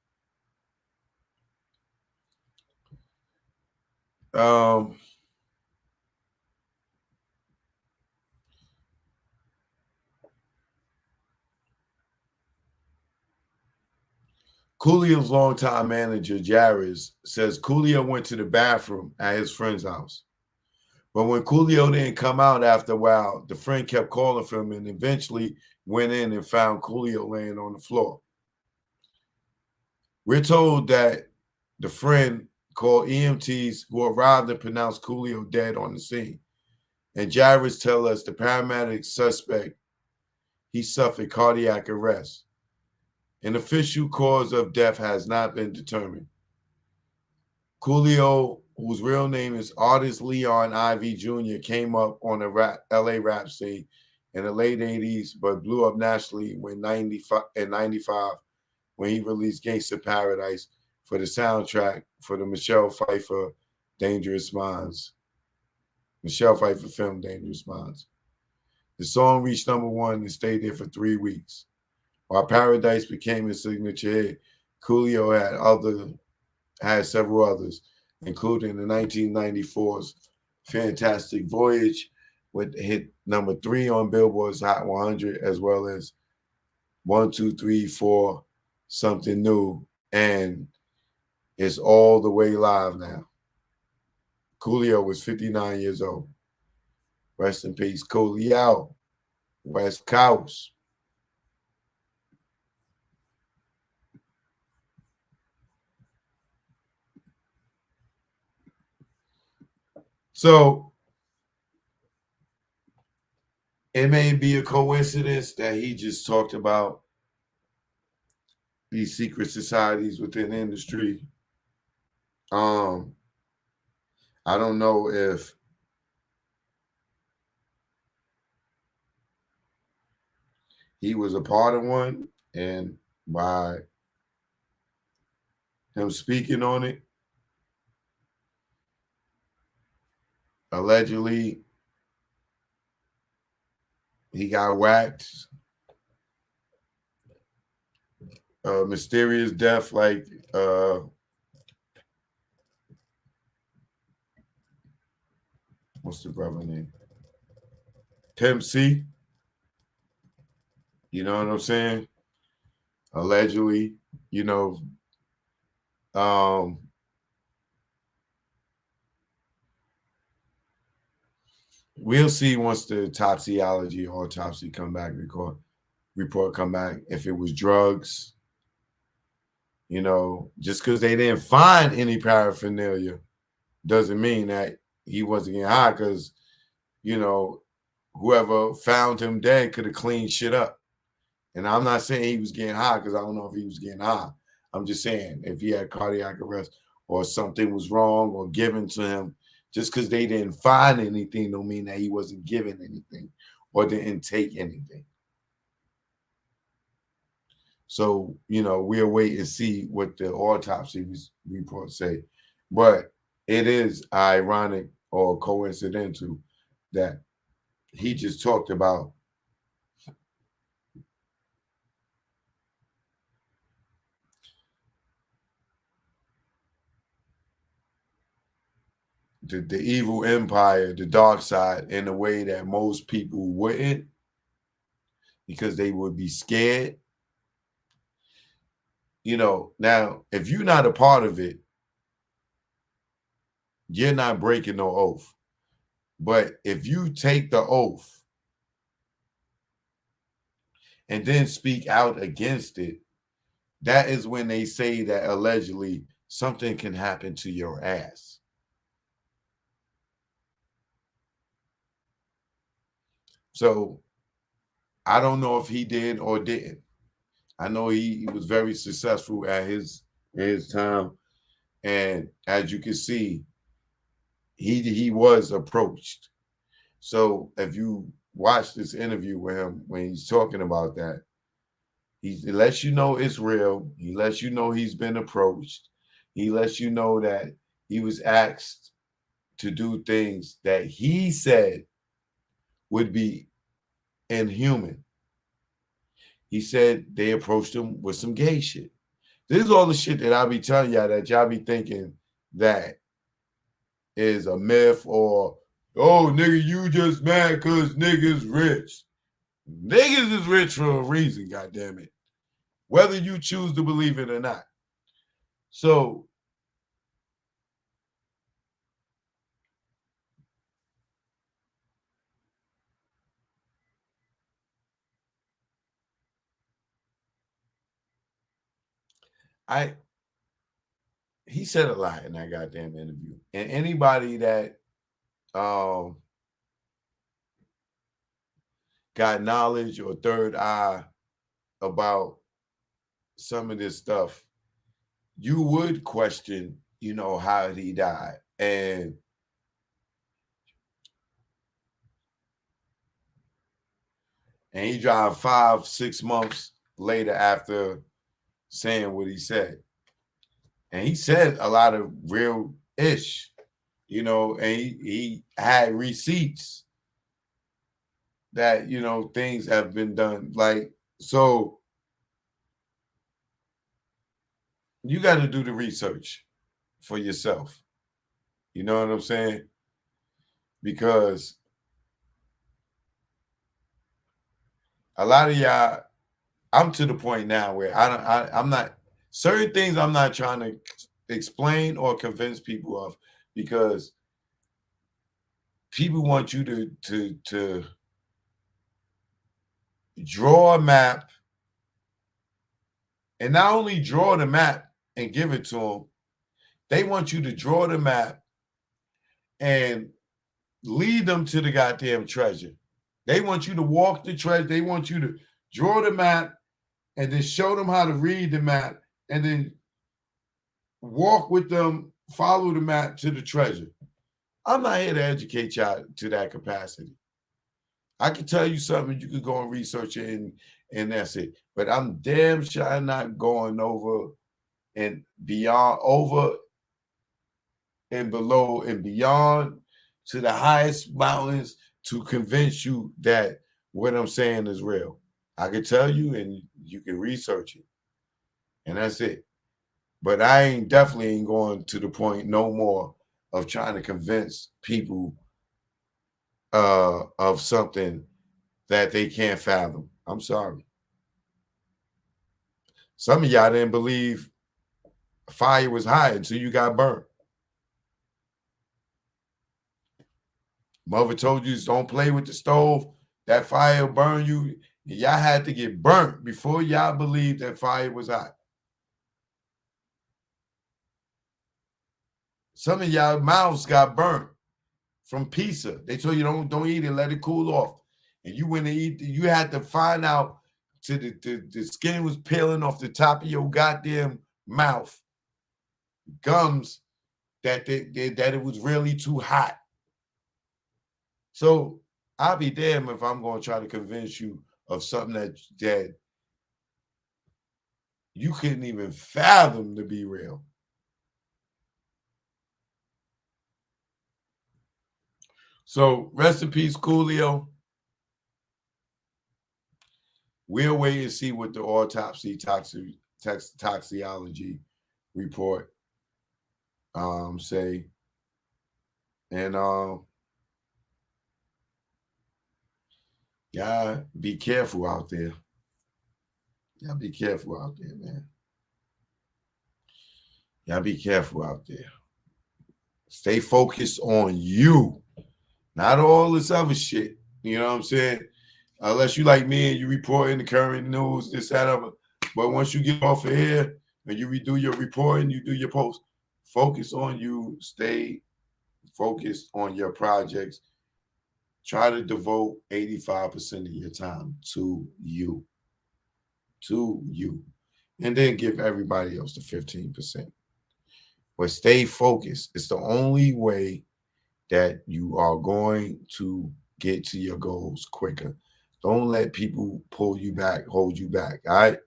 Coolio's longtime manager, Jarvis, says Coolio went to the bathroom at his friend's house. But when Coolio didn't come out after a while, the friend kept calling for him and eventually went in and found Coolio laying on the floor. We're told that the friend called EMTs who arrived and pronounced Coolio dead on the scene. And Jarvis tells us the paramedics suspect he suffered cardiac arrest. An official cause of death has not been determined. Coolio, whose real name is Artist Leon Ivy Jr., came up on the LA rap scene in the late 80s, but blew up nationally in 95 when he released Gangsta Paradise for the soundtrack for the Michelle Pfeiffer Dangerous Minds. Michelle Pfeiffer film Dangerous Minds. The song reached #1 and stayed there for 3 weeks. While Paradise became his signature hit, Coolio had several others, including the 1994's Fantastic Voyage, which hit #3 on Billboard's Hot 100, as well as 1, 2, 3, 4, Something New, and It's All the Way Live Now. Coolio was 59 years old. Rest in peace, Coolio, West Coast. So it may be a coincidence that he just talked about these secret societies within the industry. I don't know if he was a part of one, and by him speaking on it, allegedly he got whacked. Mysterious death, like what's the brother name? Pimp C. You know what I'm saying? Allegedly, you know, we'll see once the toxicology or autopsy report come back if it was drugs. You know, just because they didn't find any paraphernalia doesn't mean that he wasn't getting high, because, you know, whoever found him dead could have cleaned shit up. And I'm not saying he was getting high, because I don't know if he was getting high. I'm just saying if he had cardiac arrest or something was wrong or given to him, just because they didn't find anything don't mean that he wasn't given anything or didn't take anything. So, we'll wait and see what the autopsy report say. But it is ironic or coincidental that he just talked about the evil empire, the dark side, in a way that most people wouldn't, because they would be scared. Now, if you're not a part of it, you're not breaking no oath. But if you take the oath and then speak out against it, that is when they say that allegedly something can happen to your ass. So I don't know if he did or didn't. I know he was very successful at his time. And as you can see, he was approached. So if you watch this interview with him when he's talking about that, he lets you know it's real. He lets you know he's been approached. He lets you know that he was asked to do things that he said would be inhuman. He said they approached him with some gay shit. This is all the shit that I be telling y'all that y'all be thinking that is a myth, or, oh, nigga, you just mad because niggas rich. Niggas is rich for a reason, goddammit. Whether you choose to believe it or not. So he said a lot in that goddamn interview. And anybody that got knowledge or third eye about some of this stuff, you would question, how did he die? And he died 5-6 months later after saying what he said. And he said a lot of real ish, and he had receipts that, things have been done. Like, so you got to do the research for yourself. You know what I'm saying? Because a lot of y'all, I'm to the point now where I'm not, certain things I'm not trying to explain or convince people of, because people want you to draw a map, and not only draw the map and give it to them, they want you to draw the map and lead them to the goddamn treasure. They want you to walk the treasure. They want you to draw the map and then show them how to read the map, and then walk with them, follow the map to the treasure. I'm not here to educate y'all to that capacity. I can tell you something, you could go and research it, and that's it. But I'm damn sure I'm not going over and beyond, over and below and beyond to the highest mountains to convince you that what I'm saying is real. I can tell you, and you can research it, and that's it. But I definitely ain't going to the point no more of trying to convince people of something that they can't fathom. I'm sorry. Some of y'all didn't believe fire was hot until you got burnt. Mother told you don't play with the stove. That fire will burn you. Y'all had to get burnt before y'all believed that fire was hot. Some of y'all mouths got burnt from pizza. They told you don't eat it, let it cool off. And you went to eat, you had to find out till the skin was peeling off the top of your goddamn mouth, gums, that it was really too hot. So I'll be damned if I'm going to try to convince you of something that you couldn't even fathom to be real. So rest in peace, Coolio. We'll wait and see what the autopsy toxicology report say. And y'all be careful out there. Y'all be careful out there, man. Y'all be careful out there. Stay focused on you, not all this other shit. You know what I'm saying? Unless you like me and you report in the current news, this, that, other. But once you get off of here and you redo your reporting, you do your post, focus on you. Stay focused on your projects. Try to devote 85% of your time to you. To you. And then give everybody else the 15%. But stay focused. It's the only way that you are going to get to your goals quicker. Don't let people pull you back, hold you back, all right?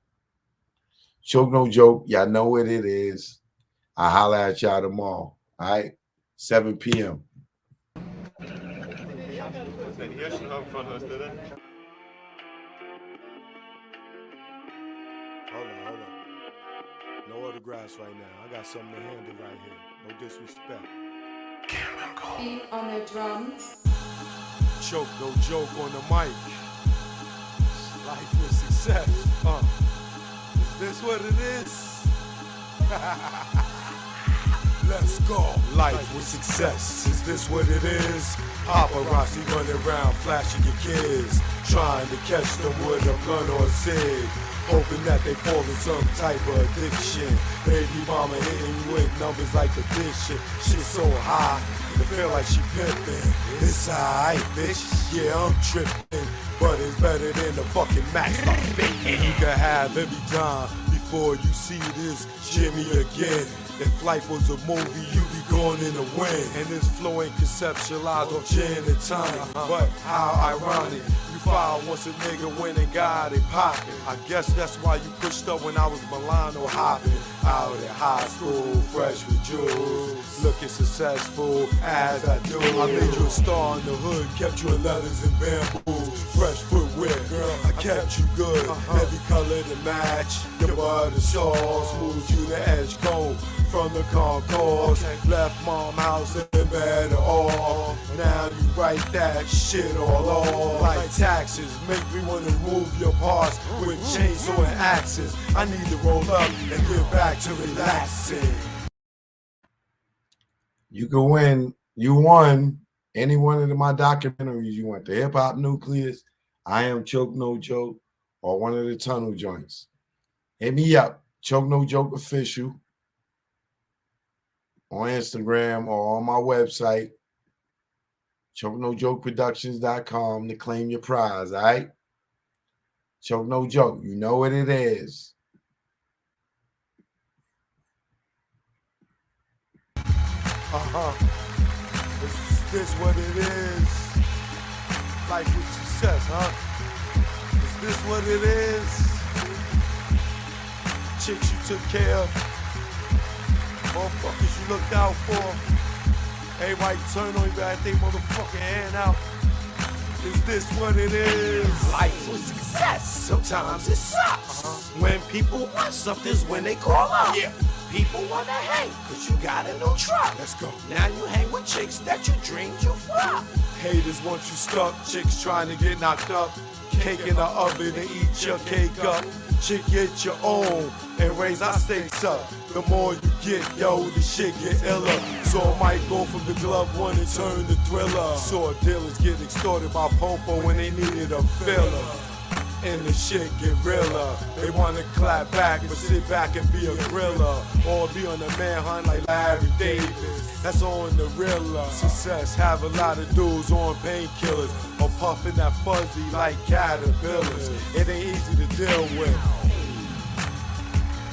Choke no joke. Y'all know what it is. I'll holler at y'all tomorrow, all right? 7 p.m. Hold on. No autographs right now. I got something to handle right here. No disrespect. Beat on the drums. Choke, no joke on the mic. Life with success. Is this what it is? Let's go. Life with success. Is this what it is? Paparazzi running around flashing your kids, trying to catch them with a gun or a cig, hoping that they fall in some type of addiction. Baby mama hitting you with numbers like addiction. Shit so high, it feel like she pimping. It's alright, bitch. Yeah, I'm tripping, but it's better than the fucking max I'm spitting. You can have every time before you see this Jimmy again. If life was a movie, you'd be going in the wind. And this flow ain't conceptualized off gin and tonic. But how ironic, you foul once a nigga went and got it poppin'. I guess that's why you pushed up when I was Milano hopping. Out at high school, fresh with jewels, looking successful as I do. I made you a star in the hood, kept you in leathers and bamboo. Fresh footwear, girl, I kept you good. Every color to match, your butter sauce, moved you the edge comb. From the concourse, left mom house and better off. Now you write that shit all off. Like taxes, make me wanna remove your parts with chainsaw and axes. I need to roll up and get back to relaxing. You can win. You won any one of my documentaries you want. The Hip Hop Nucleus, I Am Choke No Joke, or one of the Tunnel joints. Hit me up, Choke No Joke Official, on Instagram or on my website, ChokeNoJokeProductions.com, to claim your prize, all right? Choke No Joke, you know what it is. Is this what it is? Life with success, huh? Is this what it is? Chicks you took care of, motherfuckers you looked out for. Everybody turn on you, but they motherfucking hand out. Is this what it is? Life with success, sometimes it sucks. When people want something's when they call up. Yeah. People wanna hang, cause you got a new truck. Let's go. Now you hang with chicks that you dreamed you fuck. Haters want you stuck, chicks trying to get knocked up. Cake in the oven and eat your cake up. Chick, get your own and raise our stakes up. The more you get, yo, the shit get iller. So I might go from the glove one and turn to thriller. Saw dealers get extorted by Popo when they needed a filler. And the shit get realer. They wanna clap back, but sit back and be a griller. Or be on the manhunt like Larry Davis. That's on the realer. Success have a lot of dudes on painkillers, or puffing that fuzzy like caterpillars. It ain't easy to deal with.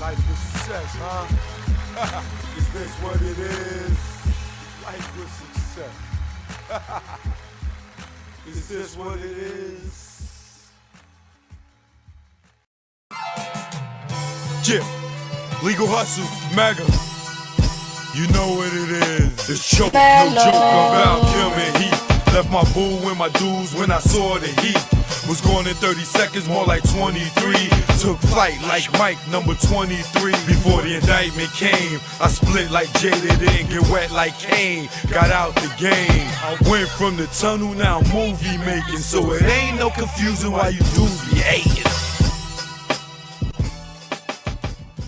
Life with success, huh? Is this what it is? Life with success. Is this what it is? Jip, legal hustle, mega. You know what it is. It's choke, no joke about killing heat. Left my boo and my dudes when I saw the heat. Was gone in 30 seconds, more like 23. Took flight like Mike, number 23. Before the indictment came, I split like Jada, didn't get wet like Kane. Got out the game. I went from the tunnel, now movie making. So it ain't no confusion why you dudes be hating.